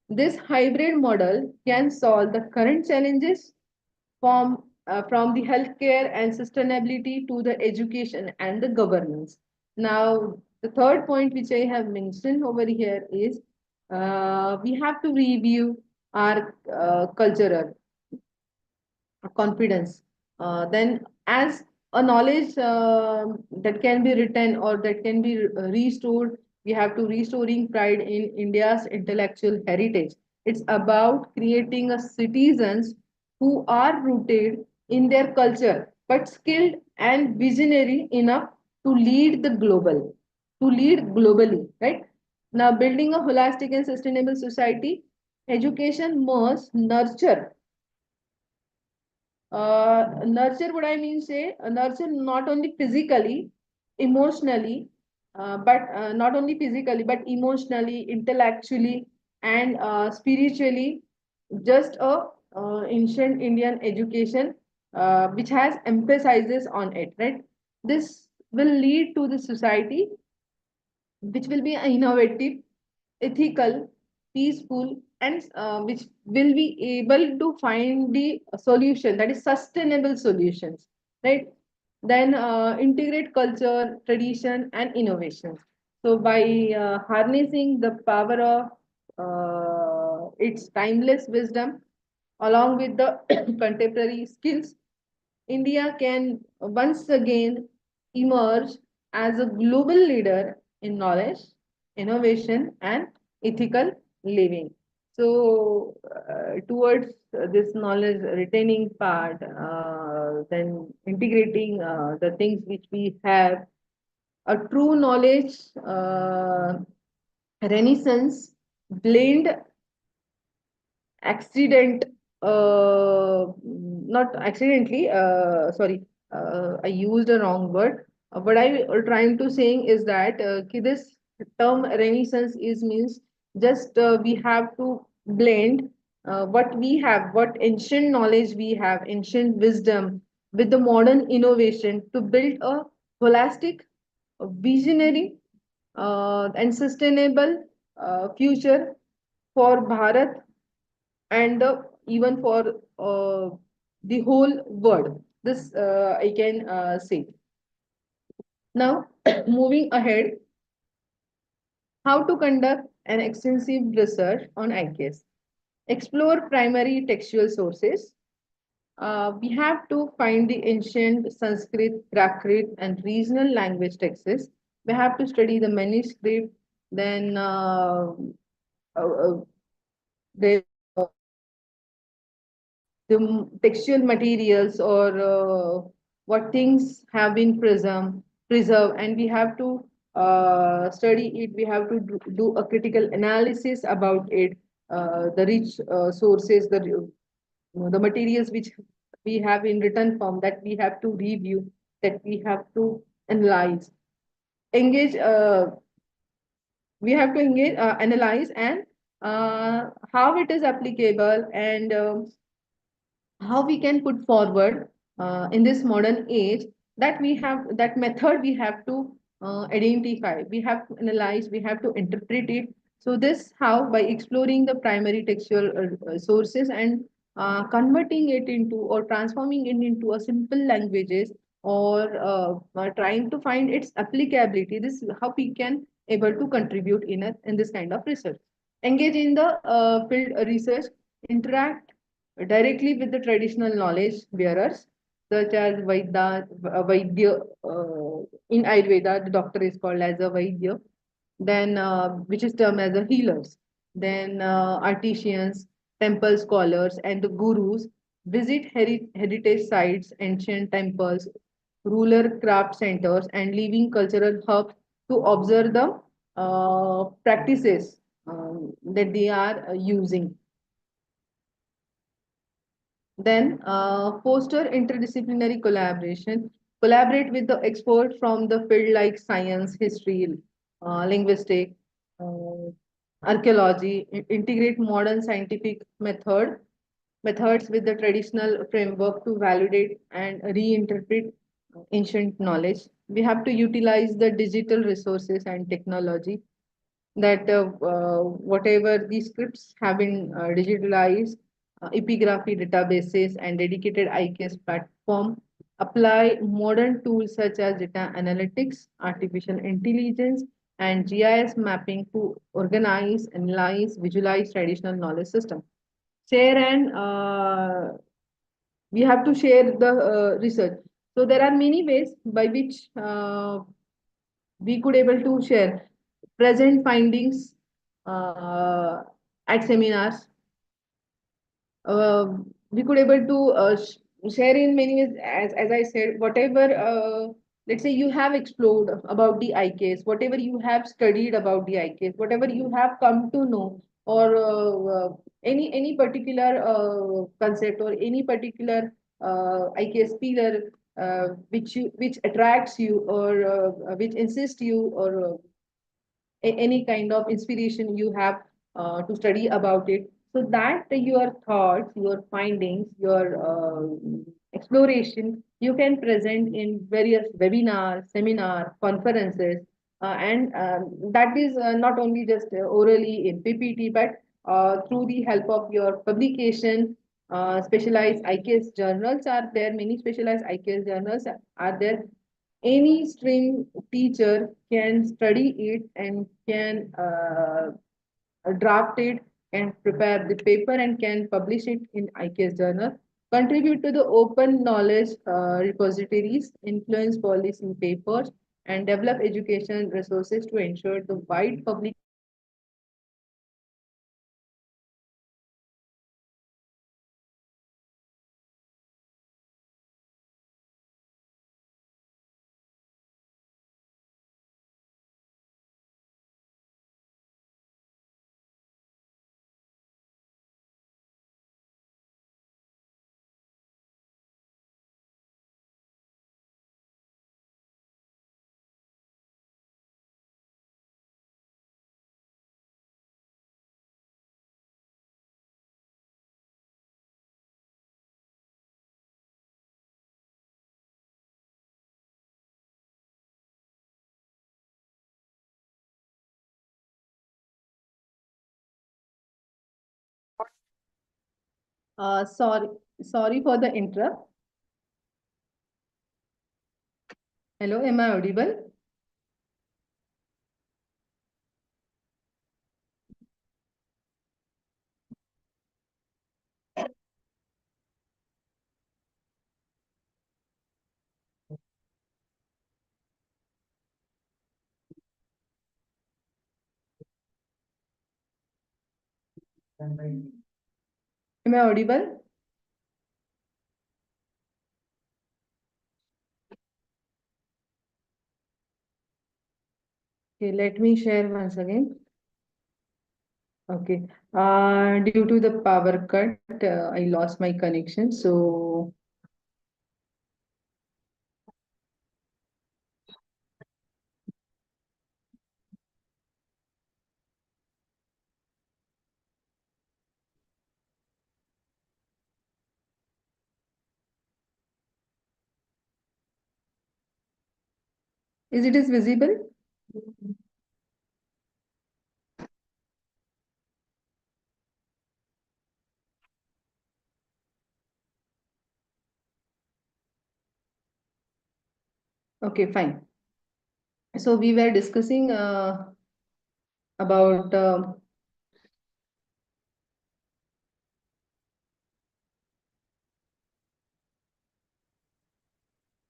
This hybrid model can solve the current challenges from the healthcare and sustainability to the education and the governance. Now, the third point which I have mentioned over here is we have to review our cultural confidence. Then, as a knowledge that can be written or that can be restored, we have to restoring pride in India's intellectual heritage. It's about creating a citizens who are rooted in their culture but skilled and visionary enough to lead the to lead globally, right? Now, building a holistic and sustainable society, education must nurture. Nurture, what I mean say, nurture not only physically, emotionally, but not only physically, but emotionally, intellectually, and spiritually. Just a ancient Indian education which has emphasizes on it, right? This will lead to the society which will be innovative, ethical, peaceful, and which will be able to find the solution, that is sustainable solutions, right? Then integrate culture, tradition, and innovation. So by harnessing the power of its timeless wisdom along with the contemporary skills, India can once again emerge as a global leader in knowledge, innovation, and ethical living. So, towards this knowledge retaining part, then integrating the things which we have, a true knowledge renaissance blend accident not accidentally sorry I used a wrong word what I trying to saying is that this term renaissance is means just we have to blend what we have, what ancient knowledge we have, ancient wisdom with the modern innovation to build a holistic, visionary, and sustainable future for Bharat and even for the whole world. This I can say. Now, moving ahead, how to conduct an extensive research on IKS. Explore primary textual sources. We have to find the ancient Sanskrit, Prakrit, and regional language texts. We have to study the manuscript, then there the textual materials or what things have been preserved, and we have to study it. We have to do a critical analysis about it, the rich sources, the materials which we have in written form, that we have to review, that we have to analyze, engage. We have to engage, analyze, and how it is applicable, and how we can put forward in this modern age, that we have that method we have to identify, we have to analyze, we have to interpret it. So this how, by exploring the primary textual sources and converting it into or transforming it into a simple languages, or trying to find its applicability, this is how we can able to contribute in this kind of research. Engage in the field research, interact directly with the traditional knowledge bearers, such as Vaidya. In Ayurveda, the doctor is called as a Vaidya, then which is termed as a healers. Then artisans, temple scholars, and the gurus visit heritage sites, ancient temples, rural craft centers, and living cultural hubs to observe the practices that they are using. Then foster interdisciplinary collaboration. Collaborate with the experts from the field like science, history, linguistic, uh, archaeology. Integrate modern scientific methods with the traditional framework to validate and reinterpret ancient knowledge. We have to utilize the digital resources and technology, that whatever the scripts have been digitalized, epigraphy databases, and dedicated IKS platform, apply modern tools such as data analytics, artificial intelligence, and GIS mapping to organize, analyze, visualize traditional knowledge system. Share and we have to share the research. So there are many ways by which we could able to share present findings uh, at seminars. We could able to share in many ways, as I said, whatever let's say you have explored about the IKs, whatever you have studied about the IKs, whatever you have come to know, or any particular concept or any particular IKS pillar which attracts you or which insists you or any kind of inspiration you have to study about it, so that your thoughts, your findings, your exploration you can present in various webinars, seminar, conferences, and that is not only just orally in PPT, but through the help of your publication. Specialized IKS journals are there, many specialized IKS journals are there. Any stream teacher can study it and can draft it and prepare the paper and can publish it in IKS journal, contribute to the open knowledge repositories, influence policy papers, and develop education resources to ensure the wide publication of IKS content. Sorry, sorry for the interrupt. Hello, am I audible? Am I audible? Okay, let me share once again. Okay. Due to the power cut, I lost my connection. So, is visible? Okay, fine. So we were discussing about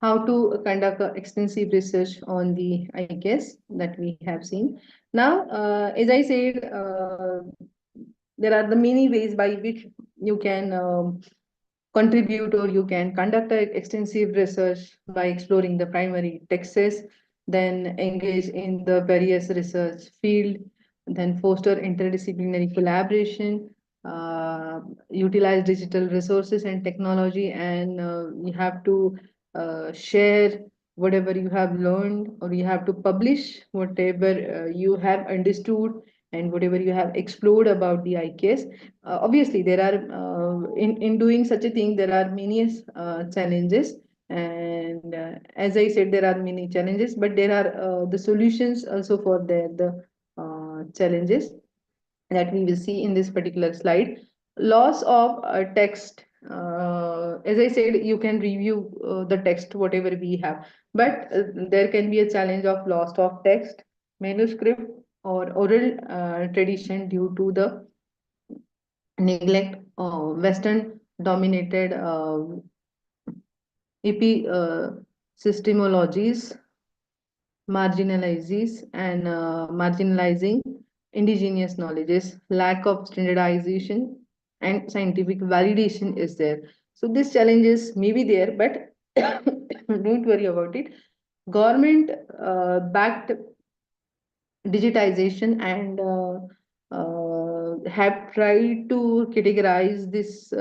how to conduct extensive research on the IKS that we have seen. Now, as I said, there are the many ways by which you can contribute or you can conduct extensive research by exploring the primary texts, then engage in the various research field, then foster interdisciplinary collaboration, utilize digital resources and technology, and you have to share whatever you have learned, or you have to publish whatever you have understood and whatever you have explored about the IKS. Obviously, there are in doing such a thing, there are many challenges, and as I said, there are many challenges, but there are the solutions also for the challenges that we will see in this particular slide. Loss of text. As I said, you can review the text, whatever we have, but there can be a challenge of loss of text, manuscript, or oral tradition due to the neglect Western dominated epistemologies marginalizing indigenous knowledges, lack of standardization and scientific validation is there. So these challenges may be there, but don't worry about it. Government backed digitization and have tried to categorize this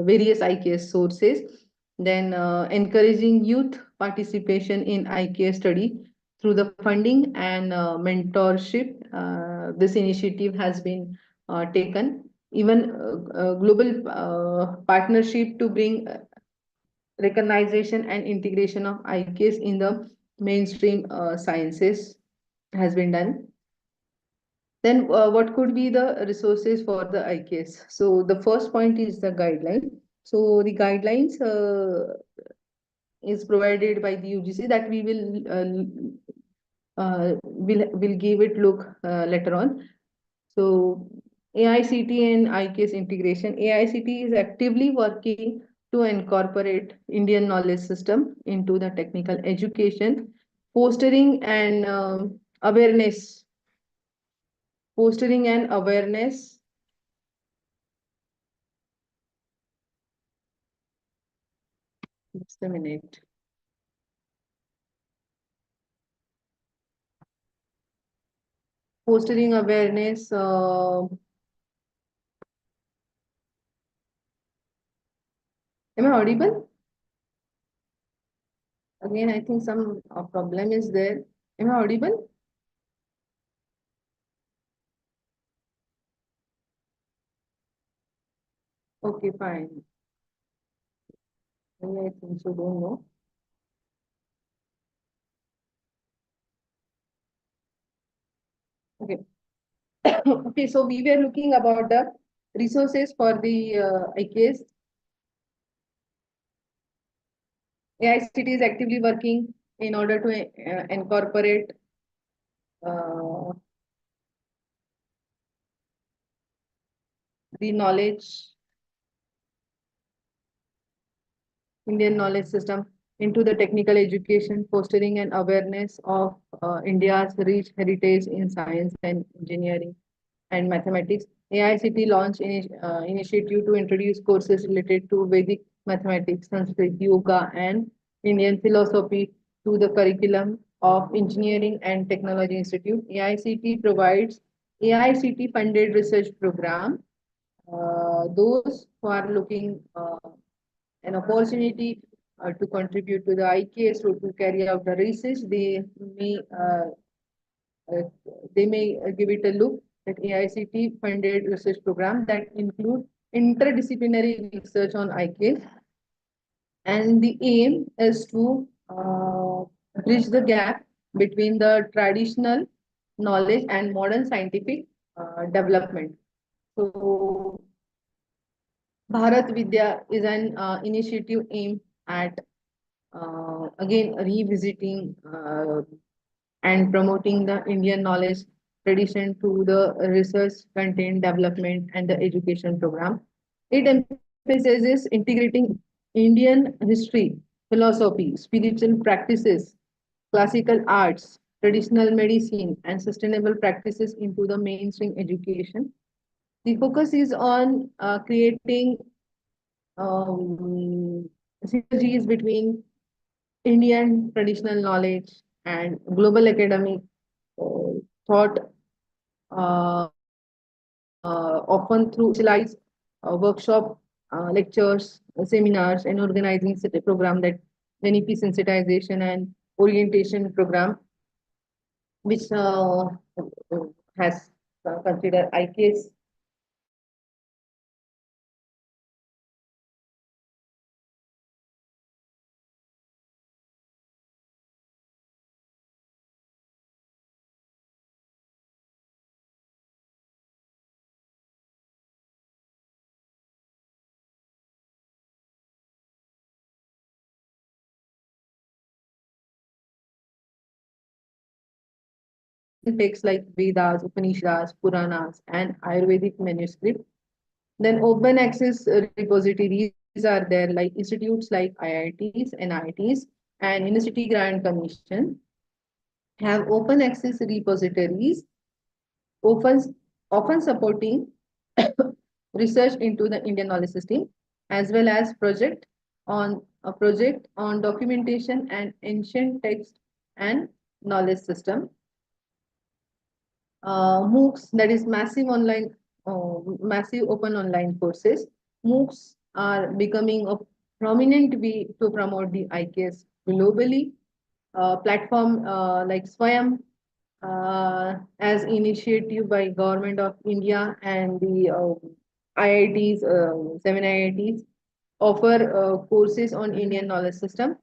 various IKS sources. Then encouraging youth participation in IKS study through the funding and mentorship. This initiative has been taken. Even global partnership to bring recognition and integration of IKS in the mainstream sciences has been done. Then what could be the resources for the IKS? So the first point is the guideline. So the guidelines is provided by the UGC that we will give it look later on. So AICT and IKS integration. AICT is actively working to incorporate Indian knowledge system into the technical education, fostering and awareness, fostering and awareness. Just a minute. Fostering awareness. Am I audible? Again, I think some problem is there. Am I audible? Okay, fine. I think so. Don't know. Okay. Okay, so we were looking about the resources for the IKS. AICT is actively working in order to incorporate uh, the knowledge, Indian knowledge system into the technical education, fostering an awareness of India's rich heritage in science and engineering and mathematics. AICT launched initiative to introduce courses related to Vedic mathematics, Sanskrit, yoga, and Indian philosophy to the curriculum of Engineering and Technology Institute. AICT provides AICT funded research program. Those who are looking an opportunity to contribute to the IKS or to carry out the research, uh, they may give it a look at AICT funded research program that include interdisciplinary research on IKS, and the aim is to bridge the gap between the traditional knowledge and modern scientific development. So Bharat Vidya is an initiative aimed at again revisiting and promoting the Indian knowledge tradition through the research, content development, and the education program. It emphasizes integrating Indian history, philosophy, spiritual practices, classical arts, traditional medicine, and sustainable practices into the mainstream education. The focus is on creating synergies between Indian traditional knowledge and global academic thought, often through specialized workshop, lectures, seminars, and organizing program that NEP sensitization and orientation program, which has considered IKS. Texts like Vedas, Upanishads, Puranas, and Ayurvedic manuscript. Then open access repositories are there, like institutes like IITs, NITs, and University Grant Commission have open access repositories, often, often supporting research into the Indian knowledge system, as well as project on documentation and ancient text and knowledge system. MOOCs, that is massive open online courses. MOOCs are becoming a prominent way to promote the IKS globally. Platform like Swayam as initiative by Government of India and the IITs, seven IITs offer courses on Indian knowledge system.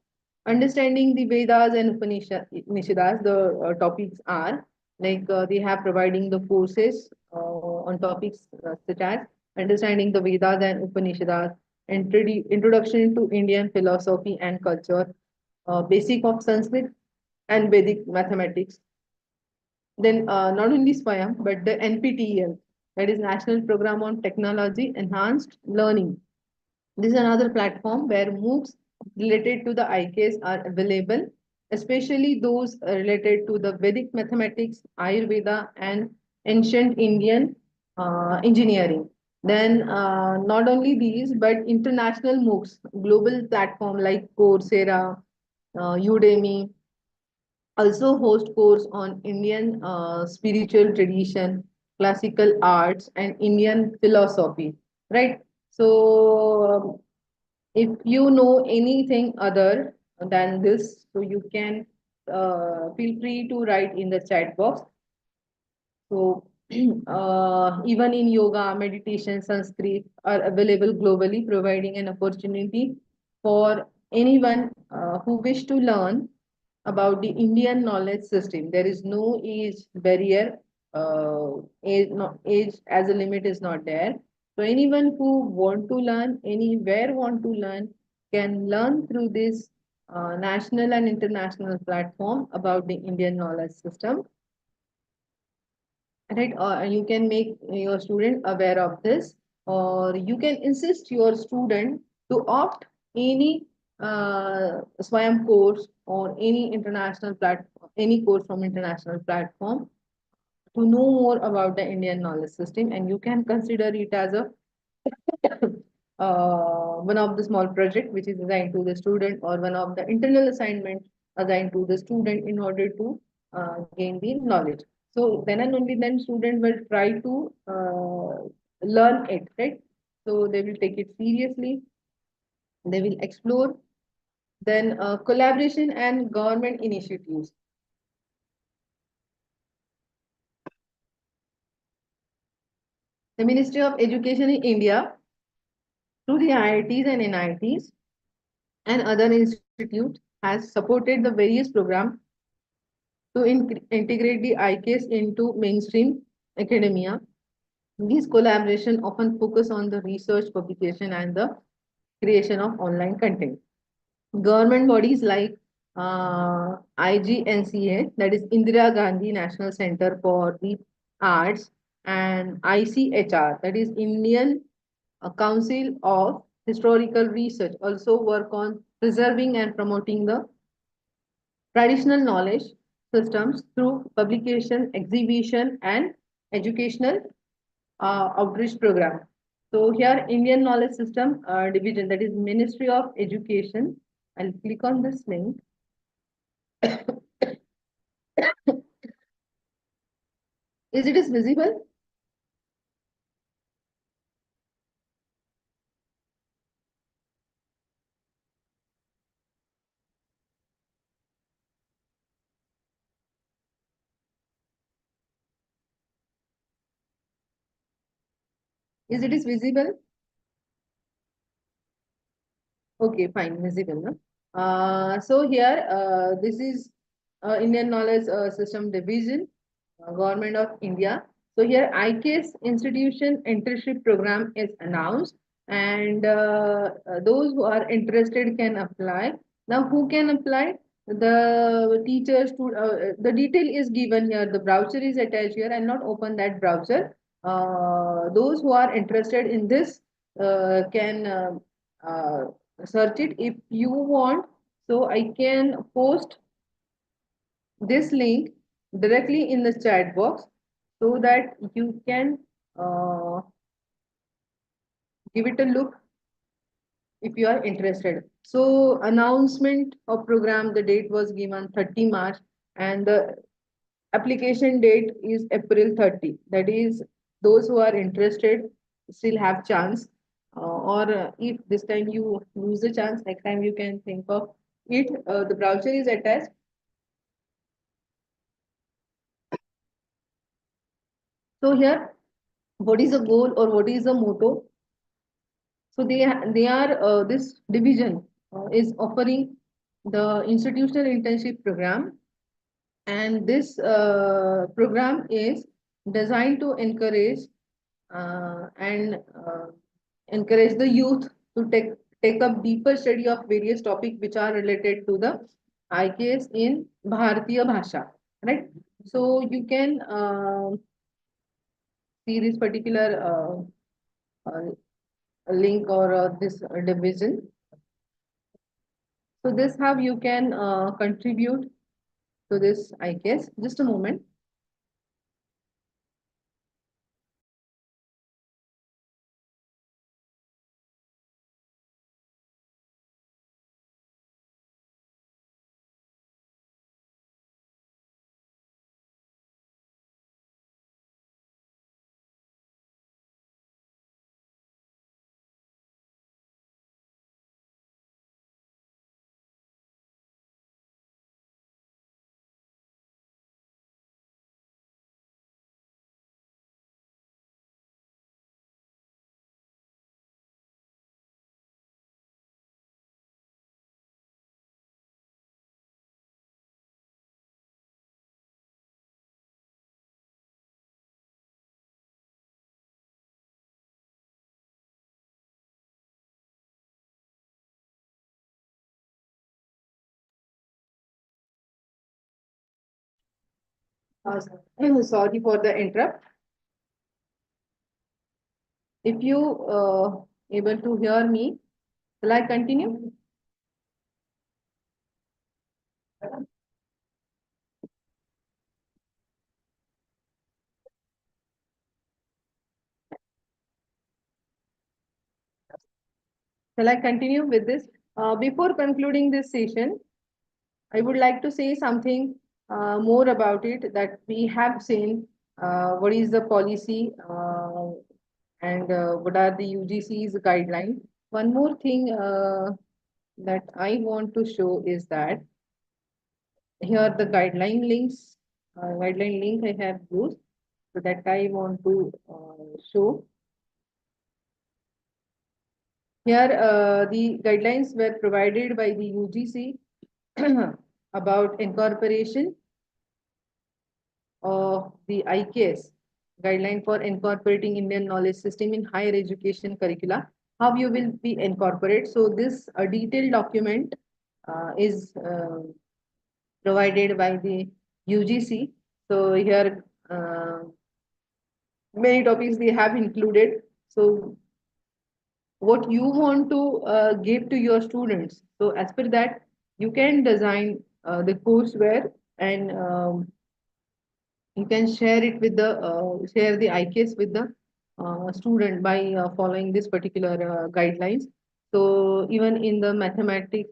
Understanding the Vedas and Upanishads, the topics are like they have providing the courses on topics such as understanding the Vedas and Upanishads, introduction to Indian philosophy and culture, basic of Sanskrit and Vedic mathematics. Then not only SWAYAM, but the NPTEL, that is National Program on Technology Enhanced Learning. This is another platform where MOOCs related to the IKs are available, especially those related to the Vedic mathematics, Ayurveda, and ancient Indian engineering. Then not only these, but international MOOCs, global platform like Coursera, Udemy, also host course on Indian spiritual tradition, classical arts, and Indian philosophy. Right. So if you know anything other than this, so you can feel free to write in the chat box. So even in yoga, meditation, Sanskrit are available globally, providing an opportunity for anyone who wish to learn about the Indian knowledge system. There is no age barrier. Age as a limit is not there. So anyone who want to learn, anywhere want to learn, can learn through this national and international platform about the Indian knowledge system, right? You can make your student aware of this, or you can insist your student to opt any swayam course or any international platform, any course from international platform, to know more about the Indian knowledge system, and you can consider it as a one of the small project which is assigned to the student, or one of the internal assignment assigned to the student in order to gain the knowledge. So then and only then student will try to learn it, right? So they will take it seriously, they will explore. Then collaboration and government initiatives. The Ministry of Education in India, through the IITs and NITs and other institutes, has supported the various programs to integrate the IKS into mainstream academia. These collaboration often focus on the research, publication, and the creation of online content. Government bodies like IGNCA, that is Indira Gandhi National Center for the Arts, and ICHR, that is Indian Council of Historical Research, also work on preserving and promoting the traditional knowledge systems through publication, exhibition, and educational outreach program. So here, Indian Knowledge System Division, that is Ministry of Education. I'll click on this link. Is it is visible? Is it is visible? Okay, fine, visible. No? So here, this is Indian Knowledge System Division, Government of India. So here, IKS Institution Internship Program is announced, and those who are interested can apply. Now, who can apply? The teachers to the detail is given here. The browser is attached here. And not open that browser. Those who are interested in this can search it if you want. So I can post this link directly in the chat box so that you can uh, give it a look if you are interested. So announcement of program, the date was given 30 March, and the application date is April 30. That is, those who are interested still have chance. or if this time you lose the chance, next time you can think of it. The browser is attached. So here, what is the goal or what is the motto? So they are this division is offering the institutional internship program, and this program is designed to and encourage the youth to take up deeper study of various topics which are related to the IKS in Bharatiya Bhasha, right? So you can see this particular link or this division. So this how you can contribute to this IKS. Just a moment. Sorry for the interrupt. If you able to hear me, shall I continue? Shall I continue with this? Before concluding this session, I would like to say something more about it, that we have seen what is the policy and what are the UGC's guidelines. One more thing that I want to show is that here the guideline link I have used, so that I want to show. Here, the guidelines were provided by the UGC about incorporation of the IKS guideline for incorporating Indian knowledge system in higher education curricula. How you will be incorporate? So this a detailed document is provided by the UGC. So here many topics they have included. So what you want to give to your students. So as per that, you can design the courseware, and you can share it with the share the IKS with the student by following this particular guidelines. So even in the mathematics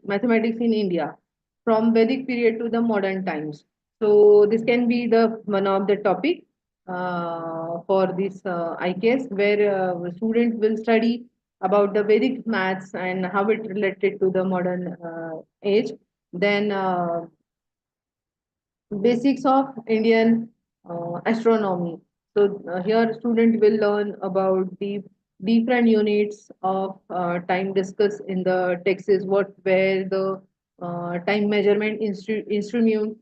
in India, from Vedic period to the modern times. So this can be the one of the topic for this IKS, where students will study about the Vedic maths and how it related to the modern age. Then basics of Indian astronomy. So here student will learn about the different units of time discussed in the texts, what were the time measurement instrument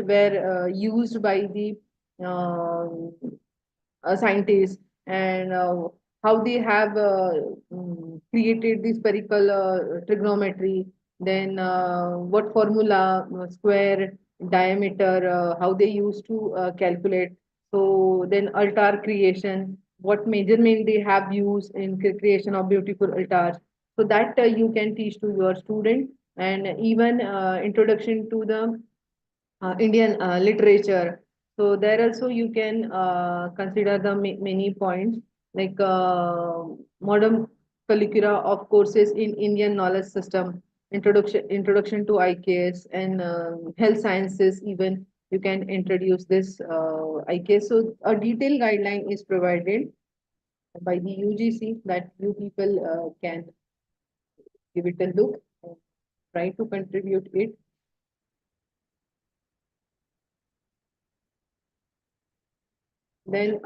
were used by the uh, scientists, and how they have created the spherical trigonometry, then what formula, square, diameter, how they used to calculate. So then altar creation, what measurement they have used in creation of beautiful altars. So that you can teach to your student, and even introduction to the Indian literature. So there also you can consider the many points, like modern curricula of courses in Indian knowledge system, introduction to IKS, and health sciences. Even you can introduce this IKS. So a detailed guideline is provided by the UGC that you people can give it a look and try to contribute it. Then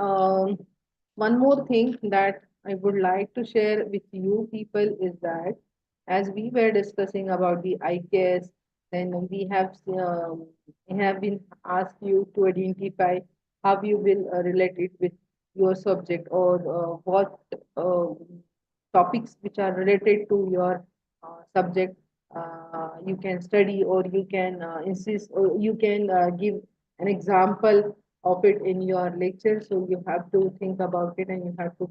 one more thing that I would like to share with you people is that as we were discussing about the IKS, then we have been asked you to identify how you will relate it with your subject or what uh, topics which are related to your subject you can study or you can insist or you can give an example of it in your lecture. So you have to think about it and you have to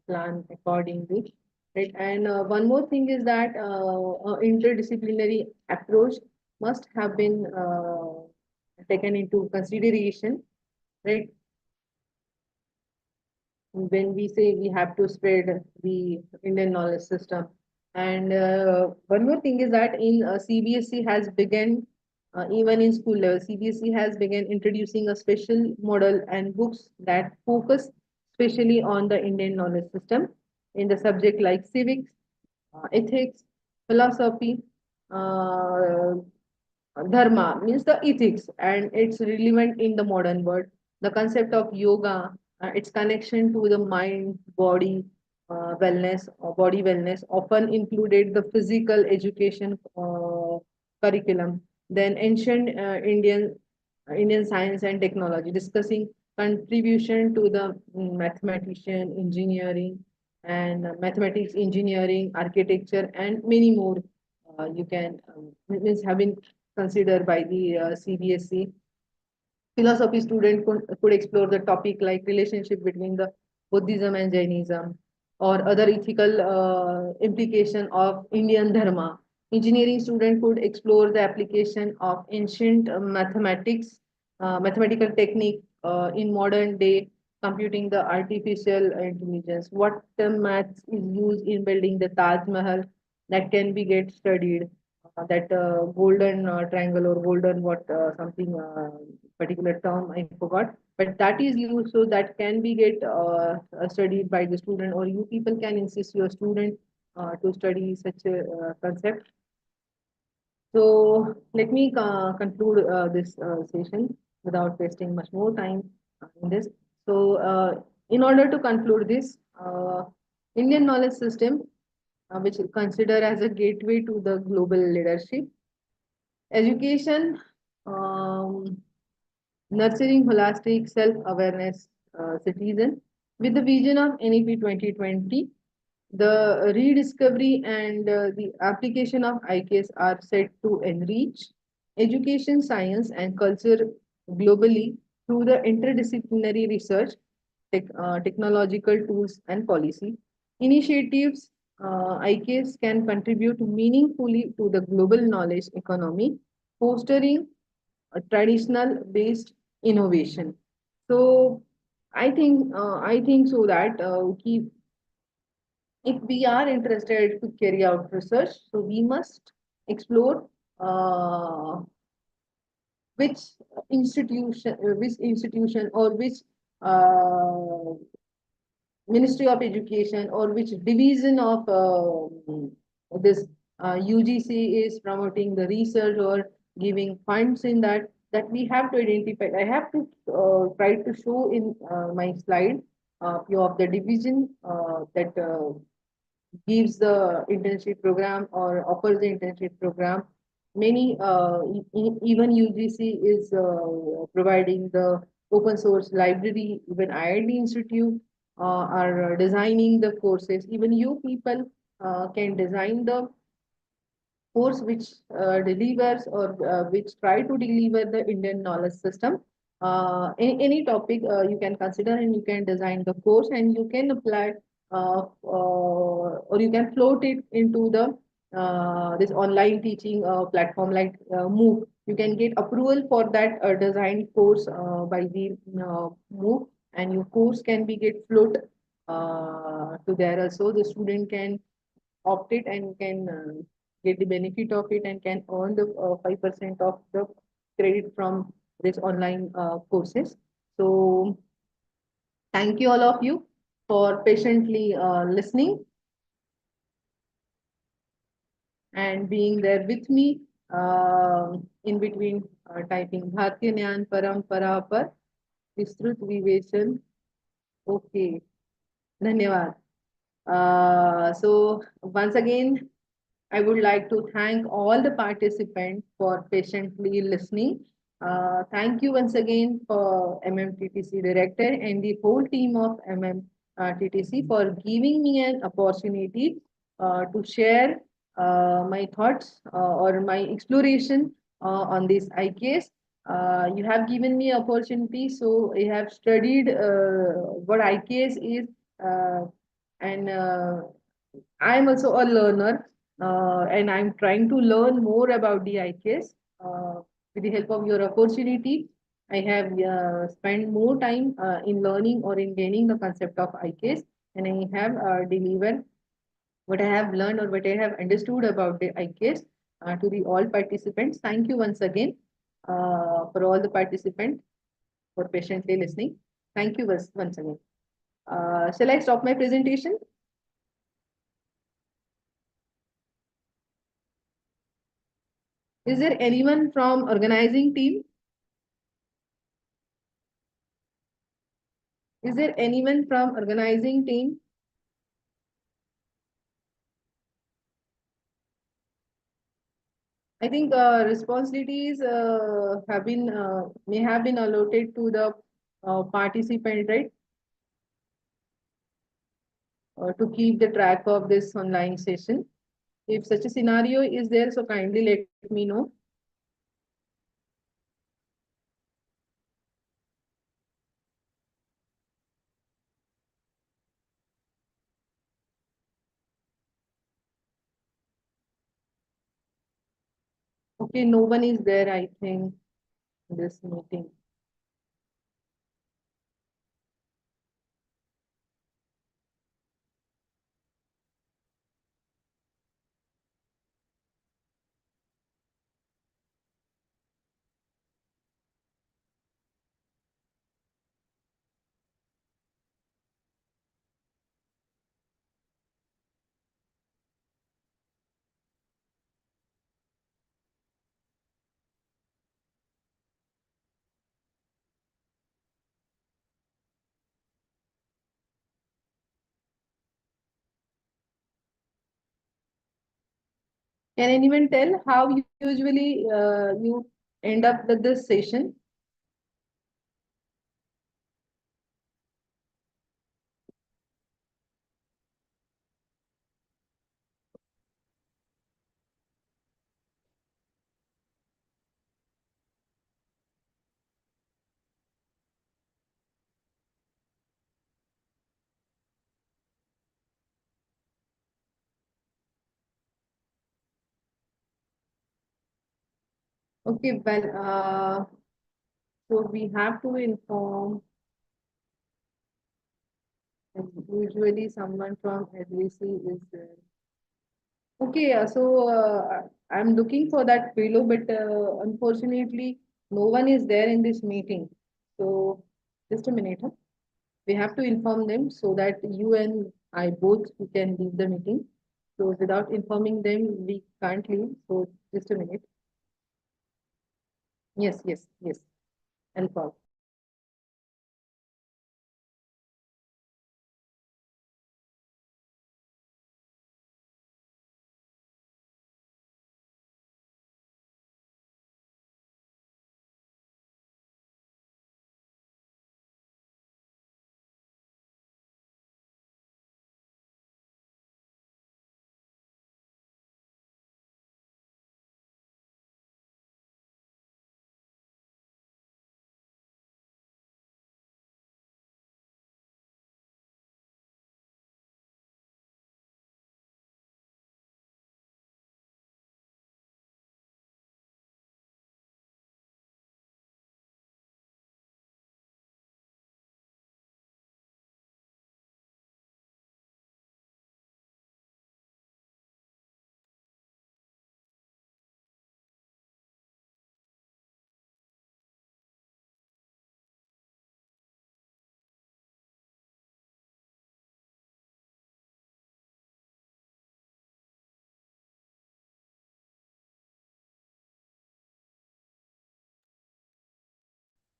plan accordingly. Right. And one more thing is that interdisciplinary approach must have been taken into consideration, right? When we say we have to spread the Indian knowledge system. And one more thing is that in CBSE has begun, even in school level, CBSE has begun introducing a special model and books that focus especially on the Indian knowledge system in the subject like civics, ethics, philosophy, uh, dharma means the ethics and it's relevant in the modern world. The concept of yoga, its connection to the mind body wellness or body wellness often included the physical education curriculum. Then ancient Indian science and technology, discussing contribution to the mathematician engineering and mathematics engineering architecture and many more you can means have been considered by the CBSE. Philosophy student could explore the topic like relationship between the Buddhism and Jainism or other ethical implication of Indian Dharma. Engineering student could explore the application of ancient mathematical technique in modern day computing the artificial intelligence. What maths is used in building the Taj Mahal that can be get studied. That golden triangle or golden what something particular term I forgot, but that is used so that can be get studied by the student or you people can insist your student to study such a concept. So let me conclude this session without wasting much more time in this. So in order to conclude this, Indian knowledge system, which is considered as a gateway to the global leadership, education, um, nurturing holistic self-awareness citizen with the vision of NEP 2020. The rediscovery and the application of IKS are set to enrich education, science, and culture globally through the interdisciplinary research, technological tools, and policy. Initiatives IKS can contribute meaningfully to the global knowledge economy, fostering a traditional based innovation. So I think so that if we are interested to carry out research, so we must explore uh, which institution or which uh, Ministry of Education or which division of this UGC is promoting the research or giving funds in that we have to identify. I have to try to show in my slide few of the division that gives the internship program or offers the internship program. Many, even UGC is providing the open source library. Even IIT Institute are designing the courses. Even you people can design the course which delivers or which try to deliver the Indian knowledge system. Any topic you can consider and you can design the course and you can apply or you can float it into the this online teaching platform like MOOC. You can get approval for that design course by the MOOC and your course can be get float to there also. The student can opt it and can get the benefit of it and can earn the 5% of the credit from this online courses. So thank you all of you. for patiently listening and being there with me in between typing Bhartiya Nyan Parampara par विस्तृत विवेचन. Okay, धन्यवाद. So once again, I would like to thank all the participants for patiently listening. Thank you once again for MMTTC director and the whole team of MMTTC for giving me an opportunity to share my thoughts or my exploration on this IKS. You have given me opportunity, so I have studied what IKS is, uh, and I'm also a learner, and I'm trying to learn more about the IKS. With the help of your opportunity, I have spent more time in learning or in gaining the concept of IKS, and I have delivered what I have learned or what I have understood about the IKS to the all participants. Thank you once again for all the participants for patiently listening. Thank you once again. Shall I stop my presentation? Is there anyone from organizing team? Is there anyone from organizing team? I think responsibilities have been may have been allotted to the participant, right? To keep the track of this online session. If such a scenario is there, so kindly let me know. Okay, no one is there, I think, in this meeting. Can anyone tell how usually you end up with this session? Okay, well, so we have to inform, and usually someone from SVC is there. Okay, I'm looking for that fellow, but unfortunately, no one is there in this meeting. So just a minute, huh? We have to inform them so that you and I both we can leave the meeting. So without informing them, we can't leave. So just a minute. Yes, yes, yes. I'll call.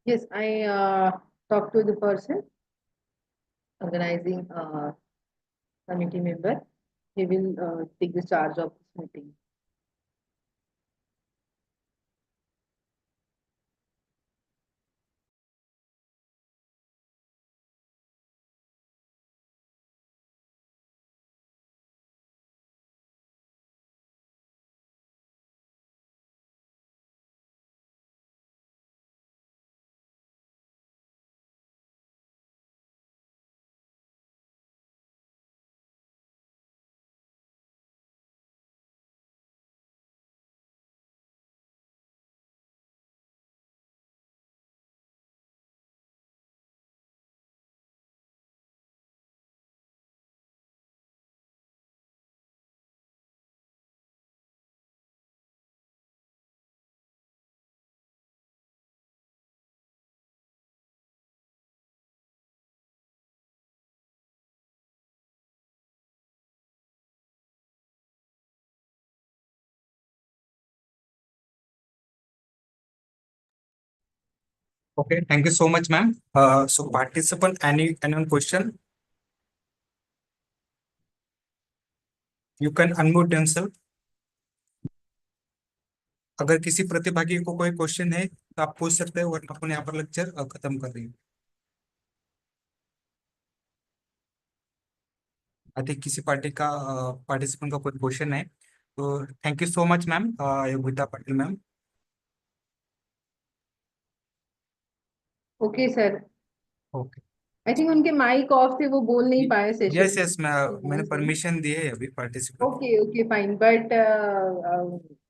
Yes, I talked to the person organizing committee member. He will take the charge of this meeting. Okay, thank you so much, ma'am. So participant, any question? You can unmute yourself. अगर किसी प्रतिभागी को कोई question है तो आप पूछ सकते हैं, वरना अपन यहाँ पर लेक्चर खत्म कर रही है। आई थिंक किसी पार्टी का पार्टिसिपेंट का कोई क्वेश्चन है, तो thank you so much ma'am, Yogita Patil ma'am. Okay sir. Okay. I think उनके माइक ऑफ थे, वो बोल नहीं पाए यस सेशन यस, मैंने परमिशन दी है अभी participant. Okay okay fine, but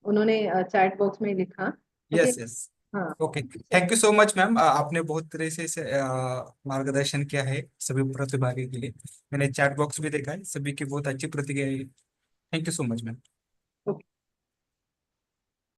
उन्होंने चैट बॉक्स में लिखा। ओके। Yes yes. हाँ। Okay, thank you so much ma'am, आपने बहुत तरह से मार्गदर्शन किया है सभी प्रतिभागी के लिए। मैंने चैट बॉक्स भी देखा है, सभी की बहुत अच्छी प्रतिक्रिया है। Thank you so much ma'am.